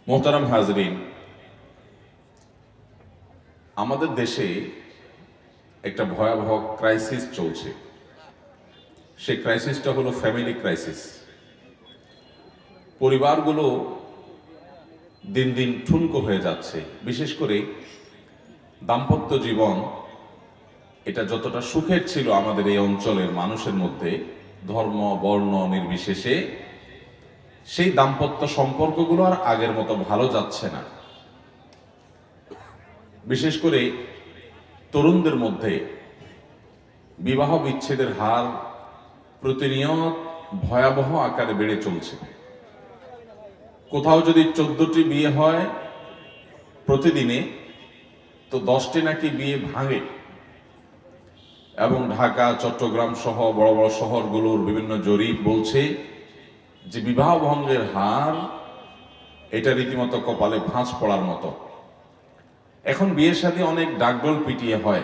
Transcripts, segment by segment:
মোহতারাম হাজরিন, আমাদের দেশে একটা ভয়াবহ ক্রাইসিস চলছে। সেই ক্রাইসিসটা হলো ফ্যামিলি ক্রাইসিস। পরিবারগুলো দিন দিন ঠুনকো হয়ে যাচ্ছে। বিশেষ করে দাম্পত্য জীবন, এটা যতটা সুখের ছিল আমাদের এই অঞ্চলের মানুষের মধ্যে, ধর্ম বর্ণ নির্বিশেষে, সেই দাম্পত্য সম্পর্কগুলো আর আগের মতো ভালো যাচ্ছে না। বিশেষ করে তরুণদের মধ্যে বিবাহ বিচ্ছেদের হার প্রতিনিয়ত ভয়াবহ আকারে বেড়ে চলছে। কোথাও যদি 14টি বিয়ে হয় প্রতিদিনে, তো 10টি নাকি বিয়ে ভাঙে। এবং ঢাকা, চট্টগ্রাম সহ বড় বড় শহরগুলোর বিভিন্ন জরিপ বলছে যে বিবাহ ভঙ্গের হার এটা রীতিমতো কপালে ভাঁজ পড়ার মতো। এখন বিয়ে শাদী অনেক ডাকডোল পিটিয়ে হয়,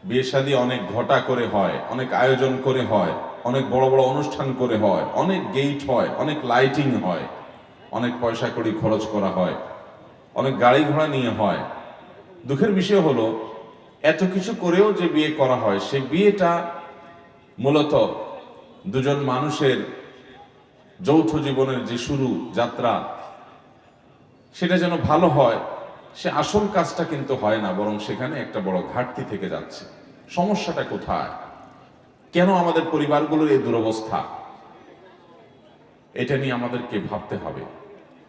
বিয়ে শাদী অনেক ঘটা করে হয়, অনেক আয়োজন করে হয়, অনেক বড় বড় অনুষ্ঠান করে হয়, অনেক গেট হয়, অনেক লাইটিং হয়, অনেক পয়সা কড়ি খরচ করা হয়, অনেক গাড়ি ঘোড়া নিয়ে হয়। দুঃখের বিষয় হলো এত কিছু করেও যে বিয়ে করা হয়, সেই বিয়েটা মূলত দুজন মানুষের যৌথ জীবনের যে শুরু যাত্রা, সেটা যেন ভালো হয়, সে আসল কাজটা কিন্তু হয় না, বরং সেখানে একটা বড় ঘাটতি থেকে যাচ্ছে। সমস্যাটা কোথায়? কেন আমাদের পরিবারগুলোর এই দুরবস্থা? এটা নিয়ে আমাদেরকে ভাবতে হবে,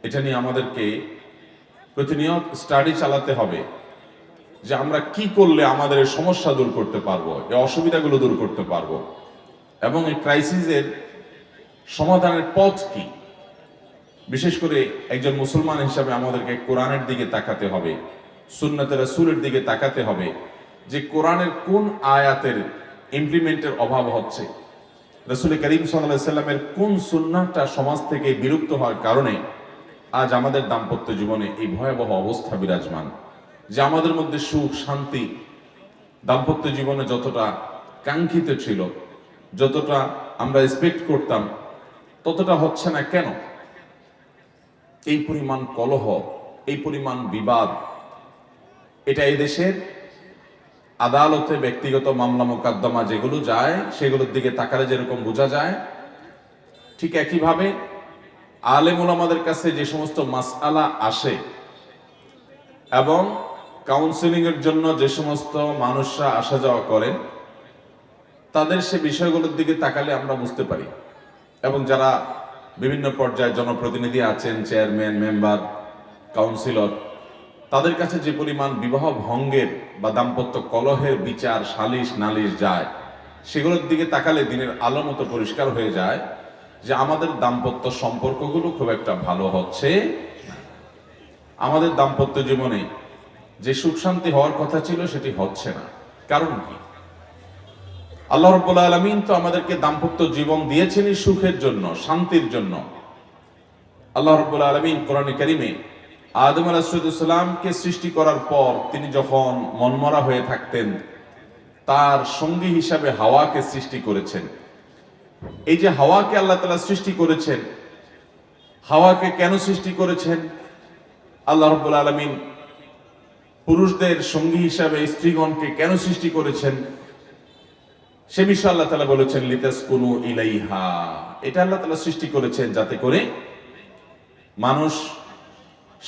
এটা নিয়ে আমাদেরকে প্রতিনিয়ত স্টাডি চালাতে হবে যে আমরা কি করলে আমাদের এই সমস্যা দূর করতে পারবো, এই অসুবিধাগুলো দূর করতে পারবো, এবং এই ক্রাইসিসের সমাধানের পথ কি। বিশেষ করে একজন মুসলমান হিসাবে আমাদেরকে কোরআনের দিকে তাকাতে হবে, সুন্নতে রাসূলের দিকে তাকাতে হবে যে কোরআনের কোন আয়াতের ইমপ্লিমেন্টের অভাব হচ্ছে, রাসূল করিম সাল্লাল্লাহু আলাইহি সাল্লামের কোন সুন্নাহটা সমাজ থেকে বিলুপ্ত হওয়ার কারণে আজ আমাদের দাম্পত্য জীবনে এই ভয়াবহ অবস্থা বিরাজমান। যে আমাদের মধ্যে সুখ শান্তি দাম্পত্য জীবনে যতটা কাঙ্ক্ষিত ছিল, যতটা আমরা এক্সপেক্ট করতাম, ততটা হচ্ছে না কেন? এই পরিমাণ কলহ, এই পরিমাণ বিবাদ, এটা এই দেশের আদালতে ব্যক্তিগত মামলা মোকদ্দমা যেগুলো যায়, সেগুলোর দিকে তাকালে যেরকম বোঝা যায়, ঠিক একইভাবে আলেম ওলামাদের কাছে যে সমস্ত মাসআলা আসে এবং কাউন্সেলিং এর জন্য যে সমস্ত মানুষরা আসা যাওয়া করেন, তাদের সে বিষয়গুলোর দিকে তাকালে আমরা বুঝতে পারি। এবং যারা বিভিন্ন পর্যায়ে জনপ্রতিনিধি আছেন, চেয়ারম্যান, মেম্বার, কাউন্সিলর, তাদের কাছে যে পরিমাণ বিবাহ ভঙ্গের বা দাম্পত্য কলহের বিচার, সালিশ নালিশ যায়, সেগুলোর দিকে তাকালে দিনের আলো মতো পরিষ্কার হয়ে যায় যে আমাদের দাম্পত্য সম্পর্কগুলো খুব একটা ভালো হচ্ছে না। আমাদের দাম্পত্য জীবনে যে সুখ শান্তি হওয়ার কথা ছিল সেটি হচ্ছে না। কারণ কি? আল্লাহ রাব্বুল আলামিন তো আমাদেরকে দাম্পত্য জীবন দিয়েছেনই সুখের জন্য, শান্তির জন্য। আল্লাহ রাব্বুল আলামিন কোরআনে কারীমে আদম আলাইহিস সালামকে সৃষ্টি করার পর তিনি যখন মনমরা হয়ে থাকতেন, তার সঙ্গী হিসাবে হাওয়াকে সৃষ্টি করেছেন। এই যে হাওয়াকে আল্লাহ তাআলা সৃষ্টি করেছেন, হাওয়াকে কেন সৃষ্টি করেছেন? আল্লাহ রাব্বুল আলামিন পুরুষদের সঙ্গী হিসাবে স্ত্রীগণকে কেন সৃষ্টি করেছেন, সে বিষয়ে আল্লাহ তাআলা বলেছেন লিতাসকুনু ইলাইহা। এটা আল্লাহ তাআলা সৃষ্টি করেছেন যাতে করে মানুষ,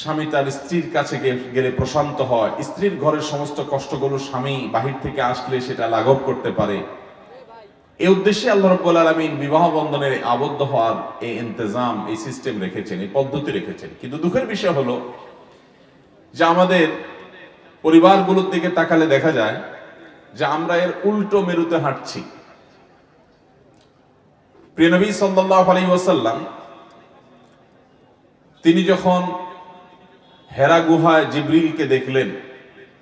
স্বামী তার স্ত্রীর কাছে গেলে প্রশান্ত হয়, স্ত্রীর ঘরের সমস্ত কষ্টগুলো স্বামী বাহির থেকে আসলে সেটা লাঘব করতে পারে। এই উদ্দেশ্যে আল্লাহ রাব্বুল আলামিন বিবাহ বন্ধনে আবদ্ধ হওয়ার এই ইন্তজাম, এই সিস্টেম রেখেছেন, এই পদ্ধতি রেখেছেন। কিন্তু দুঃখের বিষয় হলো যে আমাদের পরিবারগুলোর দিকে তাকালে দেখা যায় যে আমরা এর উল্টো মেরুতে হাঁটছি। প্রিয় নবী সাল্লাল্লাহু আলাইহি ওয়াসাল্লাম তিনি যখন হেরা গুহায় জিবরিলকে দেখলেন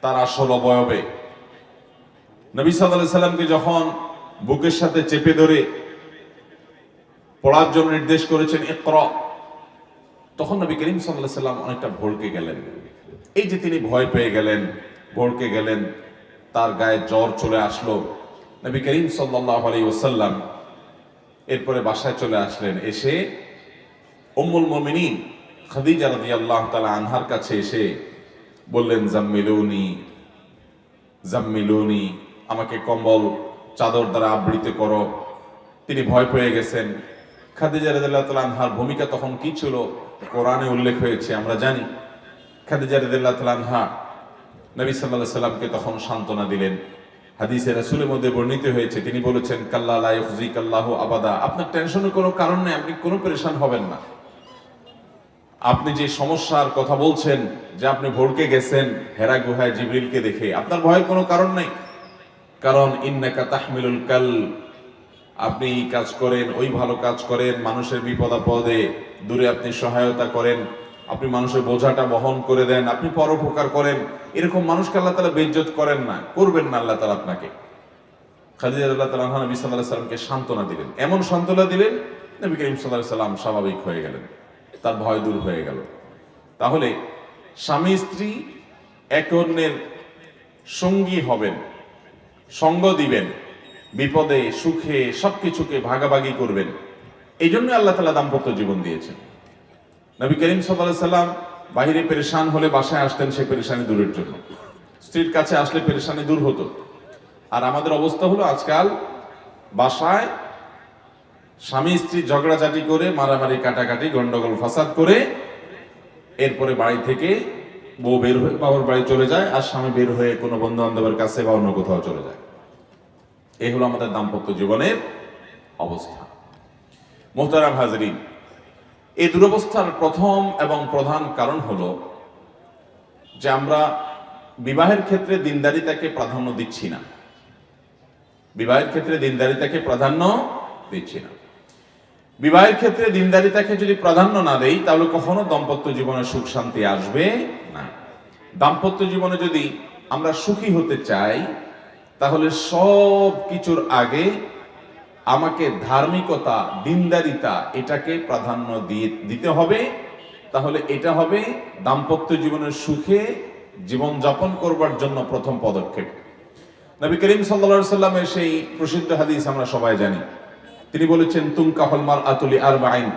তার আসল অবয়বে, নবী সাল্লাল্লাহু আলাইহি সাল্লামকে যখন বুকের সাথে চেপে ধরে পড়ার জন্য নির্দেশ করেছেন ইকরা, তখন নবী করিম সাল্লাল্লাহু আলাইহি সাল্লাম অনেকটা ভড়কে গেলেন। এই যে তিনি ভয় পেয়ে গেলেন, ভড়কে গেলেন, তার গায়ে জ্বর চলে আসলো। নবী করিম সাল্লাল্লাহু আলাইহি ওয়াসাল্লাম এরপরে বাসায় চলে আসলেন। এসে উম্মুল মুমিনিন খাদিজা রাদিয়াল্লাহু তাআলা আনহার কাছে এসে বললেন, জাম্মিলুনি জাম্মিলুনি, আমাকে কম্বল চাদর দ্বারা আবৃত করো। তিনি ভয় পেয়ে গেছেন। খাদিজা রাদিয়াল্লাহু তাআলা আনহার ভূমিকা তখন কি ছিল কোরআনে উল্লেখ হয়েছে আমরা জানি। খাদিজা রাদিয়াল্লাহু তাআলা আনহা নবী সাল্লাল্লাহু আলাইহি সাল্লামকে তখন সান্ত্বনা দিলেন। হাদিসে রাসূলের মধ্যে বর্ণিত হয়েছে, তিনি বলেছেন, কাল্লা লা ইউখজিকাল্লাহু আবাদা, আপনার টেনশনের কোনো কারণ নেই, আপনি কোনো পেরেশান হবেন না। আপনি যে সমস্যার কথা বলছেন, যে আপনি ভড়কে গেছেন হেরা গুহায় জিবরিলকে দেখে, আপনার ভয়ের কোনো কারণ নেই। কারণ ইন্নাকা তাহমিলুল কাল, আপনি এই কাজ করেন, ওই ভালো কাজ করেন, মানুষের বিপদ আপদে দূরে আপনি সহায়তা করেন, আপনি মানুষের বোঝাটা বহন করে দেন, আপনি পরোপকার করেন। এরকম মানুষকে আল্লাহ তাআলা বেইজ্জত করেন না, করবেন না আল্লাহ তাআলা আপনাকে। খাদিজা রাদিয়াল্লাহু তাআলা আনহা নবী সাল্লাল্লাহু আলাইহি সাল্লামকে সান্ত্বনা দিলেন। এমন সান্ত্বনা দিলেন, নবী করিম সাল্লাল্লাহু আলাইহি সাল্লাম স্বাভাবিক হয়ে গেলেন, তার ভয় দূর হয়ে গেল। তাহলে স্বামী স্ত্রী এক অন্যের সঙ্গী হবেন, সঙ্গ দিবেন, বিপদে সুখে সবকিছুকে ভাগাভাগি করবেন। এই জন্য আল্লাহ তাআলা দাম্পত্য জীবন দিয়েছেন। নবী করিম সাল্লাল্লাহু আলাইহি সাল্লাম বাহিরে পেরেশান হলে বাসায় আসতেন সে পেরেশানি দূরের জন্য, স্ত্রীর কাছে আসলে পেরেশানি দূর হতো। আর আমাদের অবস্থা হলো আজকাল বাসায় স্বামী স্ত্রী ঝগড়াঝাটি করে, মারামারি কাটাকাটি গন্ডগোল ফাসাদ করে, এরপরে বাড়ি থেকে বউ বের হয়ে বাবার বাড়ি চলে যায়, আর স্বামী বের হয়ে কোনো বন্ধু বান্ধবের কাছে বা অন্য কোথাও চলে যায়। এই হলো আমাদের দাম্পত্য জীবনের অবস্থা। মুহতারাম হাজরিন, এই দুরবস্থার প্রথম এবং প্রধান কারণ হলো যে আমরা বিবাহের ক্ষেত্রে দিনদারিতাকে প্রাধান্য দিচ্ছি না। বিবাহের ক্ষেত্রে দিনদারিতাকে প্রাধান্য দিচ্ছি না। বিবাহের ক্ষেত্রে দিনদারিতাকে যদি প্রাধান্য না দেই, তাহলে কখনো দাম্পত্য জীবনে সুখ শান্তি আসবে না। দাম্পত্য জীবনে যদি আমরা সুখী হতে চাই, তাহলে সব কিছুর আগে আমাকে ধার্মিকতা, দিনদারিতা, এটাকে প্রাধান্য দিতে হবে। তাহলে এটা হবে দাম্পত্য জীবনের সুখে জীবন যাপন করবার জন্য প্রথম পদক্ষেপ। নবী করিম সাল্লাল্লাহু আলাইহি সাল্লামের সেই প্রসিদ্ধ হাদিস আমরা সবাই জানি। তিনি বলেছেন, তুনকাহুল মারআতু লিআরবাঈন,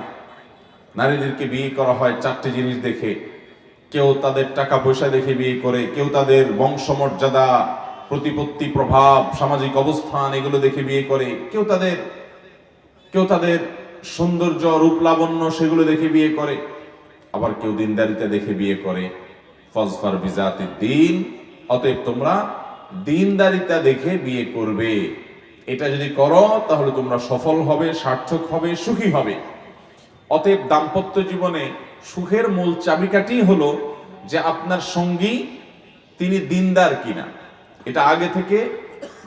নারীদেরকে বিয়ে করা হয় চারটি জিনিস দেখে। কেউ তাদের টাকা পয়সা দেখে বিয়ে করে, কেউ তাদের বংশমর্যাদা, প্রতিপত্তি, প্রভাব, সামাজিক অবস্থান এগুলো দেখে বিয়ে করে, কেউ তাদের সৌন্দর্য, রূপ লাবণ্য সেগুলো দেখে বিয়ে করে, আবার কেউ দিনদারিতা দেখে বিয়ে করে। ফাজফার বিজাতিদ দ্বীন, অতএব তোমরা দিনদারিতা দেখে বিয়ে করবে। এটা যদি করো তাহলে তোমরা সফল হবে, সার্থক হবে, সুখী হবে। অতএব দাম্পত্য জীবনে সুখের মূল চাবিকাঠি হলো যে আপনার সঙ্গী তিনি দিনদার কিনা। এটা আগে থেকে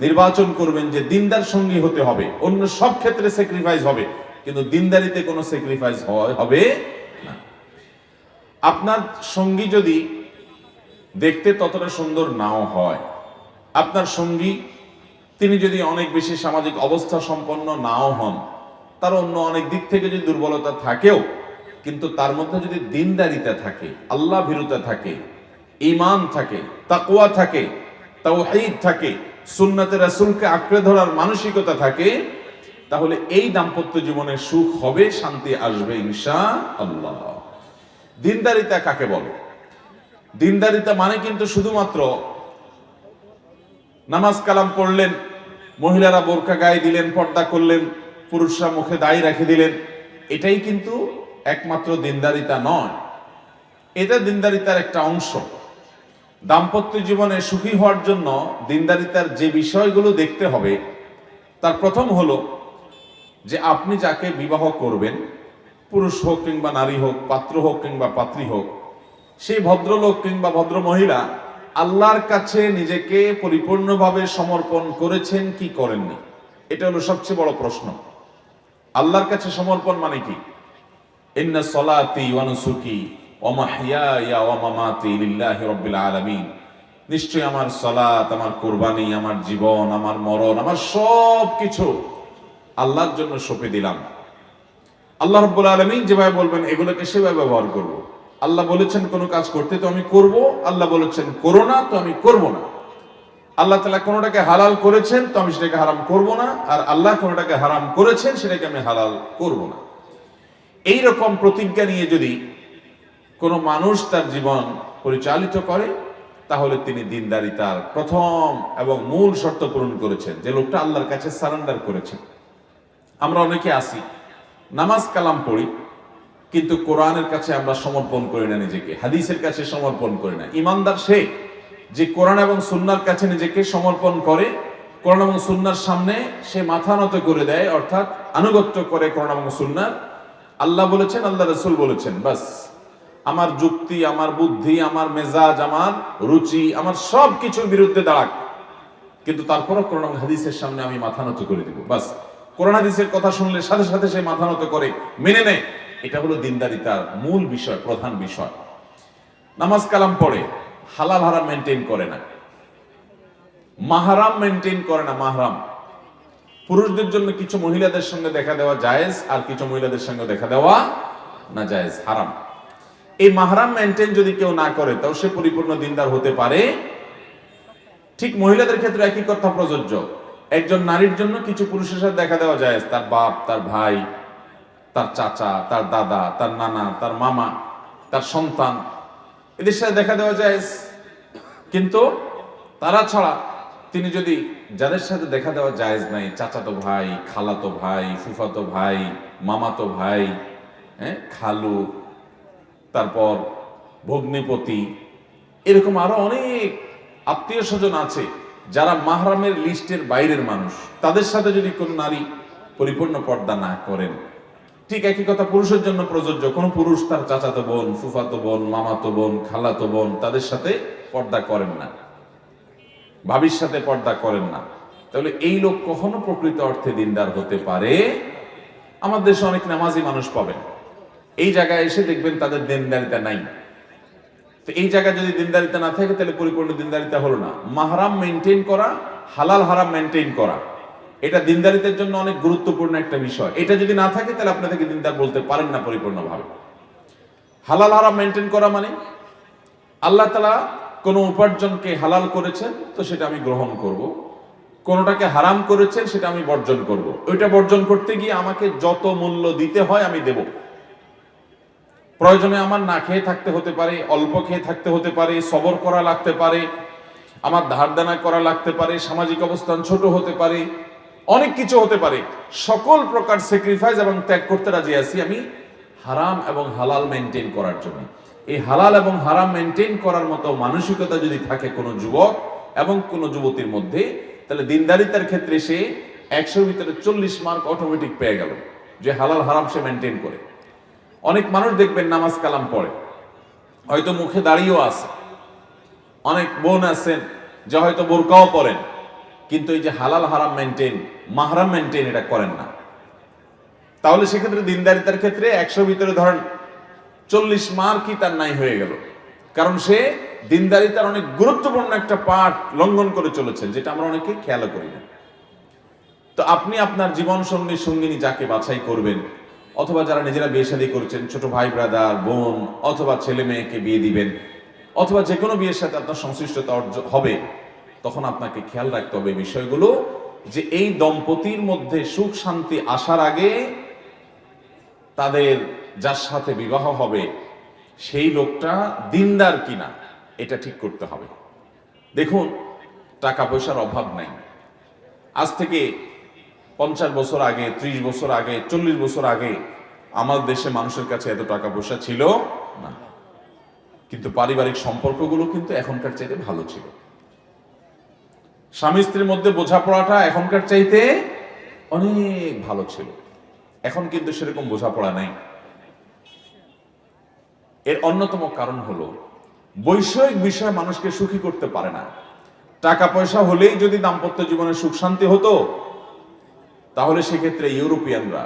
নির্বাচন করবেন যে দিনদার সঙ্গী হতে হবে। অন্য সব ক্ষেত্রে স্যাক্রিফাইস হবে, কিন্তু দিনদারিতে কোনো স্যাক্রিফাইস হবে না। আপনার সঙ্গী যদি দেখতে ততটা সুন্দর নাও হয়, আপনার সঙ্গী তিনি যদি অনেক বেশি সামাজিক অবস্থা সম্পন্ন নাও হন, তার অন্য অনেক দিক থেকে যদি দুর্বলতা থাকেও, কিন্তু তার মধ্যে যদি দিনদারিতা থাকে, আল্লাহ ভীরুতা থাকে, ঈমান থাকে, তাকওয়া থাকে, তাওহীদ থাকে, সুন্নাতে রাসূলকে আঁকড়ে ধরার মানসিকতা থাকে, তাহলে এই দাম্পত্য জীবনে সুখ হবে, শান্তি আসবে ইনশাআল্লাহ। দিনদারিতা কাকে বলে? দিনদারিতা মানে কিন্তু শুধুমাত্র নামাজ কালাম পড়লেন, মহিলারা বোরকা গায়ে দিলেন, পর্দা করলেন, পুরুষরা মুখে দাড়ি রেখে দিলেন, এটাই কিন্তু একমাত্র দিনদারিতা নয়। এটা দিনদারিতার একটা অংশ। দাম্পত্য জীবনে সুখী হওয়ার জন্য দিনদারিতার যে বিষয়গুলো দেখতে হবে, তার প্রথম হলো যে আপনি যাকে বিবাহ করবেন, পুরুষ হোক কিংবা নারী হোক, পাত্র হোক কিংবা পাত্রী হোক, সেই ভদ্রলোক কিংবা ভদ্র মহিলা আল্লাহর কাছে নিজেকে পরিপূর্ণভাবে সমর্পণ করেছেন কি করেননি। এটা হলো সবচেয়ে বড় প্রশ্ন। আল্লাহর কাছে সমর্পণ মানে কি? ইন্না সলাতি ওয়া নুসুকি ওয়া মাহইয়ায়া ওয়া মামাতি লিল্লাহি রাব্বিল আলামিন, নিশ্চয় আমার সালাত, আমার কুরবানি, আমার জীবন, আমার মরণ, আমার সব কিছু আল্লাহর জন্য সঁপে দিলাম। আল্লাহ রাব্বুল আলামিন যেভাবে বলবেন এগুলোকে সেভাবে ব্যবহার করব। আল্লাহ বলেছেন কোনো কাজ করতে তো আমি করব, আল্লাহ বলেছেন করো না তো আমি করব না। আল্লাহ তাআলা কোনোটাকে হালাল করেছেন তো আমি সেটাকে হারাম করব না, আর আল্লাহ কোনোটাকে হারাম করেছেন সেটাকে আমি হালাল করব না। এই রকম প্রতিজ্ঞা নিয়ে যদি কোনো মানুষ তার জীবন পরিচালিত করে, তাহলে তিনি দিনদারিতার প্রথম এবং মূল শর্ত পূরণ করেছেন, যে লোকটা আল্লাহর কাছে সারেন্ডার করেছেন। আমরা অনেকে আসি, নামাজ কালাম পড়ি, কিন্তু কোরআনের কাছে আমরা সমর্পণ করি না নিজেকে, হাদিসের কাছে সমর্পণ করি না। ইমানদার সে যে কোরআন এবং সুন্নাহর কাছে নিজেকে সমর্পণ করে, কোরআন এবং সুন্নাহর সামনে সে মাথা নত করে দেয়, অর্থাৎ আনুগত্য করে কোরআন এবং সুন্নাহর। আল্লাহ বলেছেন, আল্লাহ রাসূল বলেছেন, বাস আমার যুক্তি, আমার বুদ্ধি, আমার মেজাজ, আমার রুচি, আমার সব কিছুর বিরুদ্ধে দাঁড়াক, কিন্তু তারপরও কোরআন এবং হাদিসের সামনে আমি মাথা নত করে দিব। বাস কোরআন হাদিসের কথা শুনলে সাথে সাথে সে মাথা নত করে মেনে নেয়। এটা হলো দিনদারিতার মূল বিষয়, প্রধান বিষয়। নামাজ কালাম পড়ে, হালাল হারাম মেনটেন করে না, মাহরাম মেনটেন করে না। মাহরাম পুরুষদের জন্য কিছু মহিলাদের সঙ্গে দেখা দেওয়া জায়েজ, আর কিছু মহিলাদের সঙ্গে দেখা দেওয়া না জায়েজ, হারাম। এই মাহরাম মেনটেন যদি কেউ না করে, তাও সে পরিপূর্ণ দিনদার হতে পারে। ঠিক মহিলাদের ক্ষেত্রে একই কথা প্রযোজ্য। একজন নারীর জন্য কিছু পুরুষের সাথে দেখা দেওয়া জায়েজ, তার বাপ, তার ভাই, তার চাচা, তার দাদা, তার নানা, তার মামা, তার সন্তান, এদের সাথে দেখা দেওয়া জায়েজ। কিন্তু তারা ছাড়া তিনি যদি, যাদের সাথে দেখা দেওয়া জায়েজ নাই, চাচাতো ভাই, খালাতো ভাই, ফুফাতো ভাই, মামাতো ভাই, খালু, তারপর ভগ্নিপতি, এরকম আরো অনেক আত্মীয় স্বজন আছে যারা মাহরামের লিস্টের বাইরের মানুষ, তাদের সাথে যদি কোনো নারী পরিপূর্ণ পর্দা না করেন, ঠিক একই কথা পুরুষের জন্য প্রযোজ্য। কোন পুরুষ তার চাচাতো বোন, ফুফাতো বোন, মামাতো বোন, খালাতো বোন, তাদের সাথে পর্দা করেন না, ভাবির সাথে পর্দা করেন না, তাহলে এই লোক কখনো প্রকৃত অর্থে দিনদার হতে পারে? আমাদের দেশে অনেক নামাজি মানুষ পাবেন, এই জায়গায় এসে দেখবেন তাদের দিনদারিতা নাই। তো এই জায়গায় যদি দিনদারিতা না থাকে, তাহলে পরিপূর্ণ দিনদারিতা হলো না। মাহরাম মেনটেন করা, হালাল হারাম মেনটেন করা, এটা দিনদারিতার জন্য অনেক গুরুত্বপূর্ণ একটা বিষয়। এটা যদি না থাকে, তাহলে আপনাদেরকে দিনদার বলতে পারেন না পরিপূর্ণভাবে। হালাল হারাম মেনটেন করা মানে আল্লাহ তাআলা কোন উপার্জনকে হালাল করেছেন, তো সেটা আমি গ্রহণ করব। কোনটাকে হারাম করেছেন, সেটা আমি বর্জন করব। ওইটা বর্জন করতে গিয়ে আমাকে যত মূল্য দিতে হয় আমি দেব। প্রয়োজনে আমার না খেয়ে থাকতে হতে পারে, অল্প খেয়ে থাকতে হতে পারে, সবর করা লাগতে পারে, আমার ধার দেনা করা লাগতে পারে, সামাজিক অবস্থান ছোট হতে পারে, অনেক কিছু হতে পারে। সকল প্রকার স্যাক্রিফাইস এবং ত্যাগ করতে রাজি আছি আমি হারাম এবং হালাল মেনটেন করার জন্য। এই হালাল এবং হারাম মেনটেন করার মতো মানসিকতা যদি থাকে কোনো যুবক এবং কোনো যুবতীর মধ্যে, তাহলে দিনদারিতার ক্ষেত্রে সে 100 ভিতরে 40 মার্ক অটোমেটিক পেয়ে গেল, যে হালাল হারাম সে মেনটেন করে। অনেক মানুষ দেখবেন নামাজ কালাম পড়ে, হয়তো মুখে দাড়িও আছে, অনেক বোন আছেন যে হয়তো বোরকাও পরেন, কিন্তু এই যে হালাল হারাম মেনটেন, মাহরাম মেনটেন এটা করেন না। তাহলে সেক্ষেত্রে দিনদারিতার ক্ষেত্রে 100 ভিতরে ধরেন 40 মার্কই তার নাই হয়ে গেল, কারণ সে দিনদারিতার অনেক গুরুত্বপূর্ণ একটা পার্ট লঙ্ঘন করে চলেছেন, যেটা আমরা অনেকে খেয়াল করি না। তো আপনি আপনার জীবন সঙ্গী সঙ্গিনী যাকে বাছাই করবেন, অথবা যারা নিজেরা বিয়ে শাদী করেছেন, ছোট ভাই ব্রাদার বোন, অথবা ছেলে মেয়েকে বিয়ে দিবেন, অথবা যে কোনো বিয়ের সাথে আপনার সংশ্লিষ্টতা হবে, তখন আপনাকে খেয়াল রাখতে হবে বিষয়গুলো, যে এই দম্পতির মধ্যে সুখ শান্তি আসার আগে তাদের যার সাথে বিবাহ হবে সেই লোকটা দিনদার কিনা এটা ঠিক করতে হবে। দেখুন, টাকা পয়সার অভাব নাই। আজ থেকে 50 বছর আগে, 30 বছর আগে, 40 বছর আগে আমাদের দেশে মানুষের কাছে এত টাকা পয়সা ছিল না, কিন্তু পারিবারিক সম্পর্কগুলো কিন্তু এখনকার চাইতে ভালো ছিল। স্বামী স্ত্রীর মধ্যে বোঝাপড়াটা এখনকার চাইতে অনেক ভালো ছিল। এখন কিন্তু সেরকম বোঝাপড়া নাই। এর অন্যতম কারণ হলো বৈষয়িক বিষয় মানুষকে সুখী করতে পারে না। টাকা পয়সা হলেই যদি দাম্পত্য জীবনে সুখ শান্তি হতো, তাহলে সেক্ষেত্রে ইউরোপিয়ানরা,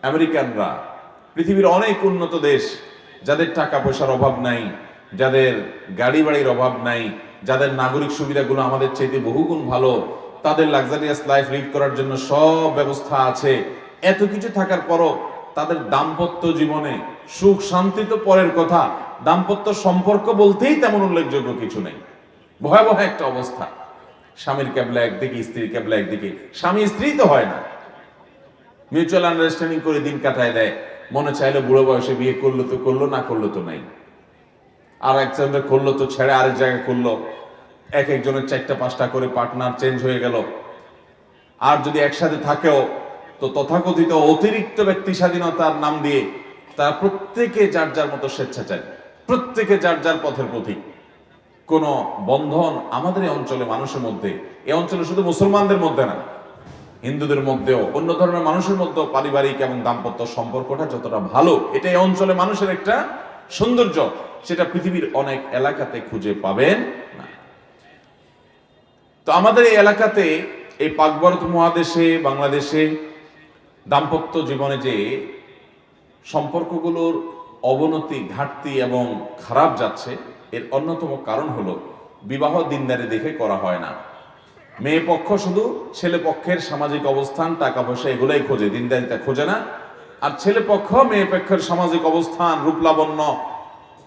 আমেরিকানরা, পৃথিবীর অনেক উন্নত দেশ, যাদের টাকা পয়সার অভাব নাই, যাদের গাড়ি বাড়ির অভাব নাই, যাদের নাগরিক সুবিধাগুলো আমাদের চাইতে বহুগুণ ভালো, তাদের লাক্সারিয়াস লাইফ লিড করার জন্য সব ব্যবস্থা আছে, এত কিছু থাকার পরও তাদের দাম্পত্য জীবনে সুখ শান্তি তো পরের কথা, দাম্পত্য সম্পর্ক বলতেই তেমন উল্লেখযোগ্য কিছু নেই। ভয়াবহ একটা অবস্থা। স্বামীর ক্যাবলা একদিকে, স্ত্রীর ক্যাবলা একদিকে, স্বামী স্ত্রী তো হয় না, মিউচুয়াল আন্ডারস্ট্যান্ডিং করে দিন কাটায় দেয়। মনে চাইলে বুড়ো বয়সে বিয়ে করলো তো করলো, না করলো তো নাই। আর একজনের করলো তো ছেড়ে আরেক জায়গায় করলো, এক একজনের 4টা-5টা করে পার্টনার চেঞ্জ হয়ে গেল। আর যদি একসাথে থাকেও তো তথাকথিত অতিরিক্ত ব্যক্তি স্বাধীনতার নাম দিয়ে তারা প্রত্যেকে যার যার মতো স্বেচ্ছাচারী, প্রত্যেকে যার যার পথের পথিক। কোন বন্ধন আমাদের এই অঞ্চলে মানুষের মধ্যে, এই অঞ্চলে শুধু মুসলমানদের মধ্যে না, হিন্দুদের মধ্যেও, অন্য ধর্মের মানুষের মধ্যেও পারিবারিক এবং দাম্পত্য সম্পর্কটা যতটা ভালো, এটা এই অঞ্চলে মানুষের একটা সৌন্দর্য, সেটা পৃথিবীর অনেক এলাকাতে খুঁজে পাবেন না। তো আমাদের এই এলাকাতে, এই পাক ভারত মহাদেশে, বাংলাদেশে দাম্পত্য জীবনে যে সম্পর্কগুলোর অবনতি, ঘাটতি এবং খারাপ যাচ্ছে, এর অন্যতম কারণ হলো বিবাহ দিনদারি দেখে করা হয় না। মেয়ে পক্ষ শুধু ছেলে পক্ষের সামাজিক অবস্থান, টাকা পয়সা এগুলাই খোঁজে, দিনদারিতা খোঁজে না। আর ছেলে পক্ষ মেয়ে পক্ষের সামাজিক অবস্থান, রূপলাবণ্য,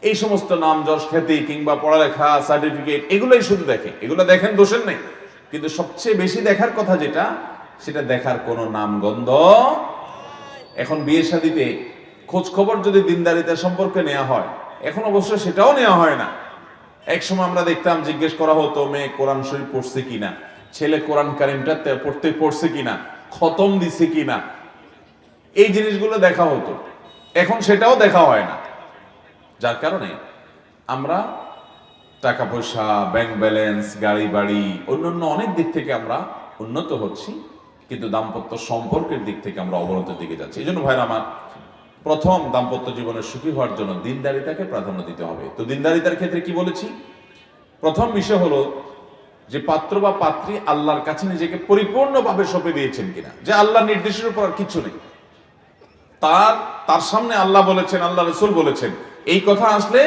এই সমস্ত নাম যশ খ্যাতি কিংবা পড়ালেখা, সার্টিফিকেট, এগুলোই শুধু দেখে। এগুলো দেখেন, দোষের নেই, কিন্তু সবচেয়ে বেশি দেখার কথা যেটা, সেটা দেখার কোনো নামগন্ধ। এখন বিয়ে শাদীতে খোঁজ খবর যদি দিনদারিতা সম্পর্কে নেওয়া হয়, এখন অবশ্য সেটাও নেওয়া হয় না। এক সময় আমরা দেখতাম, জিজ্ঞেস করা হতো মেয়ে কোরআন শরীফ পড়ছে কিনা, ছেলে কোরআন কারিমটা পড়ছে কিনা, খতম দিছে কিনা, এই জিনিসগুলো দেখা হতো। এখন সেটাও দেখা হয় না। যার কারণে আমরা টাকা পয়সা, ব্যাংক ব্যালেন্স, গাড়ি বাড়ি, অন্যান্য অনেক দিক থেকে আমরা উন্নত হচ্ছি, কিন্তু দাম্পত্য সম্পর্কের দিক থেকে আমরা অবনতির দিকে যাচ্ছি। এই জন্য ভাইরা আমার, প্রথম দাম্পত্য জীবনে সুখী হওয়ার জন্য দিনদারিতাকে প্রাধান্য দিতে হবে। তো দিনদারিতার ক্ষেত্রে কি বলেছি? প্রথম বিষয় হলো যে পাত্র বা পাত্রী আল্লাহর কাছে নিজেকে পরিপূর্ণভাবে সঁপে দিয়েছেন কিনা, যে আল্লাহর নির্দেশের উপর আর কিছু নেই, তার সামনে আল্লাহ বলেছেন, আল্লাহ রাসূল বলেছেন, এই কথা আসলে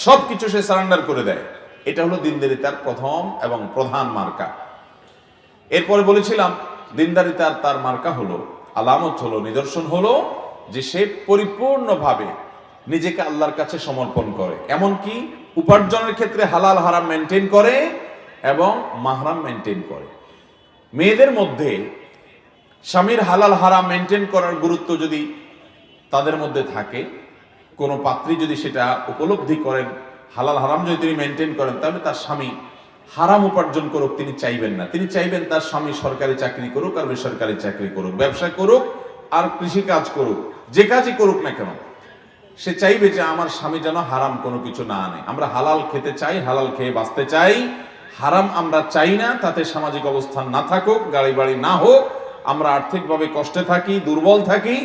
সবকিছু সে সারেন্ডার করে দেয়। এটা হলো দিনদারিতার প্রথম এবং প্রধান মার্কা। এরপরে বলেছিলাম দিনদারিতার তার মার্কা হলো, আলামত হলো, নিদর্শন হলো যে সে পরিপূর্ণভাবে নিজেকে আল্লাহর কাছে সমর্পণ করে, এমনকি উপার্জনের ক্ষেত্রে হালাল হারাম মেনটেন করে এবং মাহরাম মেনটেন করে। মেয়েদের মধ্যে স্বামীর হালাল হারাম মেনটেন করার গুরুত্ব যদি তাদের মধ্যে থাকে, কোনো পাত্রী যদি সেটা উপলব্ধি করেন, হালাল হারাম যদি তিনি মেনটেন করেন, তাহলে তার স্বামী হারাম উপার্জন করুক তিনি চাইবেন না। তিনি চাইবেন তার স্বামী সরকারি চাকরি করুক আর বেসরকারি চাকরি করুক, ব্যবসা করুক আর কৃষি কাজ করুক, যে কাজই করুক না কেন, সে চাইবে যে আমার স্বামী যেন হারাম কোনো কিছু না আনে। আমরা হালাল খেতে চাই, হালাল খেয়ে বাঁচতে চাই, হারাম আমরা চাই না। তাতে সামাজিক অবস্থান না থাকুক, গাড়ি বাড়ি না হোক, আমরা আর্থিকভাবে কষ্টে থাকি, দুর্বল থাকি,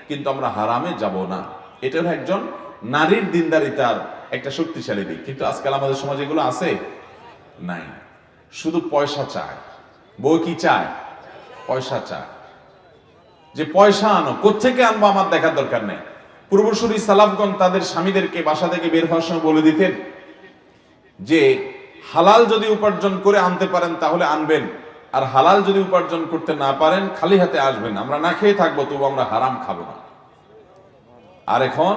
কিন্তু আমরা হারামে যাব না। এটা হলো একজন নারীর দিনদারিতার একটা শক্তিশালী দিক। কিন্তু আজকাল আমাদের সমাজে এগুলো আছে নাই, শুধু পয়সা চায়। বউ কি চায়? পয়সা চায়, যে পয়সা আনো, কোত্থেকে আনবো আমার দেখার দরকার নেই। পূর্বসূরি সালাফগণ তাদের স্বামীদেরকে বাসা থেকে বের হওয়ার সময় বলে দিতেন যে হালাল যদি উপার্জন করে আনতে পারেন তাহলে আনবেন, আর হালাল যদি উপার্জন করতে না পারেন খালি হাতে আসবেন, আমরা না খেয়ে থাকবো, তবু আমরা হারাম খাবো না। আর এখন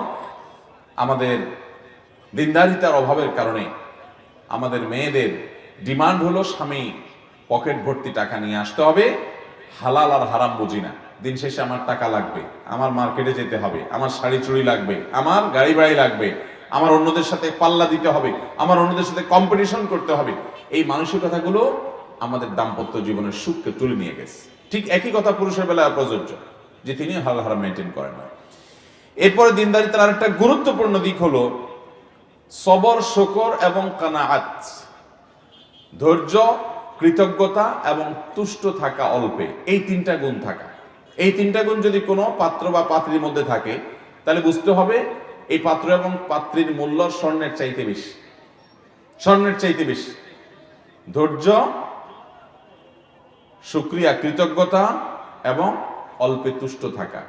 আমাদের দিনদারিতার অভাবের কারণে আমাদের মেয়েদের ডিমান্ড হলো স্বামী পকেট ভর্তি টাকা নিয়ে আসতে হবে, হালাল আর হারাম বুঝি না, দিন শেষে আমার টাকা লাগবে, আমার মার্কেটে যেতে হবে, আমার শাড়ি চুড়ি লাগবে, আমার গাড়ি বাড়ি লাগবে, আমার অন্যদের সাথে পাল্লা দিতে হবে, আমার অন্যদের সাথে কম্পিটিশন করতে হবে। এই মানসিকতাগুলো আমাদের দাম্পত্য জীবনের সুখকে তুলে নিয়ে গেছে। ঠিক একই কথা পুরুষের বেলায় প্রযোজ্য, যে তিনি হালাল হারাম মেনটেন করেন না। এরপরে দিনদারিতার আরেকটা গুরুত্বপূর্ণ দিক হলো সবর, শকর এবং কানাআত, ধৈর্য, কৃতজ্ঞতা এবং তুষ্ট থাকা অল্পে, এই তিনটা গুণ থাকা। এই তিনটা গুণ যদি কোনো পাত্র বা পাত্রীর মধ্যে থাকে, তাহলে বুঝতে হবে এই পাত্র এবং পাত্রীর মূল্য স্বর্ণের চাইতে বেশি, স্বর্ণের চাইতে বেশি। ধৈর্য, শুকরিয়া, কৃতজ্ঞতা এবং অল্পে তুষ্ট থাকা,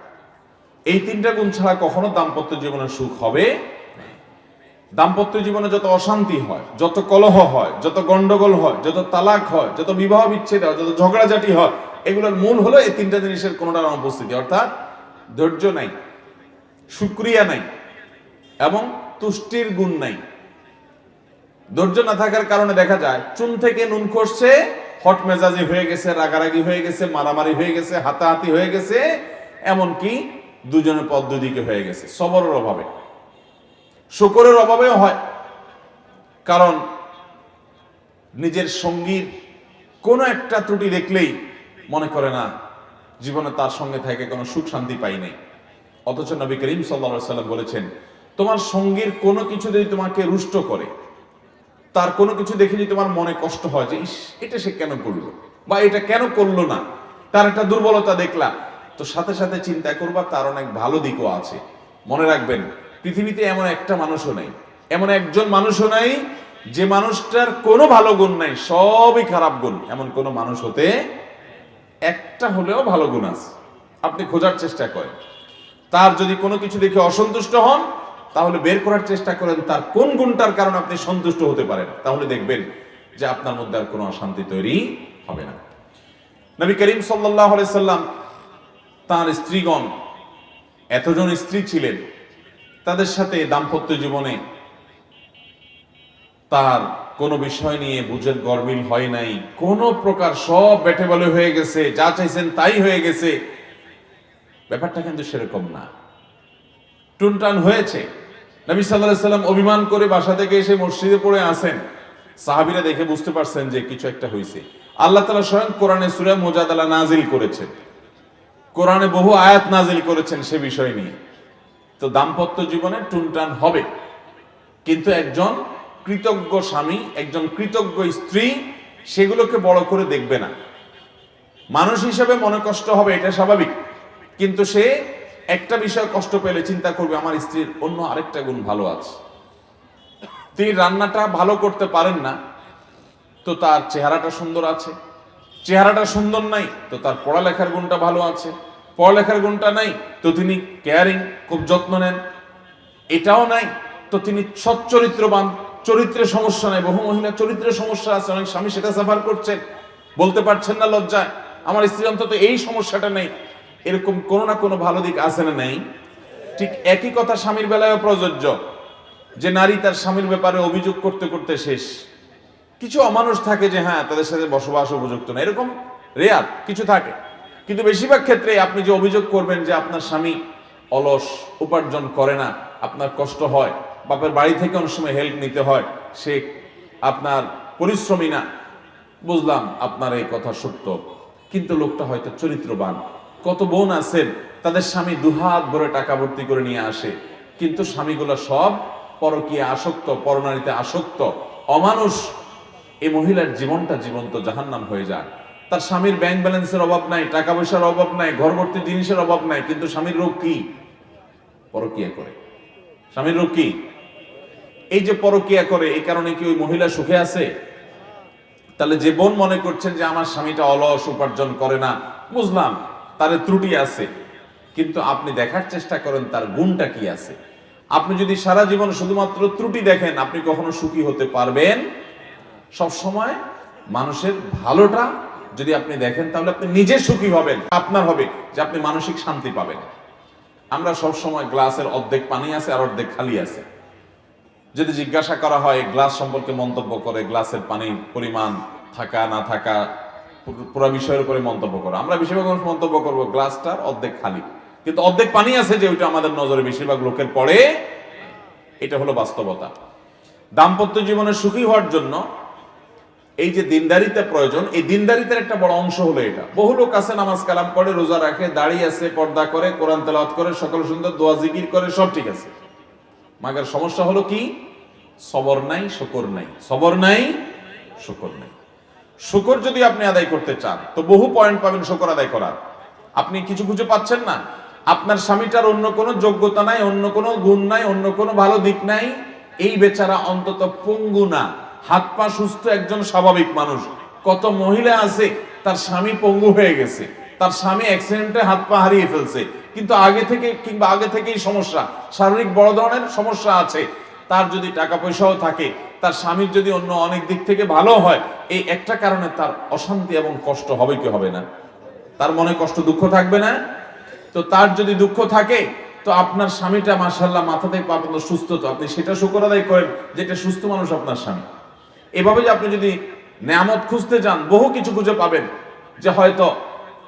এই তিনটা গুণ ছাড়া কখনো দাম্পত্য জীবনে সুখ হবে। দাম্পত্য জীবনে যত অশান্তি হয়, যত কলহ হয়, যত গন্ডগোল হয়, যত তালাক হয়, যত বিবাহ বিচ্ছেদ হয়, যত ঝগড়াঝাটি হয়, এগুলোর মূল হলো এই তিনটা জিনিসের কোনোটার অনুপস্থিতি। অর্থাৎ ধৈর্য নাই, শুকরিয়া নাই এবং তুষ্টির গুণ নাই। ধৈর্য না থাকার কারণে দেখা যায় চুন থেকে নুন খসছে, হট মেজাজি হয়ে গেছে, রাগারাগি হয়ে গেছে, মারামারি হয়ে গেছে, হাতাহাতি হয়ে গেছে, এমনকি দুজনের পথ দুদিকে হয়ে গেছে। সবরের অভাবে, শুকরের অভাবেও হয়। কারণ নিজের সঙ্গীর কোনো একটা ত্রুটি দেখলেই মনে করে না জীবনে তার সঙ্গে থেকে কোনো সুখ শান্তি পাই নাই। অথচ নবী করিম সাল্লাল্লাহু আলাইহি সাল্লাম বলেছেন, তোমার সঙ্গীর কোনো কিছু যদি তোমাকে রুষ্ট করে, তার কোনো কিছু দেখে যদি তোমার মনে কষ্ট হয় যে ইস এটা সে কেন করলো বা এটা কেন করলো না, তার একটা দুর্বলতা দেখলা, তো সাথে সাথে চিন্তা করবা তার অনেক ভালো দিকও আছে। মনে রাখবেন, পৃথিবীতে এমন একটা মানুষও নাই, এমন একজন মানুষও নাই যে মানুষটার কোনো ভালো গুণ নাই, সবই খারাপ গুণ। এমন কোনো মানুষ হতে একটা হলেও ভালো গুণ আছে। আপনি খোঁজার চেষ্টা করেন, তার যদি কোনো কিছু দেখে অসন্তুষ্ট হন তাহলে বের করার চেষ্টা করেন তার কোন গুণটার কারণে আপনি সন্তুষ্ট হতে পারেন, তাহলে দেখবেন যে আপনার মধ্যে আর কোনো অশান্তি তৈরি হবে না। নবী করিম সাল্লাল্লাহু আলাইহি সাল্লাম তার স্ত্রীগণ, এতজন স্ত্রী ছিলেন, তাদের সাথে দাম্পত্য জীবনে তার কোনো বিষয় নিয়ে বুঝের গরমিল হয় নাই, কোনো প্রকার, সব বেটে বলে হয়ে গেছে, যা চাইছেন তাই হয়ে গেছে। ব্যাপারটা কিন্তু সেরকম না, টুনটান হয়েছে। নবী সাল্লাল্লাহু আলাইহি সাল্লাম অভিমান করে বাসা থেকে এসে মসজিদে পড়ে আসেন, সাহাবীরা দেখে বুঝতে পারছেন যে কিছু একটা হয়েছে। আল্লাহ তাআলা স্বয়ং কোরআনে সূরা মুজাদালা নাজিল করেছেন, কোরআনে বহু আয়াত নাজিল করেছেন সে বিষয় নিয়ে। তো দাম্পত্য জীবনে টুনটান হবে, কিন্তু একজন কৃতজ্ঞ স্বামী, একজন কৃতজ্ঞ স্ত্রী সেগুলোকে বড় করে দেখবে না। মানুষ হিসেবে মনে কষ্ট হবে, এটা স্বাভাবিক, কিন্তু সে একটা বিষয় কষ্ট পেলে চিন্তা করবে আমার স্ত্রীর অন্য আরেকটা গুণ ভালো আছে। তিনি রান্নাটা ভালো করতে পারেন না, তো তার চেহারাটা সুন্দর আছে, চেহারাটা সুন্দর নাই তো তার পড়ালেখার গুণটা ভালো আছে, পড়ালেখার গুণটা নাই তো তিনি কেয়ারিং, খুব যত্ন নেন, এটাও নাই তো তিনি সচ্চরিত্রবান, চরিত্রের সমস্যা নাই। বহু মহিলা চরিত্রের সমস্যা আছে, অনেক স্বামী সেটা সাফার করছেন, বলতে পারছেন না লজ্জায়, আমার স্ত্রী অন্তত এই সমস্যাটা নেই। এরকম কোনো না কোনো ভালো দিক আছে না নেই? ঠিক একই কথা স্বামীর বেলায়ও প্রযোজ্য, যে নারী তার স্বামীর ব্যাপারে অভিযোগ করতে করতে শেষ। কিছু অমানুষ থাকে যে হ্যাঁ তাদের সাথে বসবাস উপযুক্ত না, এরকম রেয়ার কিছু থাকে, কিন্তু বেশিরভাগ ক্ষেত্রে আপনি যে অভিযোগ করবেন যে আপনার স্বামী অলস, উপার্জন করে না, আপনার কষ্ট হয়, বাপের বাড়ি থেকে অনেক সময় হেল্প নিতে হয়, সে আপনার পরিশ্রমী না, বুঝলাম আপনার এই কথা সত্য, কিন্তু লোকটা হয়তো চরিত্রবান। কত বোন আছেন তাদের স্বামী দুহাত ভরে টাকা ভর্তি করে নিয়ে আসে, কিন্তু স্বামীগুলো সব পরকীয়া আসক্ত, পরনারীতে আসক্ত, অমানুষ। এই মহিলার জীবনটা জীবন্ত জাহান্নাম হয়ে যায়। তার স্বামীর ব্যাংক ব্যালেন্সের অভাব নাই, টাকা পয়সার অভাব নাই, ঘর ভর্তি জিনিসের অভাব নাই, কিন্তু স্বামীর রোগ কি? পরকীয়া করে। স্বামীর রোগ কি? এই যে পরকীয়া করে, এই কারণে কি ওই মহিলা সুখে আছে? তাহলে যে বোন মনে করছেন যে আমার স্বামীটা অলস, উপার্জন করে না, বুঝলাম তার ত্রুটি আছে, কিন্তু আপনি দেখার চেষ্টা করেন তার গুণটা কি আছে। আপনি যদি সারা জীবন শুধুমাত্র ত্রুটি দেখেন, আপনি কখনো সুখী হতে পারবেন? সব সময় মানুষের ভালোটা যদি আপনি দেখেন, তাহলে আপনি নিজে সুখী হবেন, আপনার হবে যে আপনি মানসিক শান্তি পাবেন। আমরা সব সময় গ্লাসের অর্ধেক পানি আছে আর অর্ধেক খালি আছে। যদি জিজ্ঞাসা করা হয় গ্লাস সম্পর্কে মন্তব্য করে, গ্লাসের পানির পরিমাণ থাকা না থাকা, পুরো বিষয়ের উপরে মন্তব্য করো, আমরা বেশিরভাগ মন্তব্য করবো গ্লাসটার অর্ধেক খালি, কিন্তু অর্ধেক পানি আছে যে ওইটা আমাদের নজরে বেশিরভাগ লোকের পড়ে। এটা হলো বাস্তবতা। দাম্পত্য জীবনে সুখী হওয়ার জন্য এই যে দিনদারিতা প্রয়োজন, এই দিনদারিতার একটা বড় অংশ হলো এটা। বহু লোক আছে নামাজ কালাম পড়ে, রোজা রাখে, দাঁড়িয়ে আছে, পর্দা করে, কোরআন তেলাওয়াত করে, সকল সুন্দর দোয়া জিকির করে, সব ঠিক আছে, মাগের সমস্যা হলো কি? সবর নাই, শুকর নাই, সবর নাই, শুকর নাই। শুকর যদি আপনি আদায় করতে চান তো বহু পয়েন্ট পাবেন শুকর আদায় করার। আপনি কিছু খুঁজে পাচ্ছেন না, আপনার স্বামীটার অন্য কোনো যোগ্যতা নাই, অন্য কোনো গুণ নাই, অন্য কোনো ভালো দিক নাই, এই বেচারা অন্তত পঙ্গু না, হাত পা সুস্থ একজন স্বাভাবিক মানুষ। কত মহিলা আছে তার স্বামী পঙ্গু হয়ে গেছে, তার স্বামী অ্যাক্সিডেন্টে হাত পা হারিয়ে ফেলছে, কিন্তু আগে থেকে কিংবা আগে থেকেই সমস্যা, শারীরিক বড় ধরনের সমস্যা আছে। তার যদি টাকা পয়সাও থাকে, তার স্বামীর যদি অন্য অনেক দিক থেকে ভালো হয়, এই একটা কারণে তার অশান্তি এবং কষ্ট হবে কি হবে না? তার মনে কষ্ট, দুঃখ থাকবে না? তো তার যদি দুঃখ থাকে, তো আপনার স্বামীটা মাশাআল্লাহ মাথা থেকে পা পর্যন্ত সুস্থ, তো আপনি সেটা শুকর আদায় করেন যেটা সুস্থ মানুষ আপনার স্বামী। এভাবে যে আপনি যদি নেয়ামত খুঁজতে যান, বহু কিছু খুঁজে পাবেন, যে হয়তো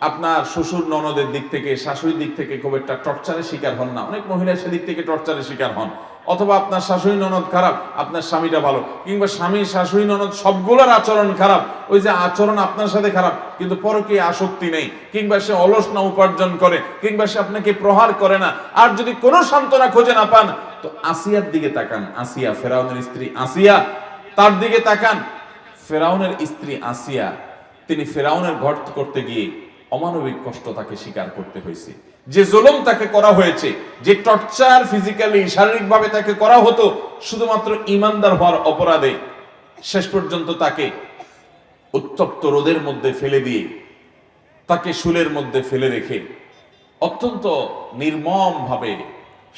আপনার শ্বশুর ননদের দিক থেকে, শাশুড়ির দিক থেকে খুব একটা টর্চারের শিকার হন না, অনেক মহিলা সেদিক থেকে টর্চারের শিকার হন, অথবা আপনার শাশুড়ি ননদ খারাপ, আপনার স্বামীটা ভালো, কিংবা স্বামী শাশুড়ি ননদ সবগুলোর আচরণ খারাপ, ওই যে আচরণ আপনার সাথে খারাপ কিন্তু পরকীয়া আসক্তি নেই, কিংবা সে অলস না উপার্জন করে, কিংবা সে আপনাকে প্রহার করে না, আর যদি কোনো সান্ত্বনা খুঁজে না পান তো আসিয়ার দিকে তাকান। আসিয়া, ফেরাউনের স্ত্রী আসিয়া, তার দিকে তাকান। ফেরাউনের স্ত্রী আসিয়া, তিনি ফেরাউনের ঘর করতে গিয়ে অমানবিক কষ্ট তাকে স্বীকার করতে হয়েছে। যে জুলুম তাকে করা হয়েছে, যে টর্চার ফিজিক্যালি শারীরিকভাবে তাকে করা হতো শুধুমাত্র ইমানদার হওয়ার অপরাধে, শেষ পর্যন্ত তাকে উত্তপ্ত রোদের মধ্যে ফেলে দিয়ে, তাকে শুলের মধ্যে ফেলে রেখে অত্যন্ত নির্মম ভাবে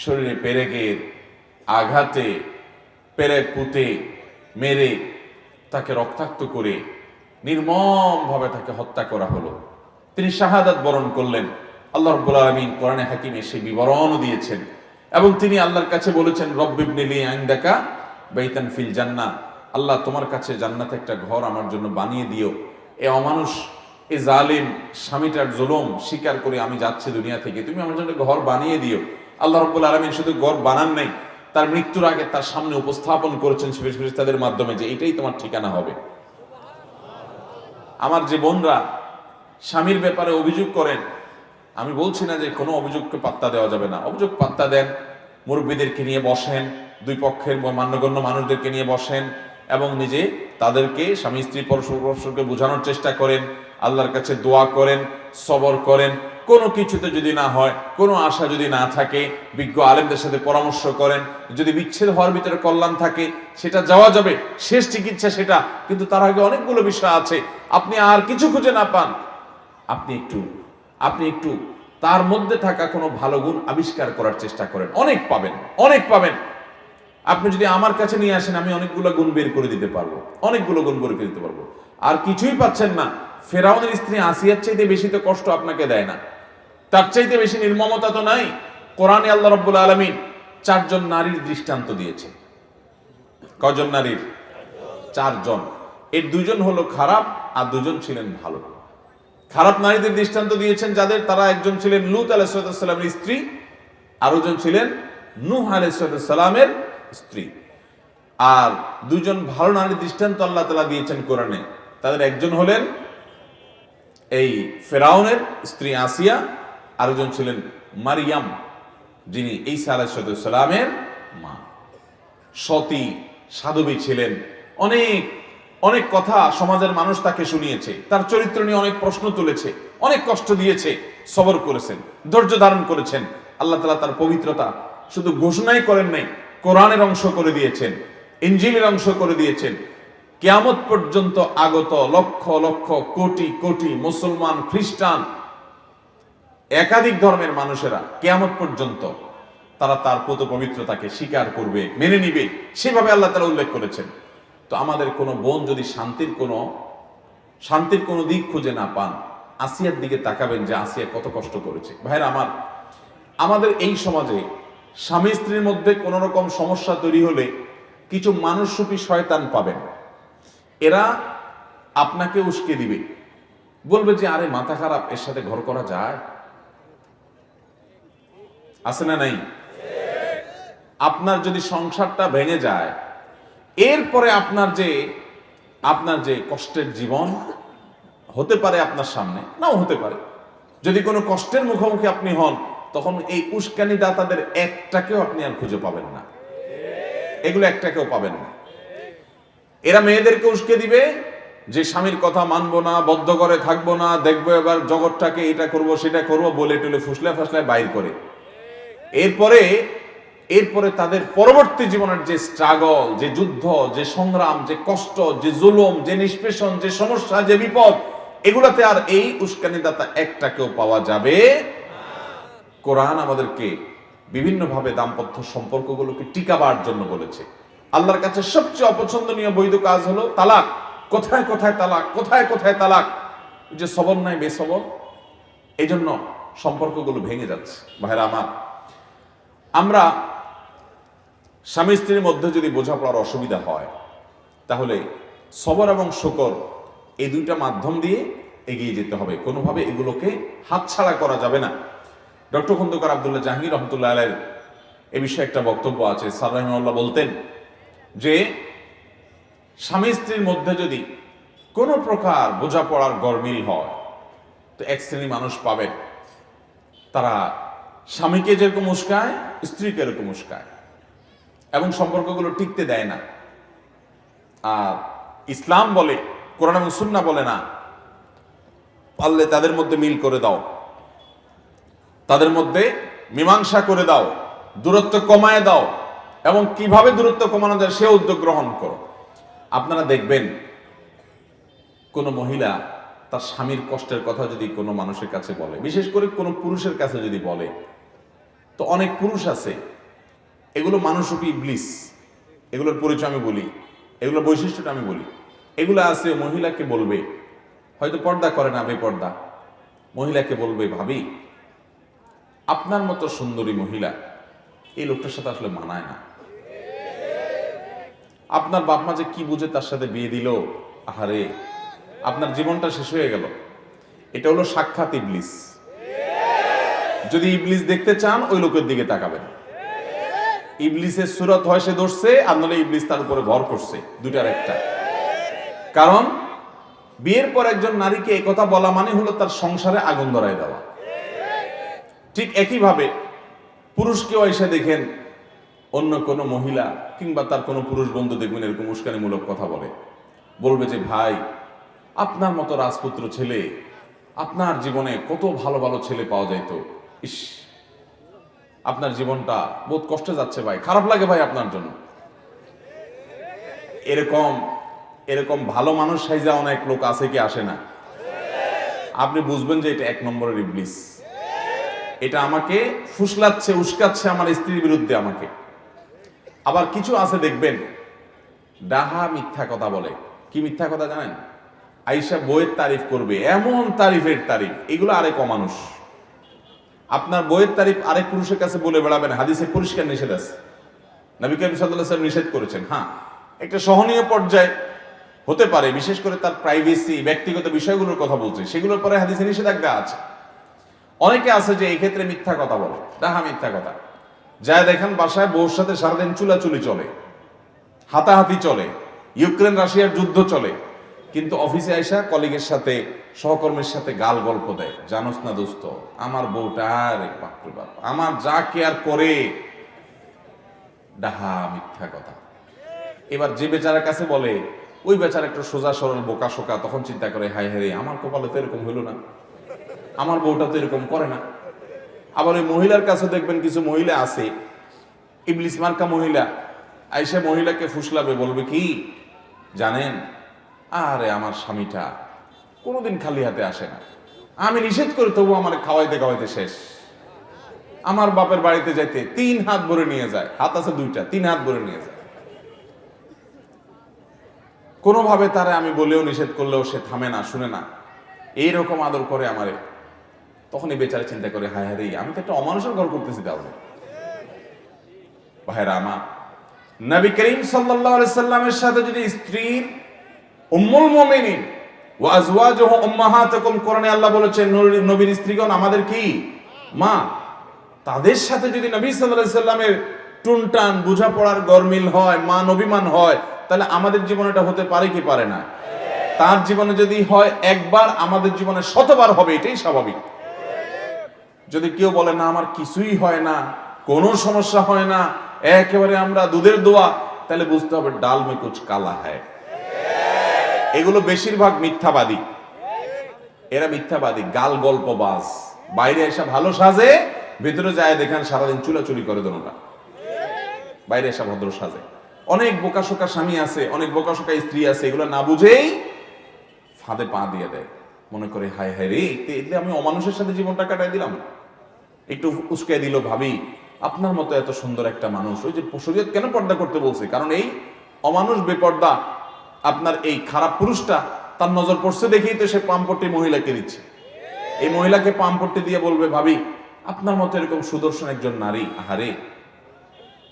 শরীরে পেরেকের আঘাতে পেরেক পুঁতে মেরে তাকে রক্তাক্ত করে নির্মম ভাবে তাকে হত্যা করা হলো। তিনি শাহাদাত বরণ করলেন। আল্লাহ রাব্বুল আলামিন কোরআনে হাকিমে সেই বিবরণও দিয়েছেন এবং তিনি আল্লাহর কাছে বলেছেন, রব্বিবনি লি ইনদাকা বাইতান ফিল জান্নাহ, আল্লাহ তোমার কাছে জান্নাতে একটা ঘর আমার জন্য বানিয়ে দিও। এ অমানুষ, এ জালিম স্বামীটার জুলুম স্বীকার করে আমি যাচ্ছি দুনিয়া থেকে, তুমি আমার জন্য ঘর বানিয়ে দিও। আল্লাহ রাব্বুল আলামিন শুধু ঘর বানান নাই, তার মৃত্যুর আগে তার সামনে উপস্থাপন করেছেন ফেরেশতাদের মাধ্যমে যে এটাই তোমার ঠিকানা হবে। আমার যে বোনরা স্বামীর ব্যাপারে অভিযোগ করেন, আমি বলছি না যে কোনো অভিযোগকে পাত্তা দেওয়া যাবে না, অভিযোগ পাত্তা দেন, মুরব্বীদেরকে নিয়ে বসেন, দুই পক্ষের মান্যগণ্য মানুষদেরকে নিয়ে বসেন এবং নিজে তাদেরকে স্বামী স্ত্রী পরস্পরকে বোঝানোর চেষ্টা করেন, আল্লাহর কাছে দোয়া করেন, সবর করেন। কোনো কিছুতে যদি না হয়, কোনো আশা যদি না থাকে, বিজ্ঞ আলেমদের সাথে পরামর্শ করেন। যদি বিচ্ছেদ হওয়ার ভিতরে কল্যাণ থাকে সেটা যাওয়া যাবে, শেষ চিকিৎসা সেটা, কিন্তু তার আগে অনেকগুলো বিষয় আছে। আপনি আর কিছু খুঁজে না পান, আপনি একটু তার মধ্যে থাকা কোনো ভালো গুণ আবিষ্কার করার চেষ্টা করেন, অনেক পাবেন, অনেক পাবেন। আপনি যদি আমার কাছে নিয়ে আসেন, আমি অনেকগুলো গুণ বের করে দিতে পারবো, অনেকগুলো গুণ বের করে দিতে পারবো। আর কিছুই পাচ্ছেন না, ফেরাউনের স্ত্রী আসিয়ার চাইতে বেশি তো কষ্ট আপনাকে দেয় না, তার চাইতে বেশি নির্মমতা তো নাই। কোরআনে আল্লাহ রাব্বুল আলামিন 4 জন নারীর দৃষ্টান্ত দিয়েছে। কজন নারীর? 4 জন। এর 2 জন হলো খারাপ আর 2 জন ছিলেন ভালো। খারাপ নারীদের দৃষ্টান্ত দিয়েছেন যাদের, তারা একজন ছিলেন লূত আলাইহিস সালামের স্ত্রী, আরো জন ছিলেন নূহ আলাইহিস সালামের স্ত্রী। আর 2 জন ভালো নারীর দৃষ্টান্ত আল্লাহ তাআলা দিয়েছেন কোরআনে। তাদের একজন হলেন এই ফেরাউনের স্ত্রী আসিয়া, আরেকজন ছিলেন মারিয়াম, যিনি ঈসা আলাইহিস সালামের মা। সতী, সাধবী ছিলেন। অনেক অনেক কথা সমাজের মানুষ তাকে শুনিয়েছে, তার চরিত্র নিয়ে অনেক প্রশ্ন তুলেছে, অনেক কষ্ট দিয়েছে, সবর করেছেন, ধৈর্য ধারণ করেছেন। আল্লাহ তাআলা তার পবিত্রতা শুধু ঘোষণাই করেন নাই, কোরআনের অংশ করে দিয়েছেন, ইনজিলের অংশ করে দিয়েছেন। কিয়ামত পর্যন্ত আগত লক্ষ লক্ষ কোটি কোটি মুসলমান, খ্রিস্টান, একাধিক ধর্মের মানুষেরা কিয়ামত পর্যন্ত তারা তার পুত পবিত্রতাকে স্বীকার করবে, মেনে নিবে, সেভাবে আল্লাহ তাআলা উল্লেখ করেছেন। তো আমাদের কোনো বোন যদি শান্তির কোনো দিক খুঁজে না পান, আসিয়ার দিকে তাকাবেন যে আসিয়া কত কষ্ট করেছে। ভাইরা আমার, আমাদের এই সমাজে স্বামী স্ত্রীর মধ্যে কোনো রকম সমস্যা তৈরি হলে কিছু মানুষরূপী শয়তান পাবেন। এরা আপনাকে উস্কে দিবে, বলবে যে আরে মাথা খারাপ, এর সাথে ঘর করা যায়? আছে না নাই? আপনার যদি সংসারটা ভেঙে যায়, এরপরে আপনার যে কষ্টের জীবন হতে পারে আপনার সামনে, নাও হতে পারে, যদি কোনো কষ্টের মুখোমুখি আপনি হন, তখন এই উস্কানি দাতাদের একটাকেও আপনি আর খুঁজে পাবেন না, এগুলো একটাকেও পাবেন না। এরা মেয়েদেরকে উস্কে দিবে যে স্বামীর কথা মানবো না, বদ্ধ করে থাকবো না, দেখবো এবার জগৎটাকে, এটা করব সেটা করব বলে টুলে ফুসলায় ফাসলায় বাইর করে। এরপরে তাদের পরবর্তী জীবনের যে স্ট্রাগল, যে যুদ্ধ, যে সংগ্রাম, যে কষ্ট, যে জুলুম, যে নিষ্পেষণ, যে সমস্যা, যে বিপদ, এগুলাতে আর এই উস্কানিদাতা একটাকেও পাওয়া যাবে। কোরআন আমাদেরকে বিভিন্নভাবে দাম্পত্য সম্পর্কগুলোকে টিকাবার জন্য বলেছে। আল্লাহর কাছে সবচেয়ে অপছন্দনীয় বৈধ কাজ হলো তালাক। কোথায় কোথায় তালাক, কোথায় কোথায় তালাক, যে সবর নাই বেসবর, এই জন্য সম্পর্কগুলো ভেঙে যাচ্ছে। ভাইরা আমার, আমরা স্বামী স্ত্রীর মধ্যে যদি বোঝাপড়ার অসুবিধা হয়, তাহলে সবর এবং শুকর এই দুইটা মাধ্যম দিয়ে এগিয়ে যেতে হবে, কোনোভাবে এগুলোকে হাতছাড়া করা যাবে না। ডক্টর খন্দকার আব্দুল্লাহ জাহাঙ্গীর রহমতুল্লাহ আলাইহির এ বিষয়ে একটা বক্তব্য আছে। স্যার রাহিমাহুল্লাহ বলতেন যে স্বামী স্ত্রীর মধ্যে যদি কোনো প্রকার বোঝাপড়ার গরমিল হয়, তো এক শ্রেণী মানুষ পাবেন তারা স্বামীকে যেরকম উস্কায় স্ত্রীকে এরকম উস্কায় এবং সম্পর্কগুলো টিকতে দেয় না। আর ইসলাম বলে, কোরআন এবং সুন্নাহ বলে না, পারলে তাদের মধ্যে মিল করে দাও, তাদের মধ্যে মীমাংসা করে দাও, দূরত্ব কমায় দাও, এবং কিভাবে দূরত্ব কমানো যায় সে উদ্যোগ গ্রহণ করো। আপনারা দেখবেন কোনো মহিলা তার স্বামীর কষ্টের কথা যদি কোনো মানুষের কাছে বলে, বিশেষ করে কোনো পুরুষের কাছে যদি বলে, তো অনেক পুরুষ আছে, এগুলো মানুষরূপী ইবলিস, এগুলোর পরিচয় আমি বলি, এগুলোর বৈশিষ্ট্যটা আমি বলি। এগুলো আছে মহিলাকে বলবে, হয়তো পর্দা করে না, বেপর্দা, মহিলাকে বলবে, ভাবি আপনার মতো সুন্দরী মহিলা এই লোকটার সাথে আসলে মানায় না, আপনার বাপ মা যে কি বুঝে তার সাথে বিয়ে দিল, আহারে আপনার জীবনটা শেষ হয়ে গেল। এটা হলো সাক্ষাৎ ইবলিস। যদি ইবলিস দেখতে চান ওই লোকের দিকে তাকাবেন। ইবলিসের সুরত হয় সে ধরছে, আর নলে ইবলিস তার উপরে ভর করছে, দুটার একটা। কারণ বিয়ের পর একজন নারীকে এই কথা বলা মানে হলো তার সংসারে আগুন ধরায় দেওয়া। ঠিক একইভাবে পুরুষকেও এসে দেখেন অন্য কোনো মহিলা কিংবা তার কোনো পুরুষ বন্ধু দেখবেন এরকম উস্কানিমূলক কথা বলবে যে ভাই আপনার মতো রাজপুত্র ছেলে, আপনার জীবনে কত ভালো ভালো ছেলে পাওয়া যাইত, ইস আপনার জীবনটা বহুত কষ্টে যাচ্ছে ভাই, খারাপ লাগে ভাই আপনার জন্য। এরকম এরকম ভালো মানুষ সাইজা অনেক লোক আছে কি আসে না? আপনি বুঝবেন যে এটা এক নম্বরের ইবলিস। এটা আমাকে ফুসলাচ্ছে, উস্কাচ্ছে আমার স্ত্রীর বিরুদ্ধে আমাকে। আবার কিছু আছে দেখবেন ডাহা মিথ্যা কথা বলে। কি মিথ্যা কথা জানেন? আইসা বইয়ের তারিফ করবে, এমন তারিফের তারিফ, এগুলো আরেক অমানুষ। আপনার বইয়ের তারিফ আরেক পুরুষের কাছে বলে বেড়াবেন, হাদিসে পরিষ্কার নিষেধ আছে, নবী করিম সাল্লাল্লাহু আলাইহি ওয়াসাল্লাম নিষেধ করেছেন। হ্যাঁ, একটা সহনীয় পর্যায়ে হতে পারে, বিশেষ করে তার প্রাইভেসি, ব্যক্তিগত বিষয়গুলোর কথা বলছে, সেগুলোর পরে হাদিসে নিষেধাজ্ঞা আছে। অনেকে আছে যে এই ক্ষেত্রে মিথ্যা কথা বলে, ডাহা মিথ্যা কথা। যা দেখেন বাসায় বউর সাথে সারাদিন চুলাচুলি চলে, হাতাহাতি চলে, ইউক্রেন রাশিয়ার যুদ্ধ চলে, কিন্তু অফিসে আইসা কলিগের সাথে, সহকর্মীর সাথে গাল গল্প দেয়, জানোস না দোস্ত আমার বউটা রে বাপরে বাপ, আমার যা কেয়ার করে। ডাহা মিথ্যা কথা। এবার যে বেচারার কাছে বলে, ওই বেচারা একটু সোজা সরল বোকা শোকা, তখন চিন্তা করে হায় হায় আমার কপালে তো এরকম হইল না, আমার বউটা তো এরকম করে না। আবার ওই মহিলার কাছে দেখবেন কিছু মহিলা আছে, ইবলিস মার্কা মহিলা, আইসা মহিলাকে ফুসলাবে, বলবে কি জানেন, আরে আমার স্বামীটা কোনোদিন খালি হাতে আসে না, আমি নিষেধ করি তবু আমার খাওয়াইতে খাওয়াইতে শেষ, আমার বাপের বাড়িতে যাইতে 3 হাত ভরে নিয়ে যায়, হাত আছে 2টা, 3 হাত ভরে নিয়ে যায়। কোনোভাবে তারে আমি বলেও নিষেধ করলেও সে থামে না, শুনে না, এইরকম আদর করে আমারে। তখনই বেচারা চিন্তা করে হায় হায় আমি তো একটা অমানুষের ঘর করতেছি। তাহলে ভাইরা আমার, নবী করিম সাল্লাল্লাহু আলাইহি সাল্লামের সাথে যদি স্ত্রীর উম্মুল মুমিনিন ওয়া আজওয়াজুহু উম্মাহাতুকুম, কোরআনে আল্লাহ বলেছেন নবীর স্ত্রীগণ আমাদের কি মা, তাদের সাথে যদি নবী সাল্লাল্লাহু আলাইহি সাল্লামের টুনটান বোঝাপড়ার গরমিল হয়, মান অভিমান হয়, তাহলে আমাদের জীবনে এটা হতে পারে কি পারে না? তার জীবনে যদি হয় একবার, আমাদের জীবনে শতবার হবে, এটাই স্বাভাবিক। যদি কেউ বলে না আমার কিছুই হয় না, কোনো সমস্যা হয় না, একেবারে আমরা দুধের দোয়া, তাহলে বুঝতে হবে ডাল মে কুছ কালা হ্যায়। এগুলো বেশিরভাগ মিথ্যাবাদী, এরা মিথ্যাবাদী, গাল গল্পবাজ। বাইরে এসে ভালো সাজে, ভেতরে যায় দেখেন সারাদিন চুলাচুলি করে দোনোটা। বাইরে এসে ভদ্র সাজে। অনেক বোকাশোকা স্বামী আছে, অনেক বোকাশোকা স্ত্রী আছে, এগুলো না বুঝেই ফাঁদে পা দিয়ে দেয়, মনে করে হায় হায় রে এতে আমি অমানুষের সাথে জীবনটা কাটাই দিলাম। একটু উস্কাই দিল, ভাবি আপনার মতো এত সুন্দর একটা মানুষ, ওই যে শরীয়ত কেন পর্দা করতে বলছে, কারণ এই অমানুষ বেপর্দা আপনার এই খারাপ পুরুষটা তার নজর পড়ছে দেখেই তো সে পাম্পট্টি মহিলাকে দিচ্ছে। এই মহিলাকে পাম্পট্টি দিয়ে বলবে ভাবি আপনার মতো এরকম সুদর্শন একজন নারী, আহারে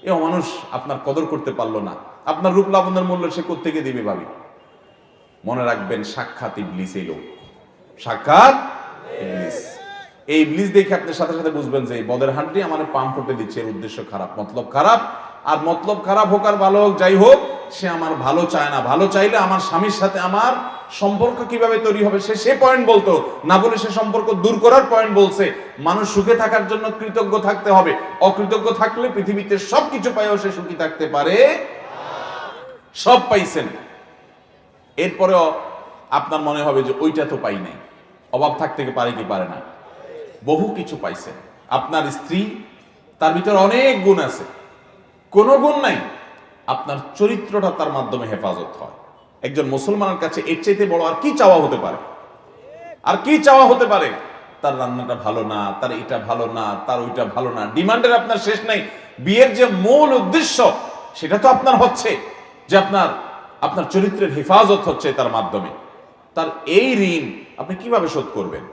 এই অমানুষ আপনার কদর করতে পারলো না, আপনার রূপ লাবণ্যের মূল্য সে কোত্থেকে দিবে ভাবি। মনে রাখবেন সাক্ষাৎ ইবলিস এই লোক, সাক্ষাৎ ইবলিস। এই ইবলিস দেখে আপনি সাথে সাথে বুঝবেন যে এই বদের হাঁটি আমার পাম করতে দিচ্ছে, এর উদ্দেশ্য খারাপ, মতলব খারাপ। আর মতলব খারাপ হোক আর ভালো হোক, যাই হোক, সে আমার ভালো চায় না। ভালো চাইলে আমার স্বামীর সাথে আমার সম্পর্ক কিভাবে তৈরি হবে সে পয়েন্ট বলতো না, বলে সে সম্পর্ক দূর করার পয়েন্ট বলছে। মানুষ সুখে থাকার জন্য কৃতজ্ঞ থাকতে হবে। অকৃতজ্ঞ থাকলে পৃথিবীতে সবকিছু পাইও সে সুখী থাকতে পারে। সব পাইছেন, এরপরেও আপনার মনে হবে যে ওইটা তো পাই নাই। অভাব থাকতে পারে কি পারে না? বহু কিছু পাইছেন। আপনার স্ত্রী, তার ভিতরে অনেক গুণ আছে, কোনো গুণ নাই, আপনার চরিত্রটা তার মাধ্যমে হেফাজত হয়। একজন মুসলমানের কাছে এর চাইতে বড় আর কি চাওয়া হতে পারে? আর কি চাওয়া হতে পারে? তার রান্নাটা ভালো না, তার এটা ভালো না, তার ওইটা ভালো না। ডিমান্ডের আপনার শেষ নাই। বিয়ের যে মূল উদ্দেশ্য সেটা তো আপনার হচ্ছে যে আপনার চরিত্রের হেফাজত হচ্ছে তার মাধ্যমে। তার এই ঋণ আপনি কিভাবে শোধ করবেন?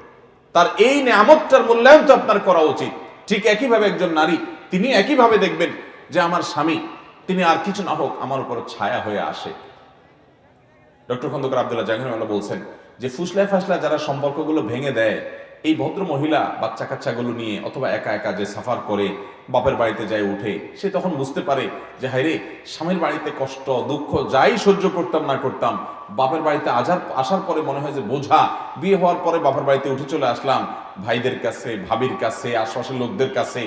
তার এই নিয়ামতটার মূল্যায়ন তো আপনার করা উচিত। ঠিক একইভাবে একজন নারী, তিনি একইভাবে দেখবেন যে আমার স্বামী, তিনি আর কিছু না হোক আমার উপর ছায়া হয়ে আসে। ডক্টর খন্দকার আব্দুল্লাহ জাহাঙ্গীর বলছেন যে ফুসলায় ফাসলায় যারা সম্পর্কগুলো ভেঙে দেয়, এই ভদ্র মহিলা বাচ্চা কাচ্চাগুলো নিয়ে অথবা একা একা যে সাফার করে বাপের বাড়িতে যায় উঠে, সে তখন বুঝতে পারে যে হায় রে, স্বামীর বাড়িতে কষ্ট দুঃখ যাই সহ্য করতাম না করতাম, বাপের বাড়িতে আসার পরে মনে হয় যে বোঝা। বিয়ে হওয়ার পরে বাপের বাড়িতে উঠে চলে আসলাম, ভাইদের কাছে, ভাবির কাছে, আশপাশের লোকদের কাছে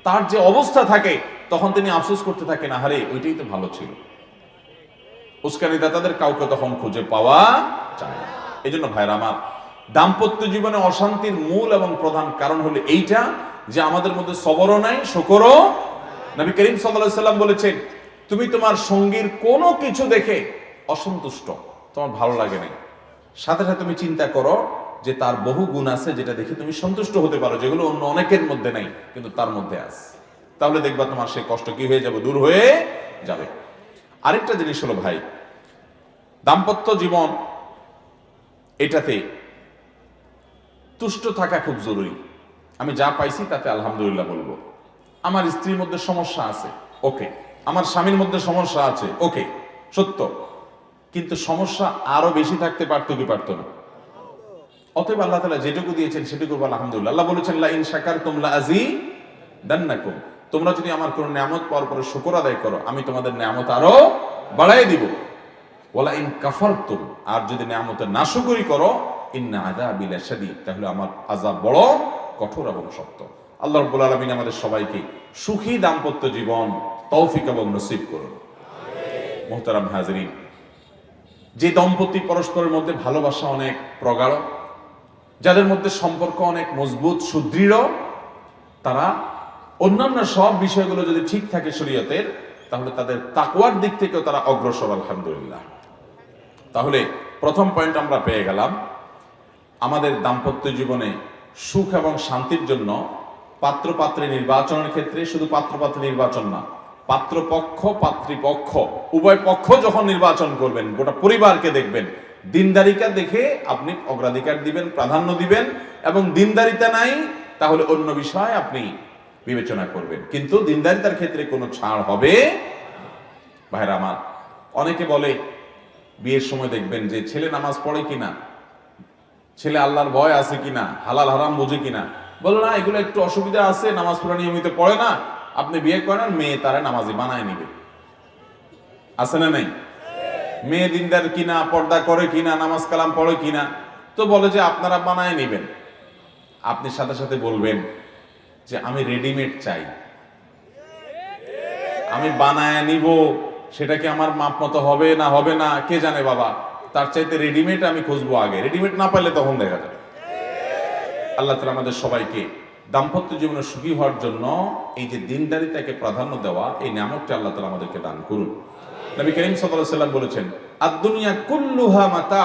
তার যে অবস্থা থাকে, তখন তিনি আফসোস করতে থাকেন, আহারে ওইটাই তো ভালো ছিল। উস্কানি দাতাদের কাউকে তখন খুঁজে পাওয়া যায় না। এই জন্য ভাইরা আমার, দাম্পত্য জীবনে অশান্তির মূল এবং প্রধান কারণ হলো এইটা যে আমাদের মধ্যে সবরও নাই, শকরও। নবী করিম সাল্লাল্লাহু আলাইহি সাল্লাম বলেছেন, তুমি তোমার সঙ্গীর কোনো কিছু দেখে অসন্তুষ্ট, তোমার ভালো লাগে না, সাথে সাথে তুমি চিন্তা করো যে তার বহু গুণ আছে যেটা দেখে তুমি সন্তুষ্ট হতে পারো, যেগুলো অন্য অনেকের মধ্যে নাই কিন্তু তার মধ্যে আছে। তাহলে দেখবা তোমার সেই কষ্ট কি হয়ে যাবে, দূর হয়ে যাবে। আরেকটা জিনিস হলো ভাই, দাম্পত্য জীবন এটাতে তুষ্ট থাকা খুব জরুরি। আমি যা পাইছি তাতে আলহামদুলিল্লাহ বলবো। আমার স্ত্রীর মধ্যে সমস্যা আছে, ওকে। আমার স্বামীর মধ্যে সমস্যা আছে, ওকে, সত্য। কিন্তু সমস্যা আরো বেশি থাকতে পারতো কি পারতো না? অতএব আল্লাহ তাআলা যেটুকু দিয়েছেন সেটুকু আলহামদুলিল্লাহ। আল্লাহ বলেছেন, লা ইন শাকারতুম লাযীদান্নাকুম, তোমরা যদি আমার কোন নিয়ামত পাওয়ার পরে শুকর আদায় করো, আমি তোমাদের নিয়ামত আরো বাড়ায় দিব। ওয়ালা ইন কাফারতুম, আর যদি নিয়ামতের নাশকরি করো, ইন্না আযাবি লাশাদীদ, তাহলে আমার আযাব বড় কঠোর এবং শক্ত। আল্লাহ রাব্বুল আলামিন আমাদের সবাইকে সুখী দাম্পত্য জীবন তৌফিক এবং নসিব করুন। মুহতারাম হাজিরিন, যে দম্পতি পরস্পরের মধ্যে ভালোবাসা অনেক প্রগাঢ়, যাদের মধ্যে সম্পর্ক অনেক মজবুত সুদৃঢ়, তারা অন্যান্য সব বিষয়গুলো যদি ঠিক থাকে শরীয়তের, তাহলে তাদের তাকওয়ার দিক থেকেও তারা অগ্রসর, আলহামদুলিল্লাহ। তাহলে প্রথম পয়েন্ট আমরা পেয়ে গেলাম, আমাদের দাম্পত্য জীবনে সুখ এবং শান্তির জন্য পাত্রপাত্রী নির্বাচনের ক্ষেত্রে শুধু পাত্রপাত্রী নির্বাচন না, পাত্রপক্ষ পাত্রীপক্ষ উভয় পক্ষ যখন নির্বাচন করবেন, গোটা পরিবারকে দেখবেন, দিনদারিকা দেখে আপনি অগ্রাধিকার দিবেন, প্রাধান্য দিবেন, এবং দিনদারিতা নাই তাহলে অন্য বিষয় আপনি বিবেচনা করবেন। কিন্তু দিনদারিতার ক্ষেত্রে কোনো ছাড় হবে। ভাইরা আমার, অনেকে বলে বিয়ের সময় দেখবেন যে ছেলে নামাজ পড়ে কিনা, ছেলে আল্লাহর ভয় আছে কিনা, হালাল হারাম বোঝে কিনা। বলো না, এগুলো একটু অসুবিধা আছে, নামাজ পড়া নিয়মিত পড়ে না, আপনি বিয়ে করেন, মেয়ে তারা নামাজি বানায় নিবে। আছে না নাই? মেয়ে দিনদার কিনা, পর্দা করে কিনা, নামাজ কালাম পড়ে কিনা, তো বলে যে আপনারা বানায় নিবেন। আপনি সাথে সাথে বলবেন যে আমি রেডিমেড চাই, আমি বানায় নিব, সেটা কি আমার মাপ মতো হবে না হবে না কে জানে বাবা, তার চাইতে রেডিমেড আমি খুঁজবো আগে, রেডিমেড না পাইলে তখন দেখা যাবে। আল্লাহ তাআলা আমাদের সবাইকে দাম্পত্য জীবনে সুখী হওয়ার জন্য এই যে দিনদারিতাকে প্রাধান্য দেওয়া, এই নিয়ামতটা আল্লাহ তাআলা আমাদেরকে দান করুন। নবী করিম সাল্লাল্লাহু আলাইহি ওয়াসাল্লাম বলেছেন, আদ-দুনিয়া কুল্লুহা মাতা,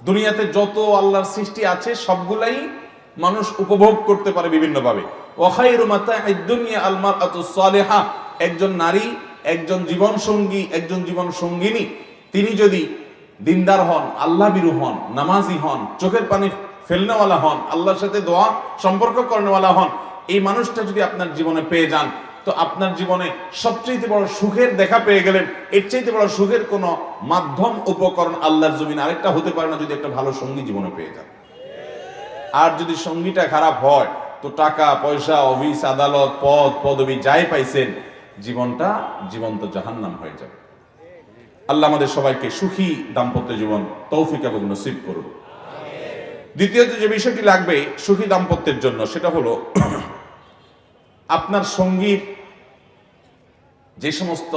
দুনিয়াতে যত আল্লাহর সৃষ্টি আছে সবগুলাই মানুষ উপভোগ করতে পারে বিভিন্নভাবে। ওয়া খায়রু মাতা'আদ দুনিয়া আল মারআতুস সালিহা, একজন নারী, একজন জীবন সঙ্গী, একজন জীবন সঙ্গিনী, তিনি যদি দিনদার হন, আল্লাহ বিরু হন, নামাজি হন, চোখের পানি ফেলনেওয়ালা হন, আল্লাহর সাথে দোয়া সম্পর্ক করনেওয়ালা হন, এই মানুষটা যদি আপনার জীবনে পেয়ে যান, তো আপনার জীবনে সবচেয়ে বড় সুখের দেখা পেয়ে গেলেন। এর চাইতে বড় সুখের কোনো মাধ্যম উপকরণ আল্লাহর জমিন আরেকটা হতে পারে না, যদি একটা ভালো সঙ্গী জীবনে পেয়ে যান। আর যদি সঙ্গীটা খারাপ হয় তো টাকা পয়সা, অফিস আদালত, পদ পদবি যাই পাইছেন, জীবনটা জীবন্ত জাহান্নাম হয়ে যাবে। আল্লাহ আমাদের সবাইকে সুখী দাম্পত্য জীবন তৌফিক এবং নসিব করুন। দ্বিতীয়ত যে বিষয়টি লাগবে সুখী দাম্পত্যের জন্য, সেটা হলো আপনার সঙ্গীর যে সমস্ত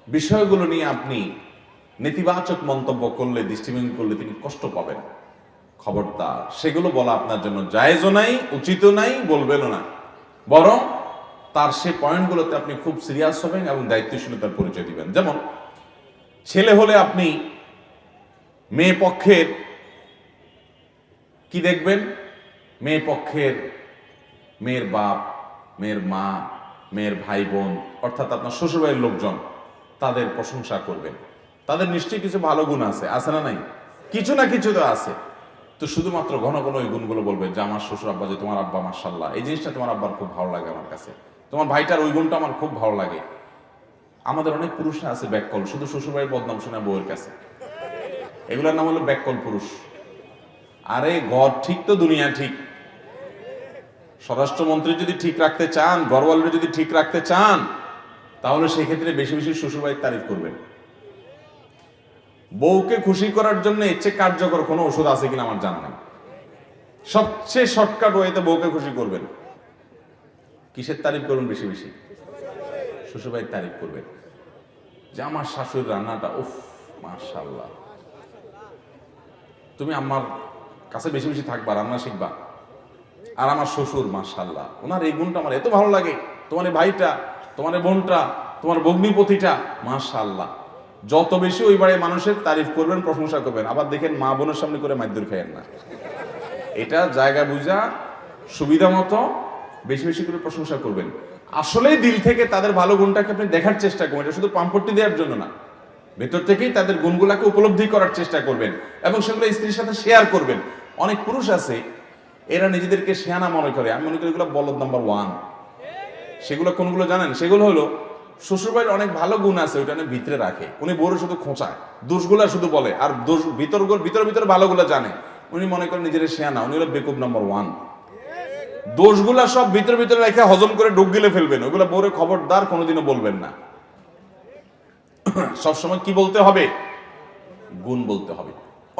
বিষয়গুলো নিয়ে আপনি নেতিবাচক মন্তব্য করলে, দৃষ্টিভঙ্গি করলে তিনি কষ্ট পাবেন, খবরদার সেগুলো বলা আপনার জন্য জায়েজও নাই, উচিতও নাই, বলবেনও না। বরং তার সে পয়েন্টগুলোতে আপনি খুব সিরিয়াস হবেন এবং দায়িত্বশীলতার পরিচয় দিবেন। যেমন ছেলে হলে আপনি মেয়ে পক্ষের কি দেখবেন? মেয়ে পক্ষের মেয়ের বাপ, মেয়ের মা, মেয়ের ভাই বোন, অর্থাৎ আপনার শ্বশুরবাড়ির লোকজন, তাদের প্রশংসা করবেন। তাদের নিশ্চয়ই কিছু ভালো গুণ আছে, আছে না নাই? কিছু না কিছু তো আছে। তো শুধুমাত্র ঘন ঘন ওই গুণগুলো বলবেন যে আমার শ্বশুর আব্বা, যে তোমার আব্বা মাশাআল্লাহ, এই জিনিসটা তোমার আব্বার খুব ভালো লাগে আমার কাছে, তোমার ভাইটার ওই গুণটা আমার খুব ভালো লাগে। আমাদের অনেক পুরুষরা আছে ব্যাককল, শুধু শ্বশুরবাড়ির বদনাম শোনা বউয়ের কাছে। এগুলোর নাম হলো ব্যাককল পুরুষ। আরে ঘর ঠিক তো দুনিয়া ঠিক। স্বরাষ্ট্রমন্ত্রী যদি ঠিক রাখতে চান, ঘরওয়ালিরা যদি ঠিক রাখতে চান, তাহলে সেই ক্ষেত্রে বেশি বেশি শ্বশুরবাড়ির তারিফ করবেন। বউকে খুশি করার জন্য এর চেয়ে কার্যকর কোনো ওষুধ আছে কিনা আমার জানা নেই। সবচেয়ে শর্টকাট ওয়েতে বউকে খুশি করবেন। কিসের তারিফ করবেন বেশি বেশি? শ্বশুরবাড়ির তারিফ করবেন, যে আমার শাশুড়ির রান্নাটা উফ মাশাআল্লাহ, তুমি আমার কাছে বেশি বেশি থাকবা, রান্না শিখবা। আর আমার শ্বশুর মাশাআল্লাহ, ওনার এই গুণটা আমার এত ভালো লাগে, তোমার এই ভাইটা, তোমার এই বোনটা, তোমার ভগ্নিপতিটা মাশাআল্লাহ। যত বেশি ওই বাড়ির মানুষের তারিফ করবেন, প্রশংসা করবেন। আবার দেখেন মা বোনের সামনে করে মাইদুর খাইয়েন না। এটা জায়গা বুঝা সুবিধা মতো বেশি বেশি করে প্রশংসা করবেন। আসলেই দিল থেকে তাদের ভালো গুণটাকে আপনি দেখার চেষ্টা করবেন। এটা শুধু পাম্পট্টি দেওয়ার জন্য না, ভেতর থেকেই তাদের গুণগুলাকে উপলব্ধি করার চেষ্টা করবেন এবং সেগুলো স্ত্রীর সাথে শেয়ার করবেন। অনেক পুরুষ আছে, এরা নিজেদেরকে শেয়ানা মনে করে। আমি মনে করি এগুলো বলদ নাম্বার 1। সেগুলো কোনগুলো জানেন? সেগুলো হলো শ্বশুরবাড়ির অনেক ভালো গুণ আছে, ওইটা ভিতরে রাখে। উনি বড় শুধু খোঁচায়, দোষগুলা শুধু বলে, আর দোষ ভিতরে ভালোগুলো জানে। উনি মনে করেন নিজের শেয়ানা, উনি হলো বেকুব নাম্বার 1। দোষগুলা সব ভিতরে রেখে হজম করে ডুব গিলে ফেলবেন। ওগুলো বউরে খবরদার কোনোদিনও বলবেন না। সবসময় কি বলতে হবে? গুণ বলতে হবে।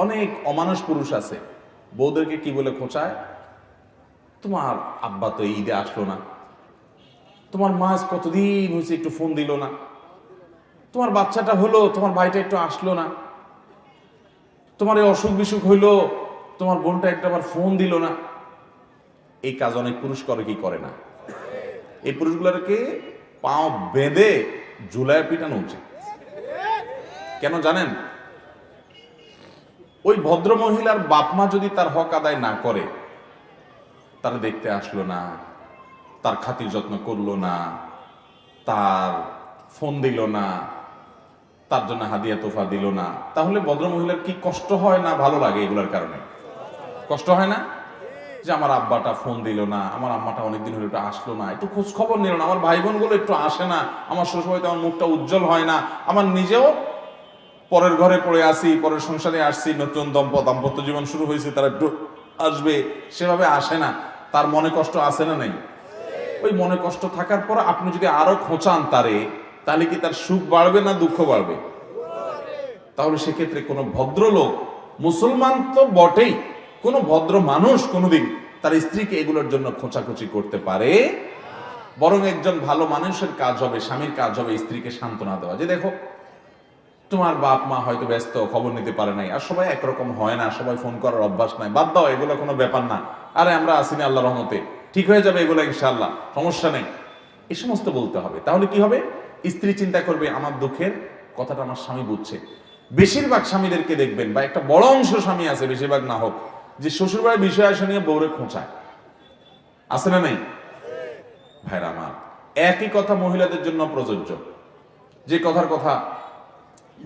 অনেক অমানুষ পুরুষ আছে, বউদেরকে কি বলে খোঁচায়? তোমার আব্বা তো ঈদে আসলো না, তোমার মা কতদিন হয়েছে একটু ফোন দিল না, তোমার বাচ্চাটা হলো, তোমার ভাইটা একটু আসলো না, তোমার এই অসুখ বিসুখ হইলো, তোমার বোনটা একটা আবার ফোন দিল না। এই কাজ অনেক পুরুষ করে কি করে না? এই পুরুষগুলোকে পাও বেঁধে ঝুলায় পিটানো উচিত। কেন জানেন? ওই ভদ্র মহিলার বাপ মা যদি তার হক আদায় না করে, তারা দেখতে আসলো না, তার খাতির যত্ন করলো না, তার ফোন দিল না, তার জন্য হাদিয়া তোফা দিল না, তাহলে ভদ্র মহিলার কি কষ্ট হয় না ভালো লাগে? এগুলোর কারণে কষ্ট হয় না? যে আমার আব্বাটা ফোন দিল না, আমার আম্মাটা অনেকদিন হলো একটু আসলো না, একটু খোঁজ খবর নিল না, আমার ভাই বোনগুলো একটু আসে না, আমার শ্বশুরবাড়িতে আমার মুখটা উজ্জ্বল হয় না, আমার নিজেও পরের ঘরে পড়ে আসি, পরের সংসারে আসছি, নতুন দাম্পত্য জীবন শুরু হয়েছে, তারা একটু আসবে, সেভাবে আসে না। তার মনে কষ্ট আছে না নাই? ওই মনে কষ্ট থাকার পর আপনি যদি আরো খোঁচান তারে, তাহলে কি তার সুখ বাড়বে না দুঃখ বাড়বে? তাহলে সেক্ষেত্রে কোনো ভদ্রলোক, মুসলমান তো বটেই, কোনো ভদ্র মানুষ কোনোদিন তার স্ত্রীকে এগুলোর জন্য খোঁচাখুচি করতে পারে? বরং একজন ভালো মানুষের কাজ হবে, স্বামীর কাজ হবে স্ত্রীকে সান্ত্বনা দেওয়া, যে দেখো তোমার বাপ মা হয়তো ব্যস্ত, খবর নিতে পারে নাই, আর সবাই একরকম হয় না, সবাই ফোন করার অভ্যাস নাই, বাদ দাও, এগুলো কোনো ব্যাপার না, আরে আমরা আসিনি, আল্লাহ রহমতে ঠিক হয়ে যাবে এগুলো ইনশাআল্লাহ, সমস্যা নেই, এই সমস্ত বলতে হবে। তাহলে কি হবে? স্ত্রী চিন্তা করবে আমার দুঃখের কথাটা আমার স্বামী বুঝছে। বেশিরভাগ স্বামীদেরকে দেখবেন, বা একটা বড় অংশ স্বামী আছে, বেশিরভাগ না হোক, যে শ্বশুরবাড়ির বিষয় আসে নিয়ে বউরে খোঁচায়, আছে না নেই? ভাইরা আমার, একই কথা মহিলাদের জন্য প্রযোজ্য। যে কথার কথা,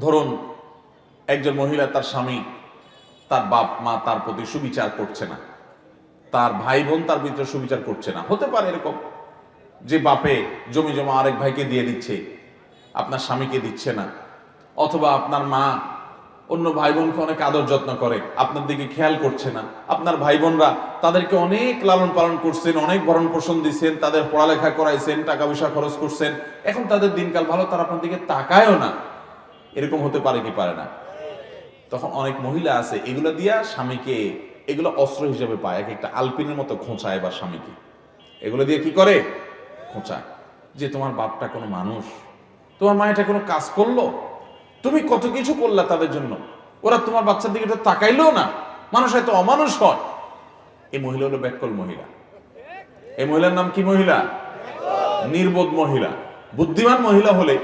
ধরুন একজন মহিলা, তার স্বামী, তার বাপ মা তার প্রতি সুবিচার করছে না, তার ভাই বোন তার ভিতরে সুবিচার করছে না। হতে পারে এরকম যে বাপে জমি জমা আরেক ভাইকে দিয়ে দিচ্ছে, আপনার স্বামীকে দিচ্ছে না, অথবা আপনার মা অন্য ভাই বোনকে অনেক আদর যত্ন করে, আপনার দিকে খেয়াল করছে না। আপনার ভাই বোনরা তাদেরকে অনেক লালন পালন করছেন, অনেক ভরণ পোষণ দিচ্ছেন, তাদের পড়ালেখা করাইছেন, টাকা পয়সা খরচ করছেন, এখন তাদের দিনকাল ভালো, তারা আপনার দিকে তাকায়ও না। এরকম হতে পারে কি পারে না? তখন অনেক মহিলা আছে এগুলো দিয়া স্বামীকে, এগুলো অস্ত্র হিসেবে পায়, এক একটা আলপিনের মতো খোঁচায় বা স্বামীকে এগুলো দিয়ে কি করে? খোঁচায়। যে তোমার বাপটা কোনো মানুষ, তোমার মায়েটা কোনো কাজ করলো, তুমি কত কিছু করলা তাদের জন্য, ওরা তোমার বাচ্চার দিকে তো তাকাইলেও না, মানুষ হয়তো অমানুষ হয়। এই মহিলা হলো ব্যাককল মহিলা। এই মহিলার নাম কি মহিলা? নির্বোধ মহিলা। বুদ্ধিমান মহিলা হলে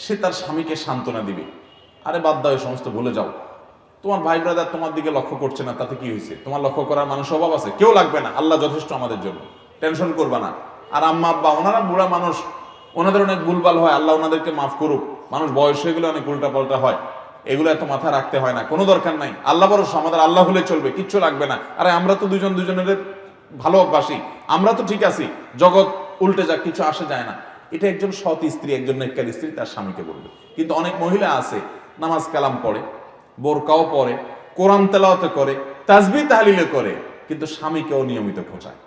সে তার স্বামীকে সান্ত্বনা দিবে, আরে বাদ দাও, এই সমস্ত ভুলে যাও, তোমার ভাই ব্রাদার তোমার দিকে লক্ষ্য করছে না, তাতে কি হয়েছে? তোমার লক্ষ্য করার মানুষ অভাব আছে? কেউ লাগবে না, আল্লাহ যথেষ্ট আমাদের জন্য, টেনশন করবা না। আর আম্মা আব্বা ওনারা বুড়া মানুষ, ওনাদের অনেক ভুলভাল হয়, আল্লাহ ওনাদেরকে মাফ করুক। মানুষ বয়স হয়ে গেলে অনেক উল্টা পাল্টা হয়, এগুলো এত মাথায় রাখতে হয় না, কোনো দরকার নাই। আল্লাহ ভরসা, আমাদের আল্লাহ হলে চলবে, কিচ্ছু লাগবে না। আরে আমরা তো দুজন দুজনের ভালোবাসি, আমরা তো ঠিক আছি, জগৎ উল্টে যাক, কিছু আসে যায় না। এটা একজন সৎ স্ত্রী, একজন নেককার স্ত্রী তার স্বামীকে বলবে। কিন্তু অনেক মহিলা আছে নামাজ কালাম পড়ে, বোরকাও পরে, কোরআন তেলাওয়াত করে, তাসবিহ তাহলিল করে, কিন্তু স্বামীকেও নিয়মিত খোঁচায়।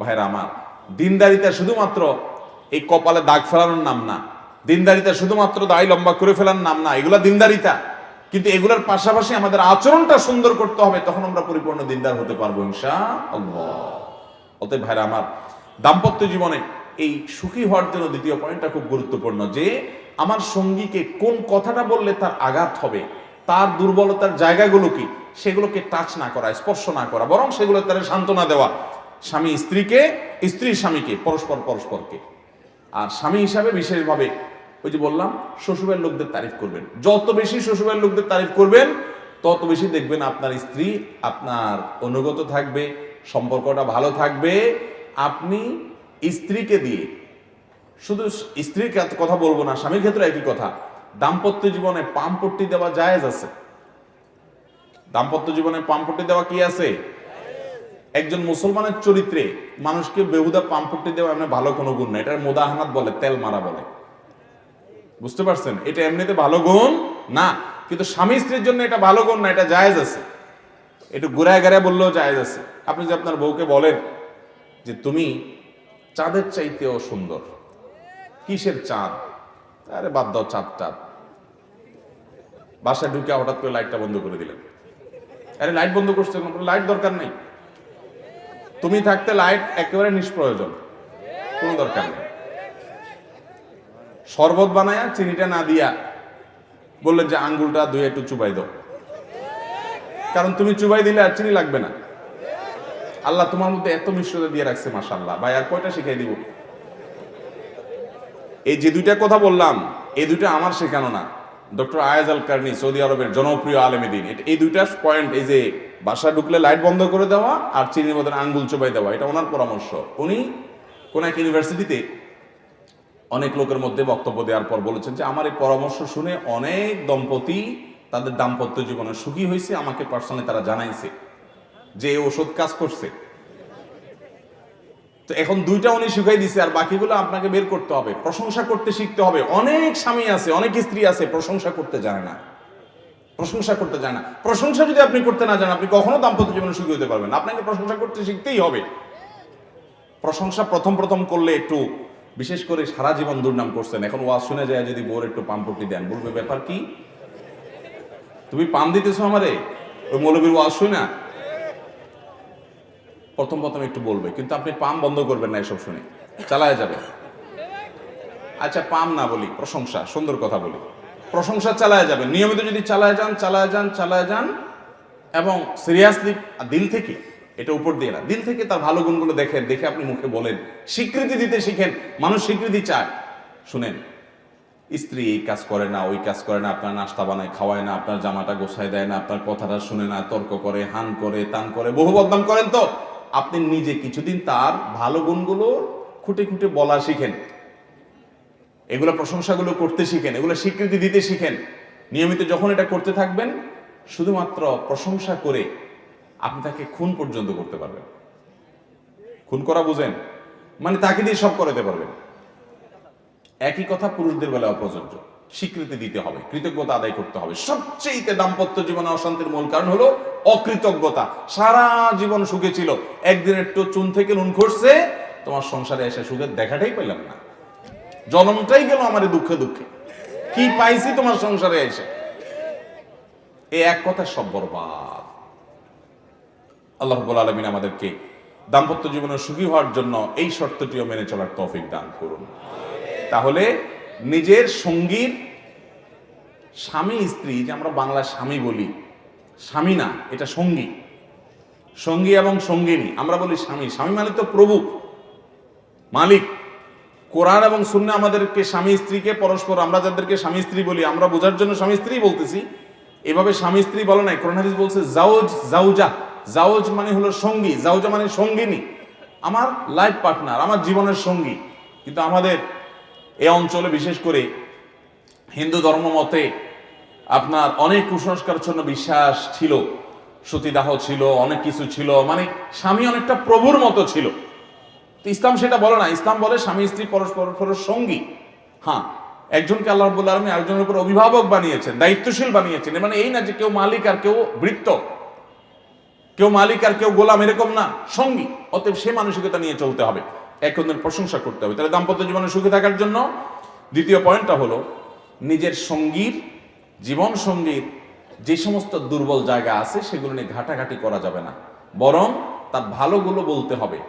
ভাইরা আমার, দিনদারিতা শুধুমাত্র এই কপালে দাগ ফেলানোর নাম না, দিনদারিতা শুধুমাত্র দাড়ি লম্বা করে ফেলার নাম না, এগুলা দিনদারিতা। কিন্তু এগুলোর পাশাপাশি আমাদের আচরণটা সুন্দর করতে হবে, তখন আমরা পরিপূর্ণ দিনদার হতে পারবো ইনশাআল্লাহ। অতএব ভাইরা আমার, দাম্পত্য জীবনে এই সুখী হওয়ার জন্য দ্বিতীয় পয়েন্টটা খুব গুরুত্বপূর্ণ, যে আমার সঙ্গীকে কোন কথাটা বললে তার আঘাত হবে, তার দুর্বলতার জায়গাগুলো কি, সেগুলোকে টাচ না করা, স্পর্শ না করা, বরং সেগুলো তার সান্ত্বনা দেওয়া। স্বামী স্ত্রীকে, স্ত্রী স্বামীকে, পরস্পর পরস্পরকে। আর স্বামী হিসাবে বিশেষভাবে ওই যে বললাম, শ্বশুরের লোকদের তারিফ করবেন। যত বেশি শ্বশুরের লোকদের তারিফ করবেন, তত বেশি দেখবেন আপনার স্ত্রী আপনার অনুগত থাকবে, সম্পর্কটা ভালো থাকবে। আপনি স্ত্রীকে দিয়ে, শুধু স্ত্রীর কথা বলবো না, স্বামীর ক্ষেত্রে একই কথা, দাম্পত্য জীবনে পামপট্টি দেওয়া জায়েজ আছে। দাম্পত্য জীবনে পামপট্টি দেওয়া কি আছে? একজন মুসলমানের চরিত্রে মানুষকে বেহুদা পামপট্টি দেওয়া এমনি ভালো কোনো গুণ না, এটা মুদাহানাত বলে, তেল মারা বলে। বুঝতে পারছেন? এটা এমনিতে ভালো গুণ না, কিন্তু স্বামী স্ত্রীর জন্য এটা ভালো গুণ না, এটা জায়েজ আছে। একটু ঘুরায় গাড়ায় বললেও জায়েজ আছে। আপনি যে আপনার বউকে বলেন যে তুমি চাঁদের চাইতেও সুন্দর। কিসের চাঁদ? আরে বাদ দাও চাঁদ টাঁদ। বাসায় ঢুকে হঠাৎ করে লাইটটা বন্ধ করে দিলেন। আরে লাইট বন্ধ করছে, লাইট দরকার নেই, তুমি থাকতে লাইট একেবারে নিষ্প্রয়োজন, কোনো দরকার নেই। শরবত বানায়া চিনিটা না দিয়া বললেন যে আঙ্গুলটা ধুয়ে একটু চুবাই দাও, কারণ তুমি চুবাই দিলে আর চিনি লাগবে না। আল্লাহ তোমার মধ্যে এত মিশ্রতা দিয়ে রাখছে, মাশাআল্লাহ। ভাই আর কয়টা শিখাই দিব? এই যে দুইটা কথা বললাম, এই দুইটা আমার শেখানো না, ডক্টর আয়াজ আল কারনি, সৌদি আরবের জনপ্রিয় আলেমে দ্বীন, এই দুইটা পয়েন্ট, এই যে বাসা ঢুকলে লাইট বন্ধ করে দেওয়া আর চিনির মধ্যে আঙ্গুল চুবাই দেওয়া, এটা ওনার পরামর্শ। উনি কোন এক ইউনিভার্সিটিতে অনেক লোকের মধ্যে বক্তব্য দেওয়ার পর বলেছেন যে আমার এই পরামর্শ শুনে অনেক দম্পতি তাদের দাম্পত্য জীবনে সুখী হয়েছে, আমাকে পার্সোনালি তারা জানাইছে যে এই ওষুধ কাজ করছে। তো এখন দুইটা উনি শিখাই দিছে, আর বাকিগুলো আপনাকে বের করতে হবে, প্রশংসা করতে শিখতে হবে। অনেক স্বামী আছে, অনেক স্ত্রী আছে প্রশংসা করতে জানে না, প্রশংসা করতে জানে না। প্রশংসা যদি আপনি করতে না জানেন, আপনি কখনো দাম্পত্য জীবনে সুখী হতে পারবেন না। আপনাকে প্রশংসা করতে শিখতেই হবে। প্রশংসা প্রথম প্রথম করলে একটু, বিশেষ করে সারা জীবন দুর্নাম করছেন, এখন ওয়াজ শুনে যায় যদি বোর একটু পাম্পটি দেন, বলবে ব্যাপার কি, তুমি পাম দিতেছো আমারে, ওই মৌলবীর ওয়াজ শুনে না। প্রথম প্রথম একটু বলবে, কিন্তু আপনি পাম বন্ধ করবেন না, এসব শুনে চালায় যাবে। আচ্ছা পাম না বলি, প্রশংসা, সুন্দর কথা বলি, প্রশংসা চালায় যাবেন, নিয়মিত যদি চালায় যান চালায় যান চালায় যান, এবং সিরিয়াসলি দিল থেকে, এটা উপর দিয়ে না, দিল থেকে তার ভালো গুণগুলো দেখেন, দেখে আপনি মুখে বলেন, স্বীকৃতি দিতে শিখেন। মানুষ স্বীকৃতি চায়। শুনেন, স্ত্রী এই কাজ করে না, ওই কাজ করে না, আপনার নাস্তা বানায় খাওয়ায় না, আপনার জামাটা গোছায় দেয় না, আপনার কথাটা শুনে না, তর্ক করে, হান করে, তান করে, বহু বদনাম করেন। তো আপনি নিজে কিছুদিন তার ভালো গুণগুলো খুঁটে খুঁটে বলা শিখেন, এগুলো প্রশংসাগুলো করতে শিখেন, এগুলো স্বীকৃতি দিতে শিখেন। নিয়মিত যখন এটা করতে থাকবেন, শুধুমাত্র প্রশংসা করে আপনি তাকে খুন পর্যন্ত করতে পারবেন। খুন করা বুঝেন? মানে তাকে দিয়ে সব করাতে পারবেন। একই কথা পুরুষদের বেলাও প্রযোজ্য। স্বীকৃতি দিতে হবে, কৃতজ্ঞতা আদায় করতে হবে। সবচেয়ে দাম্পত্য জীবনে অশান্তির মূল কারণ হলো অকৃতজ্ঞতা। সারা জীবন সুখে ছিল, একদিন একটু চুন থেকে নুন খসছে, তোমার সংসারে এসে সুখের দেখাটাই পেলাম না, জন্মটাই গেল আমার দুঃখে দুঃখে, কি পাইছি তোমার সংসারে এসে? এই এক কথা সব বরবাদ। আল্লাহ রাব্বুল আলামিন আমাদেরকে দাম্পত্য জীবনে সুখী হওয়ার জন্য এই শর্তটিও মেনে চলার তৌফিক দান করুন। তাহলে নিজের সঙ্গীর, স্বামী স্ত্রী যে আমরা বাংলা স্বামী বলি, স্বামী না, এটা সঙ্গী। সঙ্গী এবং সঙ্গিনী আমরা বলি স্বামী। স্বামী মানে তো প্রভু, মালিক। কোরআন এবং সুন্নাহ আমাদেরকে স্বামী স্ত্রীকে পরস্পর, আমরা যাদেরকে স্বামী স্ত্রী বলি, আমরা বোঝার জন্য স্বামী স্ত্রী বলতেছি, এভাবে স্বামী স্ত্রী বলে নাই। কোরআন হাদিস বলছে জাওজ, জাউজা। জাওজ মানে হলো সঙ্গী, জাউজা মানে সঙ্গিনী, আমার লাইফ পার্টনার, আমার জীবনের সঙ্গী। কিন্তু আমাদের এই অঞ্চলে বিশেষ করে হিন্দু ধর্ম মতে আপনার অনেক কুসংস্কারচ্ছন্ন বিশ্বাস ছিল, সতীদাহ ছিল, অনেক কিছু ছিল, মানে স্বামী অনেকটা প্রভুর মতো ছিল। তো ইসলাম সেটা বলে না। ইসলাম বলে স্বামী স্ত্রী পরস্পরের সঙ্গী। হ্যাঁ, একজনকে আল্লাহ রাব্বুল আলামিন আরেকজনের উপর অভিভাবক বানিয়েছেন, দায়িত্বশীল বানিয়েছেন। মানে এই না যে কেউ মালিক আর কেউ ভৃত্য, কেউ মালিক আর কেউ গোলাম, এরকম না, সঙ্গী। অতএব সে মানসিকতা নিয়ে চলতে হবে, এক অন্যের প্রশংসা করতে হবে। তাহলে দাম্পত্য জীবনে সুখী থাকার জন্য দ্বিতীয় পয়েন্টটা হলো নিজের সঙ্গীর, জীবন সঙ্গীর যে সমস্ত দুর্বল জায়গা আছে সেগুলো নিয়ে ঘাটাঘাটি করা যাবে না, বরং তার ভালোগুলো বলতে হবে।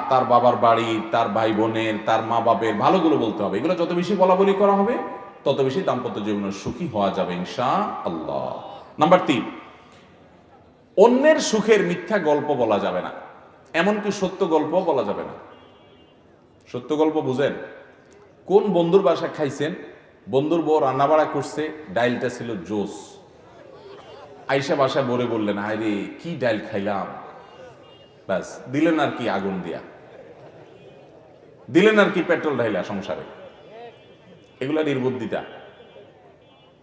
তার বাবার বাড়ির, তার ভাই বোনের, তার মা বাপের ভালোগুলো বলতে হবে। এগুলো যত বেশি বলা বলি করা হবে তত বেশি দাম্পত্য জীবনে সুখী হওয়া যাবে ইনশাআল্লাহ। নাম্বার 3, অন্যের সুখের মিথ্যা গল্প বলা যাবে না, এমনকি সত্য গল্প বলা যাবে না। সত্য গল্প বুঝেন? কোন বন্ধুর বাসায় খাইছেন, বন্ধুর বউ রান্না বাড়া করছে, ডাইলটা ছিল জোস, আইসা বাসায় বলে বললেন আরে কি ডাইল খাইলাম, ব্যাস দিলেন আর কি আগুন দিয়া, দিলেন আর কি পেট্রোল ঢাইলা সংসারে। এগুলা নির্বুদ্ধিতা।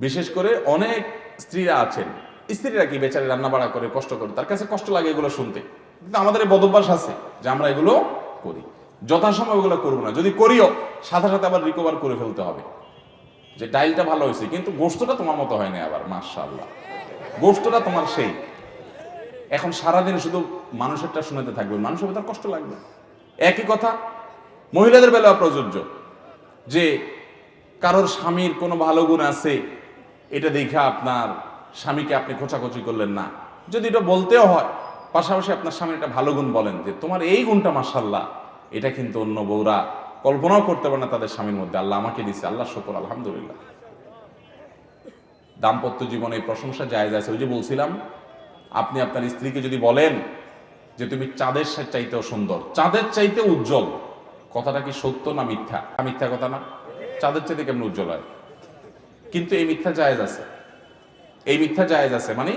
বিশেষ করে অনেক স্ত্রীরা আছেন, স্ত্রীরা কি বেচারি রান্না বাড়া করে কষ্ট করে, তার কাছে কষ্ট লাগে এগুলো শুনতে, কিন্তু আমাদের এই বদভ্যাস আছে যে আমরা এগুলো করি। যথাসময় ওগুলো করবো না, যদি করিও সাথে সাথে আবার রিকভার করে ফেলতে হবে যে ডাইলটা ভালো হয়েছে কিন্তু গোশতটা তোমার মতো হয়নি, আবার মাশাআল্লাহ গোশতটা তোমার সেই। এখন সারাদিন শুধু মানুষেরটা শোনাতে থাকবে, মানুষের তার কষ্ট লাগবে। একই কথা মহিলাদের বেলাও প্রযোজ্য, যে কারোর স্বামীর কোনো ভালো গুণ আছে, এটা দেখে আপনার স্বামীকে আপনি খোঁচাখুচি করলেন না, যদি এটা বলতেও হয় পাশাপাশি আপনার স্বামীর একটা ভালো গুণ বলেন যে তোমার এই গুণটা মাশাআল্লাহ, এটা কিন্তু অন্য বউরা কল্পনাও করতে পারে না তাদের স্বামীর মধ্যে, আল্লাহ আমাকে দিচ্ছে, আল্লাহ শুকর আলহামদুলিল্লাহ। দাম্পত্য জীবনে প্রশংসা জায়েজ আছে। ওই যে বলছিলাম, আপনি আপনার স্ত্রীকে যদি বলেন যে তুমি চাঁদের চাইতেও সুন্দর, চাঁদের চাইতে উজ্জ্বল, কথাটা কি সত্য না মিথ্যা? মিথ্যা কথা না? চাঁদের চাইতে কেমন উজ্জ্বল হয়? কিন্তু এই মিথ্যা জায়েজ আছে, এই মিথ্যা জায়েজ আছে, মানে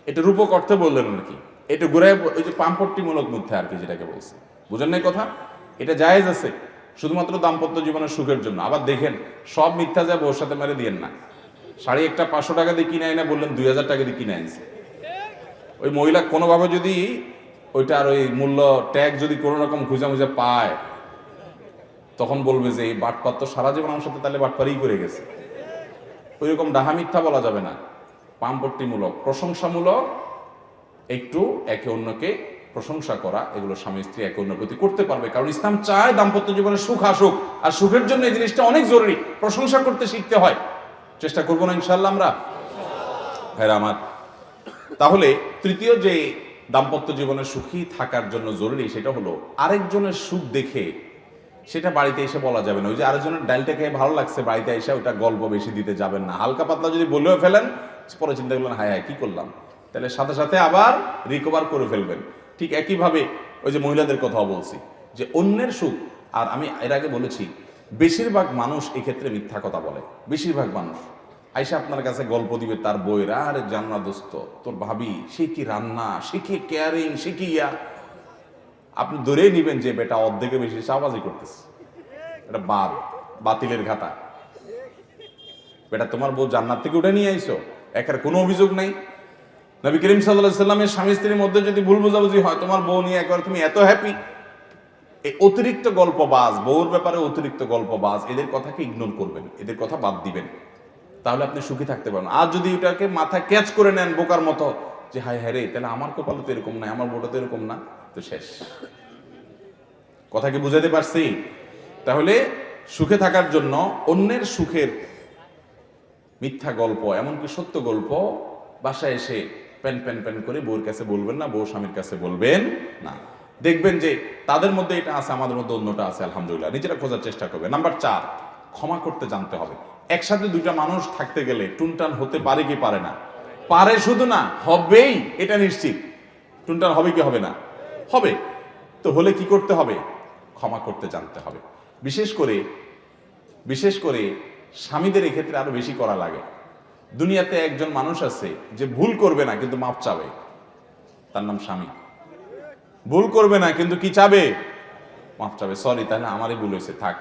এটা রূপক অর্থে বললেন আর কি, এটা ঘুরায় ওই যে পাম্পট্টিমূলক মিথ্যা আর কি, যেটাকে বলছে, বুঝেন নাই কথা? এটা জায়েজ আছে শুধুমাত্র দাম্পত্য জীবনের সুখের জন্য। আবার দেখেন, সব মিথ্যা যা বউর সাথে মেরে দিয়েন না। শাড়ি একটা 500 টাকা দিয়ে কিনে আনে, বললেন 2000 টাকা দিয়ে কিনে আনছে। ওই মহিলা কোনোভাবে যদি ওইটার ওই মূল্য ট্যাগ যদি কোনো রকম খুঁজে মুজে পায়, তখন বলবে যে এই বাটপার তো সারা জীবন আমার সাথে তাহলে বাটপারই করে গেছে। ওই রকম ডাহা মিথ্যা বলা যাবে না, পাম্পট্টিমূলক, প্রশংসামূলক, একটু একে অন্যকে প্রশংসা করা, এগুলো স্বামী স্ত্রী একে অন্যের প্রতি করতে পারবে। কারণ ইসলাম চায় দাম্পত্য জীবনে সুখ আসুক, আর সুখের জন্য এই জিনিসটা অনেক জরুরি, প্রশংসা করতে শিখতে হয়। চেষ্টা করবো না ইনশাআল্লাহ আমরা, ভাইরা আমার। তাহলে তৃতীয় যে দাম্পত্য জীবনে সুখী থাকার জন্য জরুরি, সেটা হলো আরেকজনের সুখ দেখে সেটা বাড়িতে এসে বলা যাবে না। ওই যে আরেকজনের ডালটা খেয়ে ভালো লাগছে, বাড়িতে এসে ওটা গল্প বেশি দিতে যাবেন না। হালকা পাতলা যদি বলেও ফেলেন, পরে চিন্তা করলেন হায় হায় কি করলাম, তাহলে সাথে সাথে আবার রিকভার করে ফেলবেন। ঠিক একইভাবে ওই যে মহিলাদের কথাও বলছি, যে অন্যের সুখ, আর আমি এর আগে বলেছি বেশিরভাগ মানুষ এক্ষেত্রে মিথ্যা কথা বলে। বেশিরভাগ মানুষ আইসা আপনার কাছে গল্প দিবে তার বইয়ের, আরে জান্না দোস্ত তোর ভাবি সে কি রান্না, সে কি কেয়ারিং, সে কি ইয়া। আপনি ধরেই নিবেন যে বেটা অর্ধেকে বেশি চাওয়াবাজি করতেছে, এটা বাতিলের ঘাটা। বেটা তোমার বউ জান্নাত থেকে উঠে নিয়ে আইসো, একের কোনো অভিযোগ নাই। নবী করিম সাল্লাল্লাহু আলাইহি সাল্লামের স্বামী স্ত্রীর মধ্যে যদি ভুল বোঝাবুঝি হয়, তোমার বউ নিয়ে একবার তুমি এত হ্যাপি, এই অতিরিক্ত গল্পবাজ, বউর ব্যাপারে অতিরিক্ত গল্পবাজ, এদের কথাকে ইগনোর করবেন, এদের কথা বাদ দিবেন, তাহলে আপনি সুখী থাকতে পারবেন। আর যদি ওটাকে মাথায় ক্যাচ করে নেন বোকার মতো যে হায় হায় রে, তাহলে আমার কপালে তো এরকম নাই, আমার বউটা তো এরকম না, তো শেষ। কথা কি বুঝাতে পারছি? তাহলে সুখে থাকার জন্য অন্যের সুখের মিথ্যা গল্প, এমনকি সত্য গল্প বাসায় এসে প্যান প্যান প্যান করে বউর কাছে বলবেন না, বউ স্বামীর কাছে বলবেন না। দেখবেন যে তাদের মধ্যে এটা আছে, আমাদের মধ্যে অন্যটা আছে, আলহামদুলিল্লাহ। নিজেরা খোঁজার চেষ্টা করবে। নাম্বার 4, ক্ষমা করতে জানতে হবে। একসাথে দুইটা মানুষ থাকতে গেলে টুনটান হতে পারে কি পারে না? পারে, শুধু না, হবেই, এটা নিশ্চিত। টুনটান হবে কি হবে না? হবে। তো হলে কি করতে হবে? ক্ষমা করতে জানতে হবে। বিশেষ করে স্বামীদের এক্ষেত্রে আরো বেশি করা লাগে। দুনিয়াতে একজন মানুষ আছে যে ভুল করবে না কিন্তু মাপ চাবে, তার নাম স্বামী। ভুল করবে না কিন্তু কি চাবে? মাপ চাবে। সরি, তাহলে আমারই ভুল হয়েছে, থাক।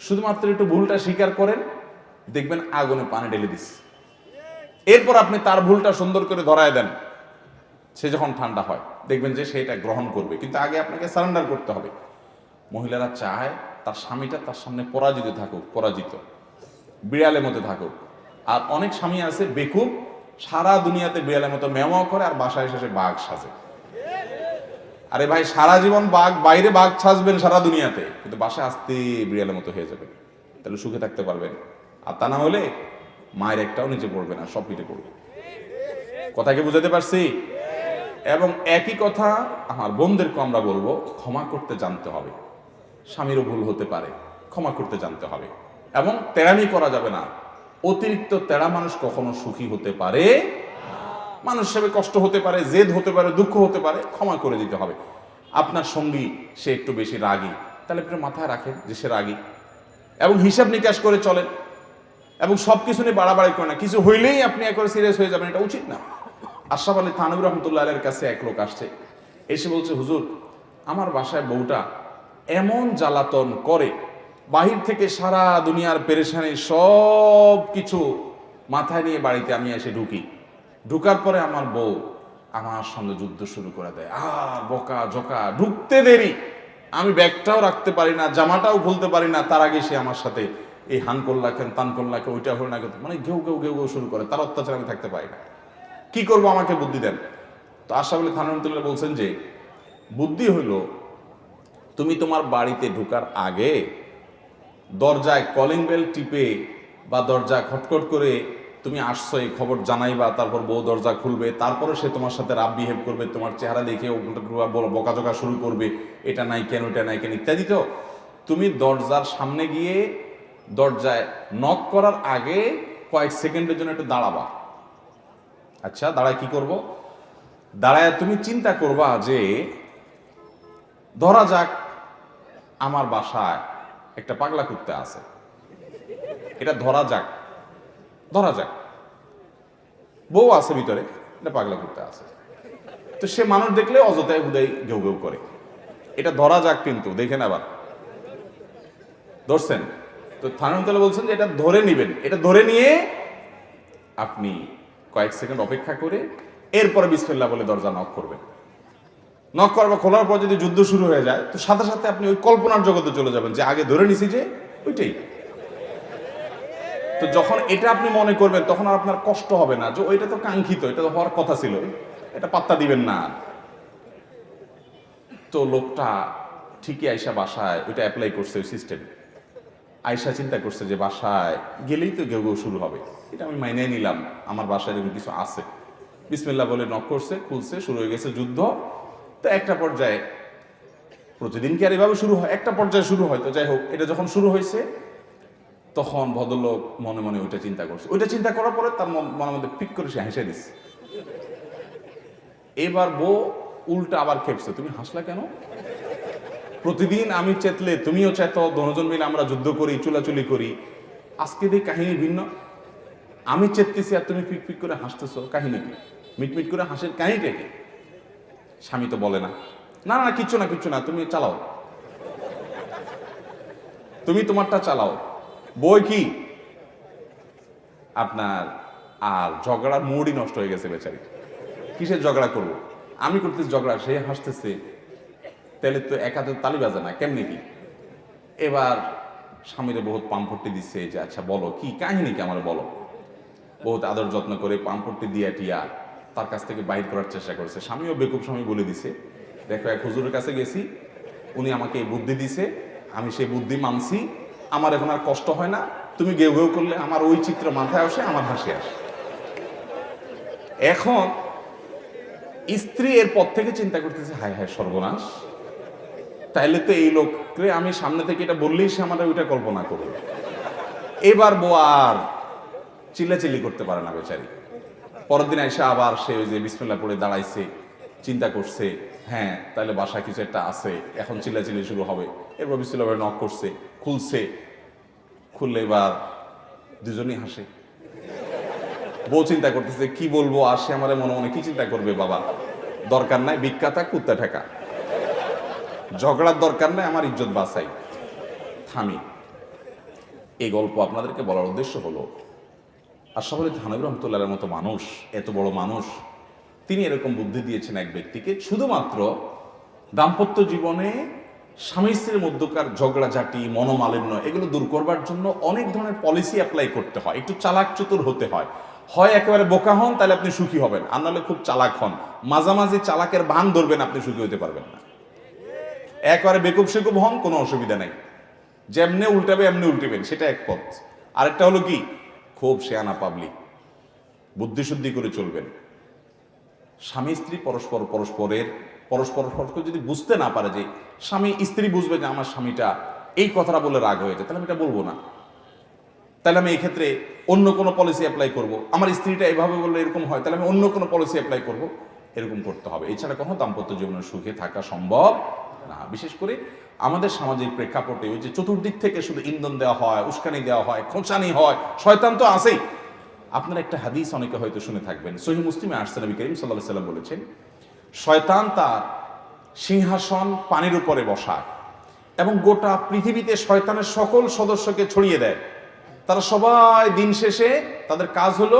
শুধুমাত্র একটু ভুলটা স্বীকার করেন, দেখবেন আগুনে পানি ঢেলে দিস। এরপর আপনি তার ভুলটা সুন্দর করে ধরায় দেন। সে যখন ঠান্ডা হয় দেখবেন যে সেটা গ্রহণ করবে, কিন্তু আগে আপনাকে সারেন্ডার করতে হবে। মহিলারা চায় তার স্বামীটা তার সামনে পরাজিত থাকুক, পরাজিত, বিড়ালের মতো থাকুক। আর অনেক স্বামী আছে বেকুব, সারা দুনিয়াতে বিড়ালের মতো মেওয়া করে আর বাসায় এসে বাঘ সাজে। আরে ভাই, সারা জীবন বাঘ, বাইরে বাঘ সাজবেন সারা দুনিয়াতে, কিন্তু বাসায় আসতে বিড়ালের মতো হয়ে যাবে, তাহলে সুখে থাকতে পারবেন? আর তা না হলে মায়ের একটাও নিচে পড়বে না, সব পিঠে পড়বে। কথা কি বুঝাতে পারছি? এবং একই কথা আমার বোনদেরকে আমরা বলবো, ক্ষমা করতে জানতে হবে। স্বামীরও ভুল হতে পারে, ক্ষমা করতে জানতে হবে। এবং তেড়ামি করা যাবে না। অতিরিক্ত তেড়া মানুষ কখনো সুখী হতে পারে, মানুষ হিসেবে কষ্ট হতে পারে, জেদ হতে পারে, দুঃখ হতে পারে, ক্ষমা করে দিতে হবে। আপনার সঙ্গী সে একটু বেশি রাগী, তাহলে একটু মাথায় রাখেন যে সে রাগী, এবং হিসাব নিকাশ করে চলেন, এবং সবকিছু নিয়ে বাড়াবাড়ি করে না। কিছু হইলেই আপনি একবার সিরিয়াস হয়ে যাবেন, এটা উচিত না। আশরাফ আলী থানভী রহমতুল্লাহ আলাইহির কাছে এক লোক আসছে, এসে বলছে, হুজুর, আমার বাসায় বউটা এমন জ্বালাতন করে, বাহির থেকে সারা দুনিয়ার পেরেশানি সব কিছু মাথায় নিয়ে বাড়িতে আমি এসে ঢুকার পরে আমার বউ আমার সঙ্গে যুদ্ধ শুরু করে দেয়। আর বকা জকা, ঢুকতে দেরি, আমি ব্যাগটাও রাখতে পারি না, জামাটাও খুলতে পারি না, তার আগে সে আমার সাথে এই হান করলা কেন, তান করলা কেন, ওইটা হল না কেন, মানে ঘেউ ঘেউ ঘেউ ঘেউ শুরু করে। তার অত্যাচার আমি থাকতে পারি না, কি করবো, আমাকে বুদ্ধি দেন। তো আশরাফ আলী থানভী রহমতুল্লাহ বলছেন যে বুদ্ধি হইল, তুমি তোমার বাড়িতে ঢোকার আগে দরজায় কলিং বেল টিপে বা দরজা খটখট করে তুমি আসছো এই খবর জানাইবা, তারপর বউ দরজা খুলবে, তারপরে সে তোমার সাথে রাব বিহেভ করবে, তোমার চেহারা দেখে বকাঝকা শুরু করবে, এটা নাই কেন, এটা নাই কেন, ইত্যাদি। তো তুমি দরজার সামনে গিয়ে দরজায় নক করার আগে কয়েক সেকেন্ডের জন্য একটু দাঁড়াবা। আচ্ছা, দাঁড়ায় কি করব? দাঁড়ায় তুমি চিন্তা করবা যে ধরা যাক আমার বাসায় একটা পাগলা কুত্তা আছে, এটা ধরা যাক বউ আছে ভিতরে, এটা পাগলা কুত্তা আছে, তো সে মানুষ দেখলে অযথায় হুদাই ঘেউ ঘেউ করে, এটা ধরা যাক, কিন্তু দেখেন আবার ধরছেন। তো থানভী বলছেন যে এটা ধরে নিবেন, এটা ধরে নিয়ে আপনি কয়েক সেকেন্ড অপেক্ষা করে এরপরে বিসমিল্লাহ বলে দরজা নক করবেন। নক করবা, খোলার পর যদি যুদ্ধ শুরু হয়ে যায়, তো সাথে সাথে আপনি ওই কল্পনার জগতে চলে যাবেন যে আগে ধরে নিছি যে ওইটাই। তো যখন এটা আপনি মনে করবেন, তখন আর আপনার কষ্ট হবে না যে ওইটা তো কাঙ্ক্ষিত, এটা তো হওয়ার কথা ছিল, এটা পাত্তা দিবেন না। তো লোকটা ঠিকই আয়সা বাসায় ওইটা অ্যাপ্লাই করছে, ওই সিস্টেম। আয়সা চিন্তা করছে যে বাসায় গেলেই তো ঘেউ ঘেউ শুরু হবে, এটা আমি মাইনে নিলাম, আমার বাসায় এরকম কিছু আছে। বিসমিল্লাহ বলে নক করছে, খুলছে, শুরু হয়ে গেছে যুদ্ধ। তো একটা পর্যায়ে, প্রতিদিন কি আর এভাবে শুরু হয়, একটা পর্যায়ে শুরু হয়। তো যাই হোক, এটা যখন শুরু হয়েছে তখন ভদ্রলোক মনে মনে ওইটা চিন্তা করছে। ওইটা চিন্তা করার পরে তার মনের মধ্যে পিক করে সে হেসে দিচ্ছে। এবার বউ উল্টা আবার খেপছে, তুমি হাসলা কেন? প্রতিদিন আমি চেতলে তুমিও চেতো, দুজন মিলে আমরা যুদ্ধ করি, চুলাচুলি করি, আজকে দিয়ে কাহিনী ভিন্ন। আমি চেততেছি আর তুমি পিক পিক করে হাসতেছো, কাহিনী কি? মিটমিট করে হাসের কাহিনীটা কি? স্বামী তো বলে না, না না কিচ্ছু না কিচ্ছু না, তুমি চালাও, তুমি তোমারটা চালাও। বই কি আপনার আর ঝগড়ার মুডই নষ্ট হয়ে গেছে বেচারি। কিসের ঝগড়া করবো, আমি করতেছি ঝগড়া, সে হাসতেছে। তাহলে তো এক হাতে তালি বাজে না, কেমনি কি? এবার স্বামীরে বহুত পাম্পট্টি দিচ্ছে যে আচ্ছা বলো কি কাহিনী, কি আমার বলো। বহুত আদর যত্ন করে পাম্পট্টি দিয়া টিয়া তার কাছ থেকে বাহির করার চেষ্টা করেছে। স্বামীও বেকুব স্বামী বলে দিছে, দেখো এক হুজুরের কাছে গেছি, উনি আমাকে এই বুদ্ধি দিছে, আমি সেই বুদ্ধি মানছি, আমার এখন আর কষ্ট হয় না, তুমি গেউ গেউ করলে আমার ওই চিত্র মাথায় আসে, আমার হাসি আসে। এখন স্ত্রী এর পর থেকে চিন্তা করতেছে হায় হায় সর্বনাশ, তাইলে তো এই লোককে আমি সামনে থেকে এটা বললেই সে আমার ওইটা কল্পনা করবে। এবার বউ আর চিল্লাচিল্লি করতে পারে না বেচারি। পরের দিন এসে আবার সে ওই যে বিসমিল্লাহ পড়ে দাঁড়াইছে, চিন্তা করছে হ্যাঁ তাহলে বাসায় কিছু একটা আছে, এখন চিল্লাচিল্লি শুরু হবে। এরপর বিসমিল্লাহ পড়ে নক করছে, খুলছে, খুললে এবার দুজনই হাসে। বউ চিন্তা করতেছে কি বলবো, আর সে আমার মনে মনে কি চিন্তা করবে, বাবা দরকার নাই বিখ্যাতা কুত্তা ঠেকা, ঝগড়ার দরকার নাই, আমার ইজ্জত বাঁচাই, থামি। এই গল্প আপনাদেরকে বলার উদ্দেশ্য হলো আশরাফ আলী থানভী রহমতুল্লাহর মতো মানুষ, এত বড় মানুষ, তিনি এরকম বুদ্ধি দিয়েছেন এক ব্যক্তিকে শুধুমাত্র দাম্পত্য জীবনে স্বামী স্ত্রীর মধ্যকার ঝগড়াঝাটি, মনোমালিন্য এগুলো দূর করবার জন্য অনেক ধরনের পলিসি অ্যাপ্লাই করতে হয়, একটু চালাক চতুর হতে হয়। হয় একেবারে বোকা হন, তাহলে আপনি সুখী হবেন, আর নাহলে খুব চালাক হন, মাঝামাঝি চালাকের ভান ধরবেন, আপনি সুখী হতে পারবেন না। একবারে বেকুব সেকুব হন, কোনো অসুবিধা নেই, যেমনে উল্টাবে এমনি উল্টেবেন, সেটা এক পথ। আরেকটা হলো কি, খুব শেয়ানা পাবলিক, বুদ্ধিশুদ্ধি করে চলবেন। স্বামী স্ত্রী পরস্পর যদি বুঝতে না পারে, যে স্বামী স্ত্রী বুঝবে যে আমার স্বামীটা এই কথাটা বলে রাগ হয়ে যায়, তাহলে আমি এটা বলবো না, তাহলে আমি এই ক্ষেত্রে অন্য কোনো পলিসি অ্যাপ্লাই করব। আমার স্ত্রীটা এভাবে বললে এরকম হয়, তাহলে আমি অন্য কোনো পলিসি অ্যাপ্লাই করব, এরকম করতে হবে। এছাড়া কোনো দাম্পত্য জীবনের সুখে থাকা সম্ভব না। বিশেষ করে আমাদের সামাজিক প্রেক্ষাপটে ওই যে চতুর্দিক থেকে শুধু ইন্ধন দেওয়া হয়, উস্কানি দেওয়া হয়, খোঁচানি হয়, শয়তান তো আছেই। আপনারা একটা হাদিস অনেকে হয়তো শুনে থাকবেন, সহিহ মুসলিমে আসছে, নবী করিম সাল্লাল্লাহু আলাইহি ওয়াসাল্লাম বলেছেন, শয়তান তার সিংহাসন পানির উপরে বসায় এবং গোটা পৃথিবীতে শয়তানের সকল সদস্যকে ছড়িয়ে দেয়। তারা সবাই দিন শেষে তাদের কাজ হলো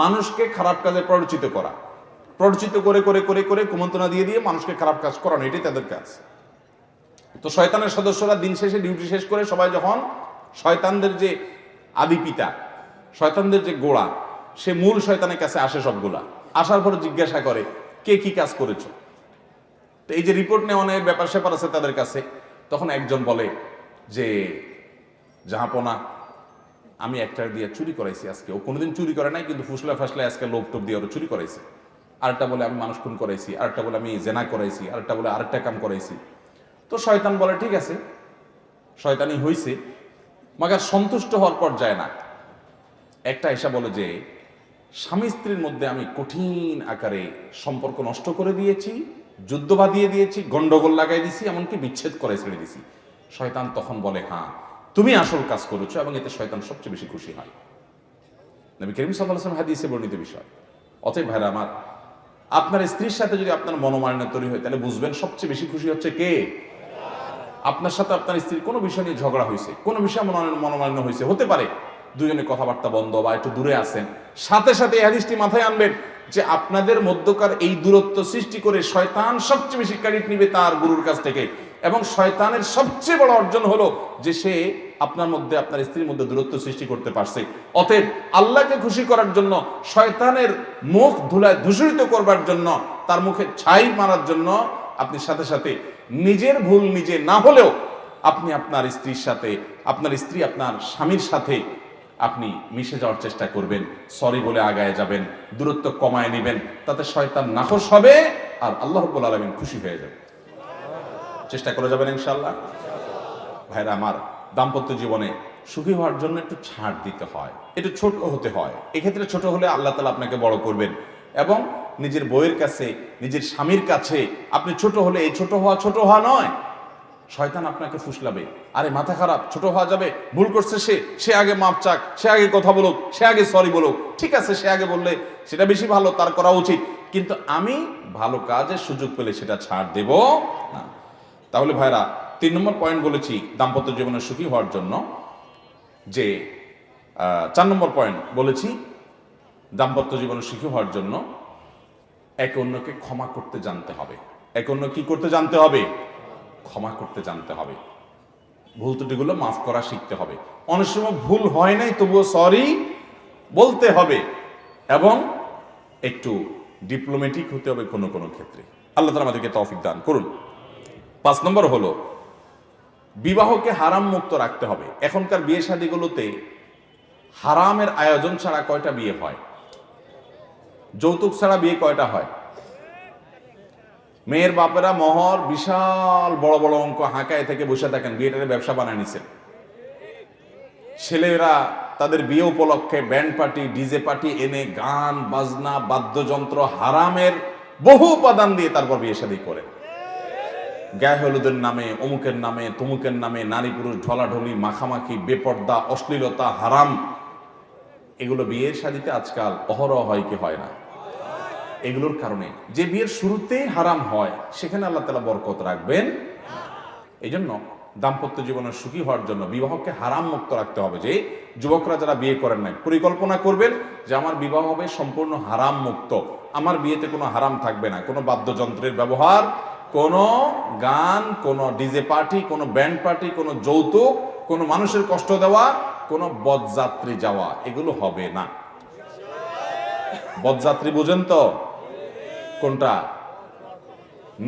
মানুষকে খারাপ কাজে প্ররোচিত করা, প্ররোচিত করে করে করে করে কুমন্ত্রণা দিয়ে দিয়ে মানুষকে খারাপ কাজ করানো, এটাই তাদের কাজ। তো শয়তানের সদস্যরা দিন শেষে ডিউটি শেষ করে সবাই যখন শয়তানদের যে আদি পিতা, শয়তানদের যে গোড়া, সে মূল শয়তানের কাছে আসে, সবগুলা আসার পরে জিজ্ঞাসা করে কে কি কাজ করেছো। তো এই যে রিপোর্ট নেওয়ানোর ব্যাপার স্যাপার আছে তাদের কাছে, তখন একজন বলে যে জাহাপনা আমি একটা দিয়ে চুরি করাইছি আজকে, ও কোনোদিন চুরি করে নাই, কিন্তু ফুসলা ফাসলা আজকে লোভ টোপ দিয়ে ওরা চুরি করাইছে। আরেকটা বলে আমি মানুষ খুন করাইছি, আরেকটা বলে আমি জেনা করাইছি, আরেকটা বলে আরেকটা কাম করাইছি। তো শয়তান বলে ঠিক আছে, শয়তানি হইছে, মাগার সন্তুষ্ট হওয়ার পর যায় না। একটা এসা বলে যে স্বামী স্ত্রীর মধ্যে আমি কঠিন আকারে সম্পর্ক নষ্ট করে দিয়েছি, যুদ্ধ বাঁধিয়ে দিয়েছি, গন্ডগোল লাগাই দিয়েছি, এমনকি বিচ্ছেদ করে ছেড়ে দিয়েছি। শয়তান তখন বলে হ্যাঁ তুমি আসল কাজ করেছো, এবং এতে শয়তান সবচেয়ে বেশি খুশি হয়। নবী করিম সাল্লাল্লাহু আলাইহি ওয়াসাল্লাম হাদিসে বর্ণিত বিষয়। অতএব ভাইরা আমার, আপনার স্ত্রীর সাথে যদি আপনার মনোমালিন্য তৈরি হয়, তাহলে বুঝবেন সবচেয়ে বেশি খুশি হচ্ছে কে? আপনার সাথে আপনার স্ত্রীর কোনো বিষয় নিয়ে ঝগড়া হয়েছে, কোনো বিষয়ে মনোমালিন্য হয়েছে, হতে পারে দুজনে কথাবার্তা বন্ধ বা একটু দূরে আছেন, সাথে সাথে এই হাদিসটি মাথায় আনবেন যে আপনাদের মধ্যকার এই দূরত্ব সৃষ্টি করে শয়তান সবচেয়ে বেশি ক্রেডিট নিবে তার গুরুর কাছ থেকে, এবং শয়তানের সবচেয়ে বড় অর্জন হলো যে সে আপনার মধ্যে, আপনার স্ত্রীর মধ্যে দূরত্ব সৃষ্টি করতে পারছে। অতএব আল্লাহকে খুশি করার জন্য, শয়তানের মুখ ধুলায় দূষিত করবার জন্য, তার মুখে ছাই মারার জন্য আপনি সাথে সাথে নিজের ভুল নিজে না হলেও আপনি আপনার স্ত্রীর সাথে, আপনার স্ত্রী আপনার স্বামীর সাথে আপনি মিশে যাওয়ার চেষ্টা করবেন, সরি বলে আগায় যাবেন, দূরত্ব কমায় নেবেন, তাতে শয়তান নাখোশ হবে আর আল্লাহ রাব্বুল আলামিন খুশি হয়ে যাবে। চেষ্টা করে যাবেন ইনশাআল্লাহ। ভাইরা আমার, দাম্পত্য জীবনে সুখী হওয়ার জন্য একটু ছাড় দিতে হয়, একটু ছোট হতে হয়। এক্ষেত্রে ছোট হলে আল্লাহ তাআলা আপনাকে বড় করবেন, এবং নিজের বউয়ের কাছে, নিজের স্বামীর কাছে আপনি ছোট হলে এই ছোট হওয়া নয়, শয়তান আপনাকে ফুসলাবে, আরে মাথা খারাপ, ছোট হওয়া যাবে, ভুল করছে সে আগে মাপ চাক, সে আগে কথা বলুক, সে আগে সরি বলুক, ঠিক আছে সে আগে বললে সেটা বেশি ভালো, তার করা উচিত, কিন্তু আমি ভালো কাজের সুযোগ পেলে সেটা ছাড় দেব না। তাহলে ভাইরা, 3 নম্বর পয়েন্ট বলেছি দাম্পত্য জীবনে সুখী হওয়ার জন্য, যে 4 নম্বর পয়েন্ট বলেছি দাম্পত্য জীবনে সুখী হওয়ার জন্য একে অন্যকে ক্ষমা করতে জানতে হবে। একে অন্য কি করতে জানতে হবে? ক্ষমা করতে জানতে হবে, ভুল ত্রুটিগুলো মাফ করা শিখতে হবে। অনেক সময় ভুল হয় নাই, তবুও সরি বলতে হবে এবং একটু ডিপ্লোম্যাটিক হতে হবে কোনো কোনো ক্ষেত্রে। আল্লাহ তাআলা আমাদেরকে তৌফিক দান করুন। 5 নম্বর হলো বিবাহকে হারাম মুক্ত রাখতে হবে। এখনকার বিয়ে শাদীগুলোতে হারামের আয়োজন ছাড়া কয়টা বিয়ে হয়? যৌতুক ছাড়া বিয়ে কয়টা হয়? মেয়ের বাপেরা মোহর বিশাল বড় বড় অঙ্ক হাঁকায় থেকে বসে থাকেন, বিয়েটারে ব্যবসা বানায় নিছেন। ছেলেরা তাদের বিয়ে উপলক্ষে ব্যান্ড পার্টি, ডিজে পার্টি এনে গান বাজনা বাদ্যযন্ত্র হারামের বহু উপাদান দিয়ে তারপর বিয়ে শাদী করে। গায়ে হলুদের নামে, অমুকের নামে, তমুকের নামে নারী পুরুষ ঢলাঢলি, মাখামাখি, বেপর্দা, অশ্লীলতা, হারাম, এগুলো বিয়ের শাদীতে আজকাল অহরহ হয় কি হয় না? এগুলোর কারণে যে বিয়ের শুরুতেই হারাম হয় সেখানে আল্লাহ তাআলা বরকত রাখবেন। এই জন্য দাম্পত্য জীবনের সুখী হওয়ার জন্য বিবাহকে হারাম মুক্ত রাখতে হবে। যে যুবকরা যারা বিয়ে করেন নাই, পরিকল্পনা করবেন যে আমার বিবাহ হবে সম্পূর্ণ হারাম মুক্ত, আমার বিয়েতে কোনো হারাম থাকবে না, কোনো বাদ্যযন্ত্রের ব্যবহার, কোনো গান, কোনো ডিজে পার্টি, কোনো ব্যান্ড পার্টি, কোনো যৌতুক, কোনো মানুষের কষ্ট দেওয়া, কোনো বরযাত্রী যাওয়া, এগুলো হবে না। বরযাত্রী বুঝেন তো কোনটা?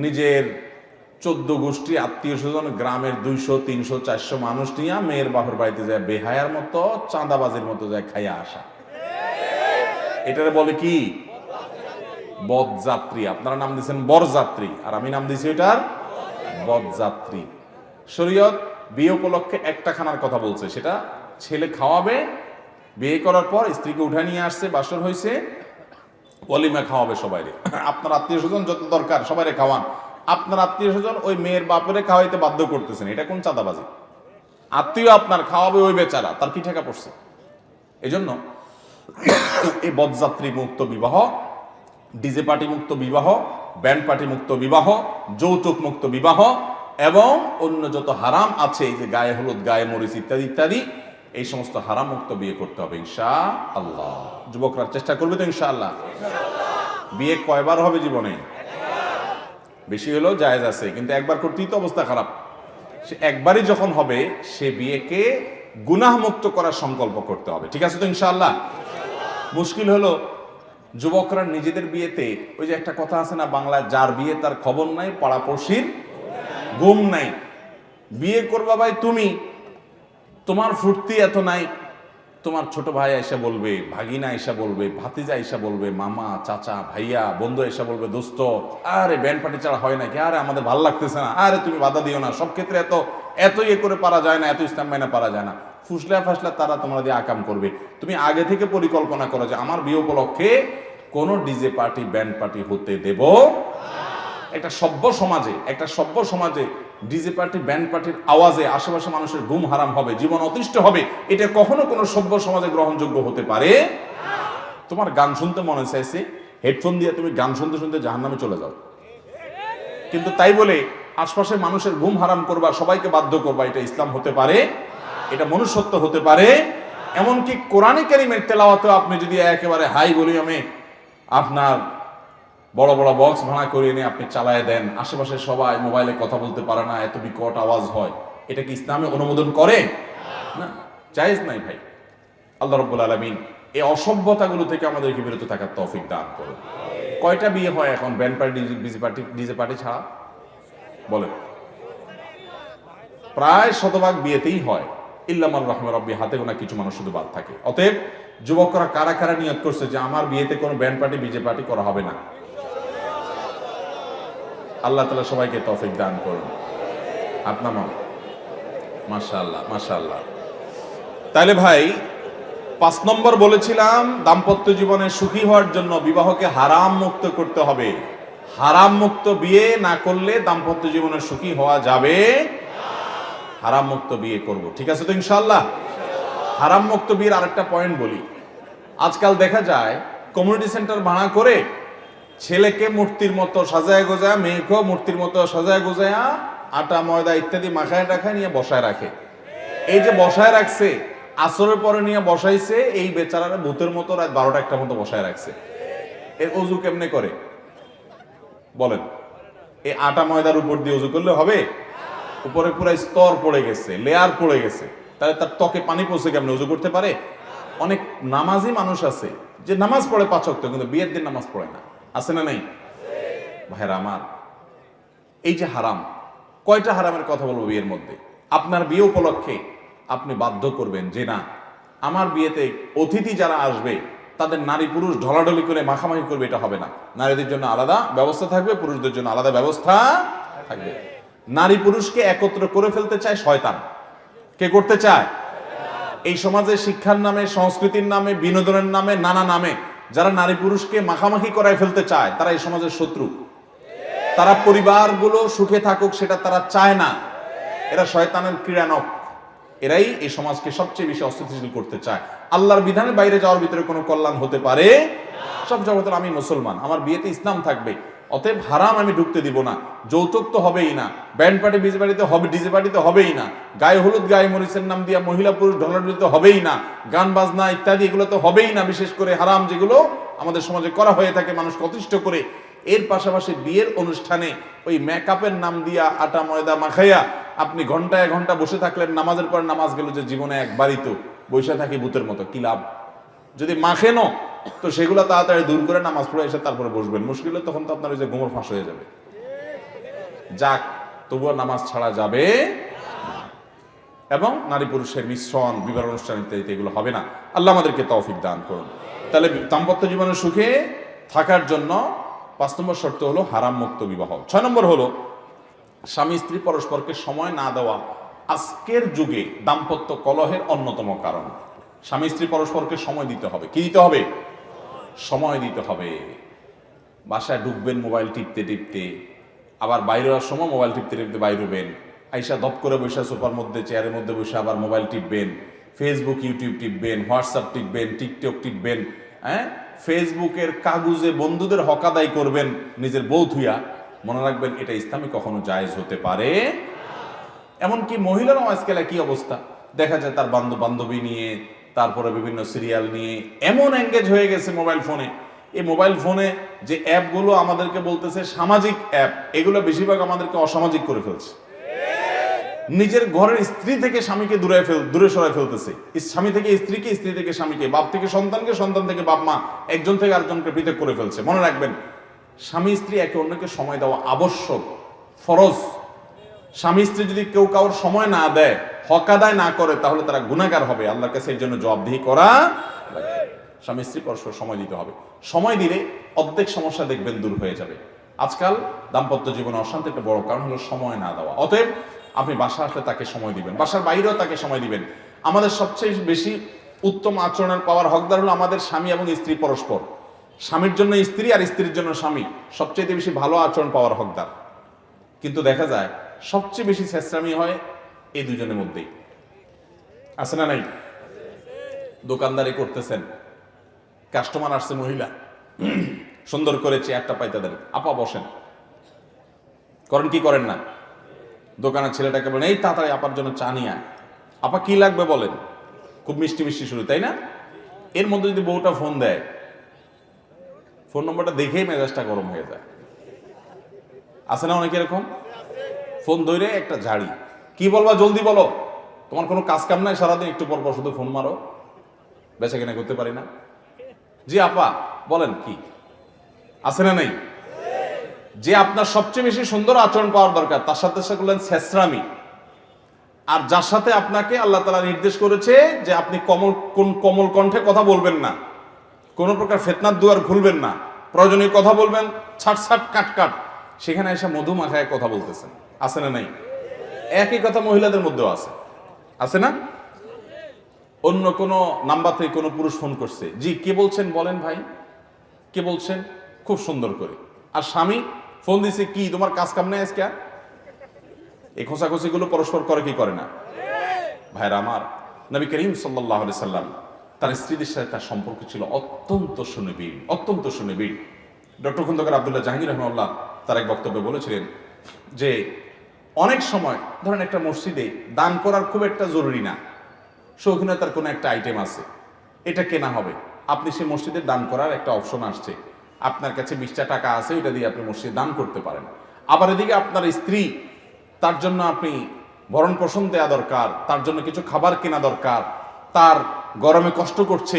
নিজের 14 গোষ্ঠী আত্মীয় স্বজন, গ্রামের 200, 300, 400 মানুষ নিয়ে মেয়ের বাপের বাড়িতে যায় বেহায়ার মতো, চাঁদাবাজির মতো যায় খাইয়া আসা, এটারে বলে কি? বরযাত্রী। আপনারা নাম দিয়েছেন বরযাত্রী, আর আমি নাম দিয়েছি এটার বরযাত্রী। শরীয়ত বিয়ে উপলক্ষে একটা খানার কথা বলছে, সেটা ছেলে খাওয়াবে, বিয়ে করার পর স্ত্রীকে উঠে নিয়ে আসছে, বাসর হয়েছে, ওলিমা খাওয়াবে সবাইরে। আপনার আত্মীয় স্বজন যত দরকার সবাইরে খাওয়ান। আপনার আত্মীয় স্বজন ওই মেয়ের বাপেরে খাওয়াইতে বাধ্য করতেছেন, এটা কোন চাঁদাবাজি? আত্মীয় আপনার খাওয়াবে ওই বেচারা, তার কি ঠেকা পড়ছে? এই জন্য এই বরযাত্রী মুক্ত বিবাহ, ডিজে পার্টি মুক্ত বিবাহ, ব্যান্ড পার্টি মুক্ত বিবাহ, যৌতুক মুক্ত বিবাহ এবং অন্য যত হারাম আছে, এই যে গায়ে হলুদ, গায়ে মরিচ ইত্যাদি ইত্যাদি, এই সমস্ত হারাম মুক্ত বিয়ে করতে হবে ইনশাআল্লাহ। যুবকরা চেষ্টা করবে তো ইনশাআল্লাহ? বিয়ে কয়বার হবে জীবনে? বেশি হলেও জায়েজ আছে, কিন্তু একবার করতেই তো অবস্থা খারাপ। সে একবারই যখন হবে সে বিয়েকে গুনাহ মুক্ত করার সংকল্প করতে হবে। ঠিক আছে তো ইনশাআল্লাহ? মুশকিল হলো যুবকরা নিজেদের বিয়েতে, ওই যে একটা কথা আছে না বাংলায়, যার বিয়ে তার খবর নাই, পাড়াপড়শির ঘুম নাই। বিয়ে করবা ভাই তুমি, তোমার ফুর্তি এত নাই, তোমার ছোট ভাই এসে বলবে, ভাগিনা এসে বলবে, ভাতিজা এসে বলবে, মামা, চাচা, ভাইয়া, বন্ধু এসে বলবে, দোস্ত আরে ব্যান্ড পার্টি ছাড়া হয় নাকি, আরে আমাদের ভালো লাগতেছে না, আরে তুমি বাধা দিও না, সব ক্ষেত্রে এত ইয়ে করে পারা যায় না, এত ইসলাম মাইনা পারা যায় না, ফুসলা ফাসলা তারা তোমরা দিয়ে আকাম করবে। তুমি আগে থেকে পরিকল্পনা করো যে আমার বিয়ে উপলক্ষে কোনো ডিজে পার্টি, ব্যান্ড পার্টি হতে দেব। একটা সভ্য সমাজে ডিজে পার্টি, ব্যান্ড পার্টির আওয়াজে আশেপাশে মানুষের ঘুম হারাম হবে, জীবন অতিষ্ঠ হবে, এটা কখনো কোনো সভ্য সমাজে গ্রহণযোগ্য হতে পারে। তোমার গান শুনতে মনে চাইছে, হেডফোন দিয়ে তুমি গান শুনতে শুনতে জাহান্নামে চলে যাও, কিন্তু তাই বলে আশপাশের মানুষের ঘুম হারাম করবা, সবাইকে বাধ্য করবা, এটা ইসলাম হতে পারে? এটা মনুষ্যত্ব হতে পারে? এমনকি কোরআনে কারীমের তেলাওয়াতে আপনি যদি একেবারে হাই ভলিউমে আপনার বড় বড় বক্স ভাড়া করে এনে আপনি চালায় দেন, আশেপাশে সবাই মোবাইলে কথা বলতে পারে না, এত বিকট আওয়াজ হয়, এটা কি ইসলামে অনুমোদন করে? না, জায়েজ নাই ভাই। আল্লাহ রাব্বুল আলামিন এই অসভ্যতাগুলো থেকে আমাদেরকে বিরত থাকার তৌফিক দান করুন। কয়টা বিয়ে হয় এখন ব্যান্ড পার্টি, ডিজে পার্টি ছাড়া? বলেন। প্রায় শতভাগ বিয়েতেই হয়, ইল্লামান রাহমা রাব্বি, হাতে গোনা কিছু মানুষ শুধু বাদ থাকে। অতএব যুবকরা কারা কারা নিয়ত করছে যে আমার বিয়েতে কোনো ব্যান্ড পার্টি, ডিজে পার্টি করা হবে না? আল্লাহ তাআলা সবাইকে তৌফিক দান করুন। আপনার মন মাশাআল্লাহ মাশাআল্লাহ। তাহলে ভাই 5 নম্বর বলেছিলাম, দাম্পত্য জীবনে সুখী হওয়ার জন্য বিবাহকে হারাম মুক্ত করতে হবে। হারাম মুক্ত বিয়ে না করলে দাম্পত্য জীবনে সুখী হওয়া যাবে। হারাম মুক্ত বিয়ে করব, ঠিক আছে তো ইনশাআল্লাহ? হারাম মুক্ত বিয়ের আরেকটা পয়েন্ট বলি। আজকাল দেখা যায় কমিউনিটি সেন্টার ভাড়া করে ছেলেকে মূর্তির মতো সাজায় গোজায়, মেয়েকেও মূর্তির মতো সাজায় গোজায়া আটা ময়দা ইত্যাদি মাখায় টাখায় নিয়ে বসায় রাখে। এই যে বসায় রাখছে, আসরের পরে নিয়ে বসাইছে, এই বেচারারা ভূতের মতো রাত 12টা-1টা মতো বসায় রাখছে। এর অজু কেমনে করে বলেন? এই আটা ময়দার উপর দিয়ে অজু করলে হবে? উপরে পুরো স্তর পড়ে গেছে, লেয়ার পড়ে গেছে, তাহলে তার ত্বকে পানি পৌঁছে কেমন উজু করতে পারে? অনেক নামাজি মানুষ আছে যে নামাজ পড়ে 5 ওয়াক্ত কিন্তু বিয়ের দিন নামাজ পড়ে না, আছে না নেই? ভাইরা আমার, এই যে হারাম, কয়টা হারামের কথা বলবো বিয়ের মধ্যে? আপনার বিয়ে উপলক্ষে আপনি বাধ্য করবেন যে না, আমার বিয়েতে অতিথি যারা আসবে তাদের নারী পুরুষ ঢলাঢলি করে মাখামাখি করবে, এটা হবে না। নারীদের জন্য আলাদা ব্যবস্থা থাকবে, পুরুষদের জন্য আলাদা ব্যবস্থা থাকবে। নারী পুরুষকে একত্র করে ফেলতে চায় শয়তান। কে করতে চায়? এই সমাজে শিক্ষার নামে, সংস্কৃতির নামে, বিনোদনের নামে, নানা নামে যারা নারী পুরুষকে মাখামাখি করায় ফেলতে চায় তারা এই সমাজের শত্রু। তারা পরিবারগুলো সুখে থাকুক সেটা তারা চায় না। এরা শয়তানের ক্রীড়ানক। এরাই এই সমাজকে সবচেয়ে বেশি অস্থিতিশীল করতে চায়। আল্লাহর বিধানের বাইরে যাওয়ার ভিতরে কোনো কল্যাণ হতে পারে? সব জগতের আমি মুসলমান, আমার বিয়েতে ইসলাম থাকবে, অতএব হারাম আমি ঢুকতে দিব না। যৌতুক তো হবেই না, ব্যান্ড পার্টি ডিজে পার্টিতে হবে, ডিজে পার্টিতে হবেই না, গায়ে হলুদ গায়ে মরিচের নাম দিয়া মহিলা পুরুষ ঢলাঢলিতে হবেই না, গান বাজনা ইত্যাদি এগুলো তো হবেই না। বিশেষ করে হারাম যেগুলো আমাদের সমাজে করা হয়ে থাকে মানুষকে অতিষ্ঠ করে। এর পাশাপাশি বিয়ের অনুষ্ঠানে ওই মেকআপের নাম দিয়া আটা ময়দা মাখাইয়া আপনি ঘন্টায় ঘন্টা বসে থাকলেন, নামাজের পর নামাজ গেল যে জীবনে একবারই তো বসে থাকি ভূতের মতো, কি লাভ? যদি মাখেনও তো সেগুলো তাড়াতাড়ি দূর করে নামাজ পড়ে এসে তারপরে বসবেন। মুশকিল হলে তখন তো আপনার ওই যে গোমর ফাঁস হয়ে যাবে। যাক, তবুও নামাজ ছাড়া যাবে এবং নারী পুরুষের মিশ্রণ, বিবাহ অনুষ্ঠান ইত্যাদি এগুলো হবে না। আল্লাহ আমাদেরকে তৌফিক দান করুন। তাহলে দাম্পত্য জীবনের সুখে থাকার জন্য 5 নম্বর শর্ত হলো হারাম মুক্ত বিবাহ। 6 নম্বর হলো স্বামী স্ত্রী পরস্পরকে সময় না দেওয়া আজকের যুগে দাম্পত্য কলহের অন্যতম কারণ। স্বামী স্ত্রী পরস্পরকে সময় দিতে হবে। কি দিতে হবে? সময় দিতে হবে। বাসায় ঢুকবেন মোবাইল টিপতে টিপতে, আবার বাইরে হওয়ার সময় মোবাইল টিপতে টিপতে বাইরে হবেন, আইসা দপ করে বসে সোফার মধ্যে চেয়ারের মধ্যে বসে আবার মোবাইল টিপবেন, ফেসবুক ইউটিউব টিপবেন, হোয়াটসঅ্যাপ টিপবেন, টিকটক টিপবেন, হ্যাঁ, ফেসবুকের কাগজে বন্ধুদের হক আদায় করবেন নিজের বউ থুইয়া। মনে রাখবেন এটা ইসলামে কখনো জায়েজ হতে পারে। এমনকি মহিলারাও আজকাল কি অবস্থা দেখা যায়, তার বান্ধবী নিয়ে, তারপরে বিভিন্ন সিরিয়াল নিয়ে এমন এঙ্গেজ হয়ে গেছে মোবাইল ফোনে। এই মোবাইল ফোনে যে অ্যাপগুলো আমাদেরকে বলতেছে সামাজিক অ্যাপ, এগুলো বেশিরভাগ আমাদেরকে অসামাজিক করে ফেলছে। নিজের ঘরের স্ত্রী থেকে স্বামীকে দূরে সরাই ফেলতেছে, স্বামী থেকে স্ত্রীকে, স্ত্রী থেকে স্বামীকে, বাপ থেকে সন্তানকে, সন্তান থেকে বাপ মা, একজন থেকে আরেকজনকে পৃথক করে ফেলছে। মনে রাখবেন স্বামী স্ত্রী একে অন্যকে সময় দেওয়া আবশ্যক, ফরজ। স্বামী স্ত্রী যদি কেউ কারোর সময় না দেয়, হক আদায় না করে, তাহলে তারা গুনাহগার হবে, আল্লাহর কাছে এর জন্য জবাবদিহি করা লাগবে। স্বামী স্ত্রী পরস্পর সময় দিতে হবে। সময় দিলে অর্ধেক সমস্যা দেখবেন দূর হয়ে যাবে। আজকাল দাম্পত্য জীবনে অশান্তি একটা বড় কারণ হলো সময় না দেওয়া। অতএব আপনি বাসা আসলে তাকে সময় দিবেন, বাসার বাইরেও তাকে সময় দিবেন। আমাদের সবচেয়ে বেশি উত্তম আচরণের পাওয়ার হকদার হলো আমাদের স্বামী এবং স্ত্রী পরস্পর। স্বামীর জন্য স্ত্রী আর স্ত্রীর জন্য স্বামী সবচেয়ে বেশি ভালো আচরণ পাওয়ার হকদার। কিন্তু দেখা যায় সবচেয়ে বেশি ছেঁচড়ামি হয় এই দুজনের মধ্যেই। আছে না নাই? দোকানদারি করতেছেন, কাস্টমার আসছে মহিলা, সুন্দর করে চেয়ারটা পাইতে দেন, আপা বসেন, করেন কি করেন না? দোকানের ছেলেটাকে বলেন এই তাড়াতাড়ি আপার জন্য চা নিয়ে আয়। আপা কি লাগবে বলেন, খুব মিষ্টি মিষ্টি শুরু, তাই না? এর মধ্যে যদি বউটা ফোন দেয়, ফোন নম্বরটা দেখেই মেজাজটা গরম হয়ে যায়। আছে না অনেক এরকম? ফোন ধরে একটা ঝাড়ি, কি বলবা জলদি বলো, তোমার কোনো কাজ কাম নাই, সারাদিন একটু পর পর শুধু ফোন মারো, বেচা কেনা করতে পারি না। জি আপা বলেন কি, আছে না নেই? যে আপনার সবচেয়ে বেশি সুন্দর আচরণ পাওয়ার দরকার তার সাথে করলেন ছেঁচড়ামি। আর যার সাথে আপনাকে আল্লাহ তাআলা নির্দেশ করেছে যে আপনি কোমল কণ্ঠে কথা বলবেন না, কোনো প্রকার ফিতনার দুয়ার খুলবেন না, প্রয়োজনীয় কথা বলবেন ছাট ছাট কাট কাট, সেখানে এসে মধু মাখায় কথা বলতেছেন। আছে না নাই? একই কথা মহিলাদের মধ্যেও আছে, আছে না? অন্য কোনো নাম্বার থেকে কোনো পুরুষ ফোন করছে, জি কে বলছেন বলেন ভাই, কে বলছেন, খুব সুন্দর করে। আর স্বামী ফোন দিছে, কি তোমার কাজ কাম নেই আজকে? এই খোঁচাখুচিগুলো পরস্পর করে কি করে না? ভাইরা আমার, নবী করিম সাল্লাল্লাহু আলাইহি সাল্লাম তার স্ত্রীদের সাথে তার সম্পর্ক ছিল অত্যন্ত সুনিবিড়, অত্যন্ত সুনিবিড়। ডক্টর খন্দকার আব্দুল্লাহ জাহাঙ্গীর রহমাহুল্লাহ তার এক বক্তব্যে বলেছিলেন যে অনেক সময় ধরেন একটা মসজিদে দান করার খুব একটা জরুরি না, শৌখিনতার কোনো একটা আইটেম আছে, এটা কেনা হবে, আপনি সেই মসজিদে দান করার একটা অপশন আসছে, আপনার কাছে 20টা টাকা আছে, ওইটা দিয়ে আপনি মসজিদে দান করতে পারেন। আবার এদিকে আপনার স্ত্রী তার জন্য আপনি ভরণ পোষণ দেওয়া দরকার, তার জন্য কিছু খাবার কেনা দরকার, তার গরমে কষ্ট করছে,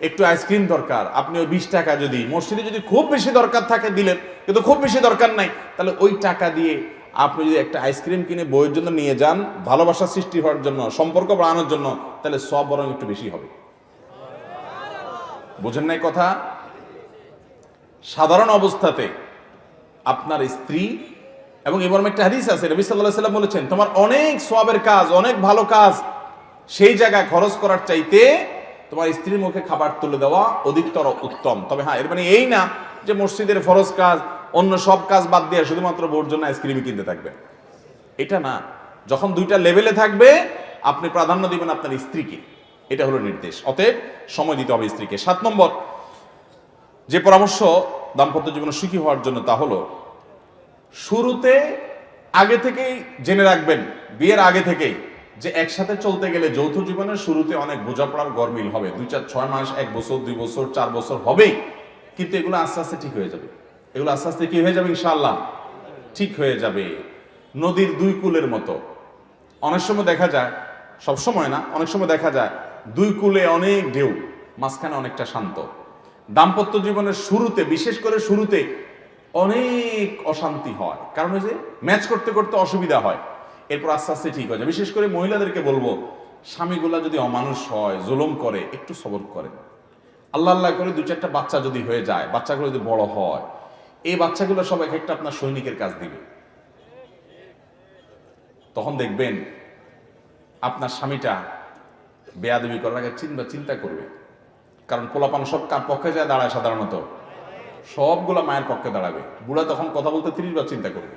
একটু আইসক্রিম দরকার। আপনি ওই 20 টাকা যদি মসজিদে যদি খুব বেশি দরকার থাকে দিলেন, কিন্তু খুব বেশি দরকার নাই, তাহলে ওই টাকা দিয়ে আপনি যদি একটা আইসক্রিম কিনে বইয়ের জন্য নিয়ে যান, ভালোবাসা সৃষ্টি হওয়ার জন্য, সম্পর্ক বাড়ানোর জন্য, তাহলে সব বরং একটু বেশি হবে। বুঝেন নাই কথা? সাধারণ অবস্থাতে আপনার স্ত্রী, এবং এবার একটা হাদিস আছে, নবী সাল্লাল্লাহু আলাইহি ওয়াসাল্লাম বলেছেন, তোমার অনেক সওয়াবের কাজ, অনেক ভালো কাজ, সেই জায়গায় খরচ করার চাইতে তোমার স্ত্রীর মুখে খাবার তুলে দেওয়া অধিকতর উত্তম। তবে হ্যাঁ, এর মানে এই না যে মসজিদের ফরজ কাজ, অন্য সব কাজ বাদ দিয়ে শুধুমাত্র বউর জন্য আইসক্রিমই কিনতে থাকবে, এটা না। যখন দুইটা লেভেলে থাকবে, আপনি প্রাধান্য দিবেন আপনার স্ত্রীকে, এটা হলো নির্দেশ। অতএব সময় দিতে হবে স্ত্রীকে। 7 নম্বর যে পরামর্শ দাম্পত্য জীবনে সুখী হওয়ার জন্য, তা হলো শুরুতে আগে থেকেই জেনে রাখবেন, বিয়ের আগে থেকেই, যে একসাথে চলতে গেলে যৌথ জীবনের শুরুতে অনেক বোঝাপড়ার গরমিল হবে। 2-4-6 মাস, 1 বছর, 2 বছর, 4 বছর হবেই, কিন্তু এগুলো আস্তে আস্তে ঠিক হয়ে যাবে। এগুলো আস্তে আস্তে কি হয়ে যাবে? ইনশাআল্লাহ ঠিক হয়ে যাবে। নদীর দুই কূলের মতো। অনেক সময় দেখা যায়, সব সময় না, অনেক সময় দেখা যায় দুই কূলে অনেক ঢেউ, মাঝখানে অনেকটা শান্ত। দাম্পত্য জীবনের শুরুতে, বিশেষ করে শুরুতে অনেক অশান্তি হয়, কারণ ওই যে ম্যাচ করতে করতে অসুবিধা হয়। এরপর আস্তে আস্তে ঠিক হয়ে যায়। বিশেষ করে মহিলাদেরকে বলবো, স্বামীগুলা যদি অমানুষ হয়, জুলুম করে, একটু সবর করে, আল্লাহ আল্লাহ করে 2-4টা বাচ্চা যদি হয়ে যায়, বাচ্চাগুলো যদি বড় হয়, এই বাচ্চাগুলো সব এক একটা আপনার সৈনিকের কাজ দিবে। তখন দেখবেন আপনার স্বামীটা বেয়াদবি করার আগে চিন্তা করবে, কারণ পোলাপান সব কার পক্ষে যায় দাঁড়ায়? সাধারণত সবগুলা মায়ের পক্ষে দাঁড়াবে। বুড়া তখন কথা বলতে 30 বার চিন্তা করবে।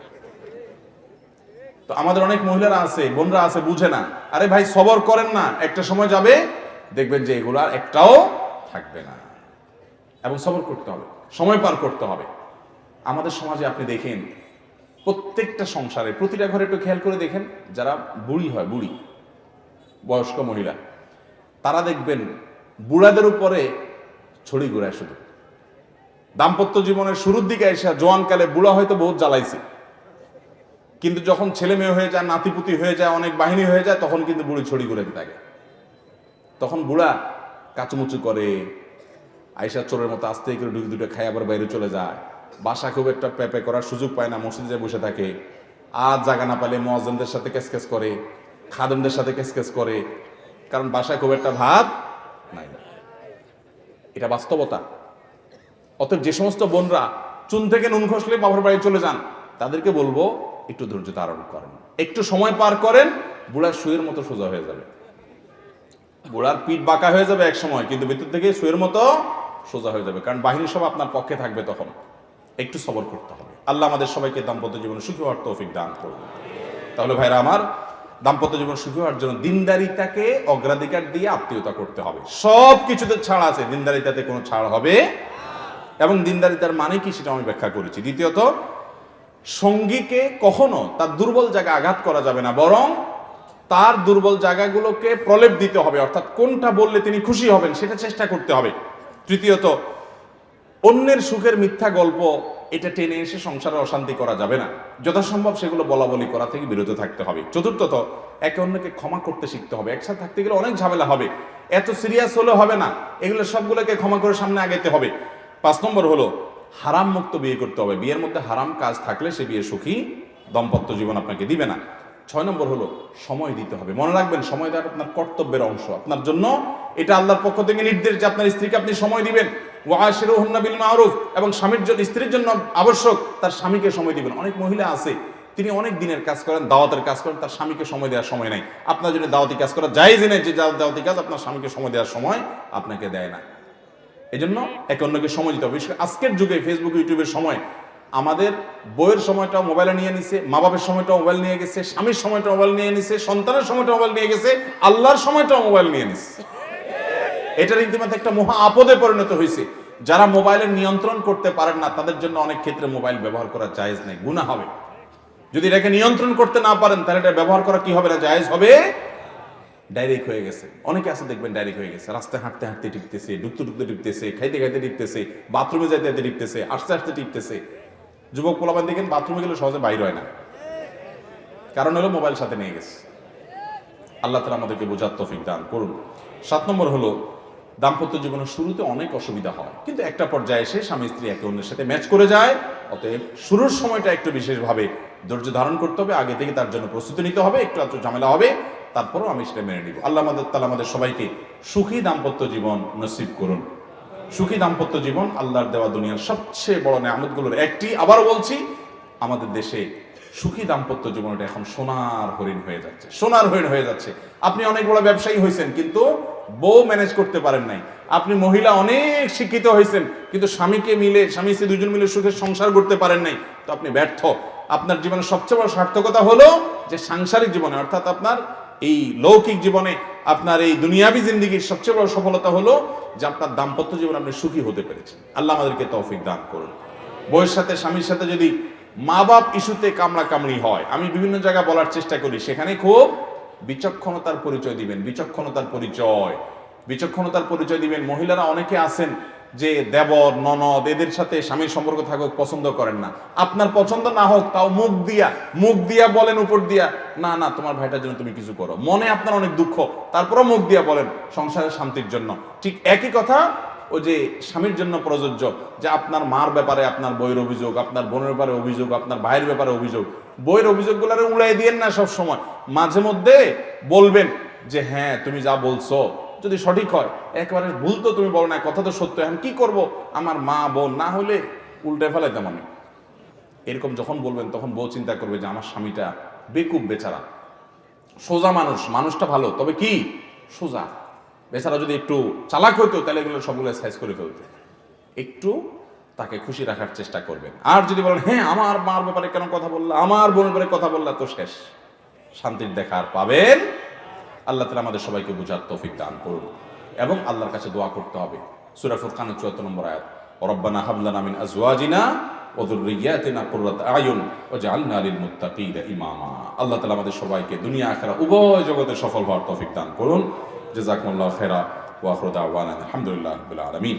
তো আমাদের অনেক মহিলারা আছে, বোনরা আছে, বুঝে না। আরে ভাই, সবর করেন না, একটা সময় যাবে, দেখবেন যে এগুলো আর একটাও থাকবে না। এবং সবর করতে হবে, সময় পার করতে হবে। আমাদের সমাজে আপনি দেখেন, প্রত্যেকটা সংসারে, প্রতিটা ঘরে একটু খেয়াল করে দেখেন, যারা বুড়ি হয়, বুড়ি বয়স্ক মহিলা, তারা দেখবেন বুড়াদের উপরে ছড়ি ঘুরায় শুধু। দাম্পত্য জীবনের শুরুর দিকে এসে জোয়ানকালে বুড়া হয়তো বহুত জ্বালাইছে, কিন্তু যখন ছেলে মেয়ে হয়ে যায়, নাতিপুতি হয়ে যায়, অনেক বাহিনী হয়ে যায়, তখন কিন্তু বুড়ি ছড়ি ঘুরে থাকে। তখন বুড়া কাচুমুচু করে, আইসা চোরের মতো আস্তে করে ঢুকে দুটো খাই আবার বাইরে চলে যায়। বাসা খুব একটা প্যাপে করার সুযোগ পায় না, মসজিদে বসে থাকে। আর জায়গা না পেলে মুয়াজ্জিনদের সাথে কেসকেস করে, খাদেমদের সাথে কেসকেস করে, কারণ বাসায় খুব একটা ভাত নাই। এটা বাস্তবতা। অতএব যে সমস্ত বোনরা চুন থেকে নুন খসলে বাবার বাড়ি চলে যান, তাদেরকে বলবো একটু ধৈর্য ধারণ করেন, একটু সময় পার করেন, বুড়ার সুয়ের মতো সোজা হয়ে যাবে। বুড়ার পিঠ বাঁকা হয়ে যাবে এক সময়, কিন্তু ভিতর থেকে সুয়ের মতো সোজা হয়ে যাবে, কারণ বাহিনী সব আপনার পক্ষে থাকবে। তখন একটু সবর করতে হবে। আল্লাহ আমাদের সবাইকে দাম্পত্য জীবনে সুখী হওয়ার তৌফিক দান করুন। তাহলে ভাইরা আমার, দাম্পত্য জীবন সুখী হওয়ার জন্য দিনদারিতাকে অগ্রাধিকার দিয়ে আত্মীয়তা করতে হবে। সব কিছুতে ছাড় আছে, দিনদারিতাতে কোনো ছাড় হবে। এবং দিনদারিতার মানে কি সেটা আমি ব্যাখ্যা করেছি। দ্বিতীয়ত, সঙ্গীকে কখনো তার দুর্বল জায়গা আঘাত করা যাবে না, বরং তার দুর্বল জায়গাগুলোকে প্রলেপ দিতে হবে, অর্থাৎ কোনটা বললে তিনি খুশি হবেন সেটা চেষ্টা করতে হবে। তৃতীয়ত, অন্যের সুখের মিথ্যা গল্প এটা টেনে এসে সংসারে অশান্তি করা যাবে না, যথাসম্ভব সেগুলো বলা বলি করা থেকে বিরত থাকতে হবে। চতুর্থত, একে অন্যকে ক্ষমা করতে শিখতে হবে। একসাথে থাকতে গেলে অনেক ঝামেলা হবে, এত সিরিয়াস হলে হবে না, এগুলো সবগুলোকে ক্ষমা করে সামনে আগাইতে হবে। 5 নম্বর হলো হারাম মুক্ত বিয়ে করতে হবে। বিয়ের মধ্যে হারাম কাজ থাকলে সে বিয়ে সুখী দাম্পত্য জীবন আপনাকে দিবে না। 6 নম্বর হলো সময় দিতে হবে। মনে রাখবেন, সময় দেওয়া আপনার কর্তব্যের অংশ, আপনার জন্য এটা আল্লাহর পক্ষ থেকে নির্দেশ যে আপনার স্ত্রীকে আপনি সময় দিবেন। ওয়াশিরুহুন্না বিল মারুফ, এবং স্বামীর জন্য, স্ত্রীর জন্য আবশ্যক তার স্বামীকে সময় দিবেন। অনেক মহিলা আছে, তিনি অনেক দিনের কাজ করেন, দাওয়াতের কাজ করেন, তার স্বামীকে সময় দেওয়ার সময় নাই। আপনার জন্য দাওয়াতি কাজ করা জায়েজ নেই, যে দাওয়াতি কাজ আপনার স্বামীকে সময় দেওয়ার সময় আপনাকে দেয় না। এই জন্য একে অন্যকে সময় দিতে হবে। আজকের যুগে ফেসবুক, ইউটিউবের সময় আমাদের বইয়ের সময়টাও মোবাইলে নিয়ে নিছে, মা বাপের সময়টাও মোবাইল নিয়ে গেছে, স্বামীর সময়টা মোবাইল নিয়ে নিছে, সন্তানের সময়টা মোবাইল নিয়ে গেছে, আল্লাহর সময়টাও মোবাইল নিয়ে নিছে। এটার ইতিমধ্যে একটা মহা আপদে পরিণত হয়েছে। যারা মোবাইলের নিয়ন্ত্রণ করতে পারেন না, তাদের জন্য অনেক ক্ষেত্রে মোবাইল ব্যবহার করা জায়েজ নেই, গুনাহ হবে। যদি এটাকে নিয়ন্ত্রণ করতে না পারেন, তাহলে এটা ব্যবহার করা কি হবে না, জায়েজ হবে। ডাইরেক্ট হয়ে গেছে, অনেকে আছে দেখবেন ডাইরেক্ট হয়ে গেছে, রাস্তায় হাঁটতে হাঁটতে টিপতেছে, ঢুকতে ঢুকতে টিপতেছে, খাইতে খাইতে টিপতেছে, বাথরুমে যাইতে যাইতে টিপতেছে, আস্তে আস্তে টিপতেছে। যুবক পোলাপান দেখেন বাথরুমে গেলে সহজে বাইর হয় না, কারণ হলো মোবাইল সাথে নিয়ে গেছে। আল্লাহ তাআলা আমাদেরকে বোঝার তৌফিক দান করুন। 7 নম্বর হলো দাম্পত্য জীবনের শুরুতে অনেক অসুবিধা হয়, কিন্তু একটা পর্যায়ে এসে স্বামী স্ত্রী একে অন্যের সাথে ম্যাচ করে যায়। অতএব শুরুর সময়টা একটু বিশেষভাবে ধৈর্য ধারণ করতে হবে, আগে থেকে তার জন্য প্রস্তুতি নিতে হবে, একটু আধটু ঝামেলা হবে, তারপরও আমি সেটা মেনে নিব। আল্লাহ তাআলা আমাদের সবাইকে সুখী দাম্পত্য জীবন নসিব করুন। সুখী দাম্পত্য জীবন আল্লাহর দেওয়া দুনিয়ার সবচেয়ে বড় নেয়ামতগুলোর একটি। আবারও বলছি, আমাদের দেশে সুখী দাম্পত্য জীবনটা এখন সোনার হরিণ হয়ে যাচ্ছে, সোনার হরিণ হয়ে যাচ্ছে। আপনি অনেক বড় ব্যবসায়ী হয়েছেন, কিন্তু বউ ম্যানেজ করতে পারেন নাই। আপনি মহিলা অনেক শিক্ষিত হয়েছেন, কিন্তু স্বামী স্ত্রী দুজন মিলে সুখের সংসার করতে পারেন নাই, তো আপনি ব্যর্থ। আপনার জীবনের সবচেয়ে বড় সার্থকতা হলো যে সাংসারিক জীবনে, অর্থাৎ আপনার এই লৌকিক জীবনে, আপনার এই দুনিয়াবী জিন্দেগির সবচেয়ে বড় সফলতা হলো যে আপনার দাম্পত্য জীবনে আপনি সুখী হতে পেরেছেন। আল্লাহ আমাদেরকে তৌফিক দান করুন। বউয়ের সাথে স্বামীর সাথে যদি মা বাপ ইস্যুতে কামড়াকামড়ি হয়, আমি বিভিন্ন জায়গায় বলার চেষ্টা করি, সেখানে খুব বিচক্ষণতার পরিচয় দিবেন। বিচক্ষণতার পরিচয় দিবেন। মহিলারা অনেকে আছেন যে দেবর ননদ এদের সাথে স্বামীর সম্পর্ক থাকুক পছন্দ করেন না। আপনার পছন্দ না হোক, তাও মুখ দিয়া বলেন উপর দিয়া, না না তোমার ভাইটার জন্য তুমি কিছু করো। মনে আপনার অনেক দুঃখ, তারপরও মুখ দিয়া বলেন সংসারের শান্তির জন্য। ঠিক একই কথা ওই যে স্বামীর জন্য প্রযোজ্য, যে আপনার মার ব্যাপারে আপনার বইয়ের অভিযোগ, আপনার বোনের ব্যাপারে অভিযোগ, আপনার ভাইয়ের ব্যাপারে অভিযোগ, বইয়ের অভিযোগগুলো উড়াই দিয়েন না সব সময়। মাঝে মধ্যে বলবেন যে হ্যাঁ তুমি যা বলছো যদি সঠিক হয়, একেবারে ভুল তো তুমি বলো না, কথা তো সত্য, এখন কি করব, আমার মা বোন না হলে উল্টে ফেলাইতাম আমি। এরকম যখন বলবেন তখন বউ চিন্তা করবে যে আমার স্বামীটা বেকুব বেচারা, সোজা মানুষটা ভালো, তবে কি সোজা, বেচারা যদি একটু চালাক হইতো তাহলে এগুলো সবগুলো সাইজ করে ফেলতো। একটু তাকে খুশি রাখার চেষ্টা করবেন। আর যদি বলেন হ্যাঁ আমার মার ব্যাপারে কেন কথা বললা, আমার বোনের ব্যাপারে কথা বললা, তো শেষ, শান্তির দেখা আর পাবেন। আল্লাহ তাআলা আমাদের সবাইকে বুঝার তৌফিক দান করুন এবং আল্লাহর কাছে দোয়া করতে হবে। সূরা ফুরকানের ৭৪ নম্বর আয়াত, রব্বানা হাব লানা মিন আজওয়াজিনা ওয়া যুররিয়াতিনা কুররাতা আয়ুন ওয়াজআলনা লিল মুত্তাকিনা ইমামা। আল্লাহ তাআলা আমাদের সবাইকে দুনিয়া আখিরাত উভয় জগতে সফল হওয়ার তৌফিক দান করুন। জাযাকুমুল্লাহু খাইরা ওয়া আখিরু দাওয়ানা আলহামদুলিল্লাহি রাব্বিল আলামিন।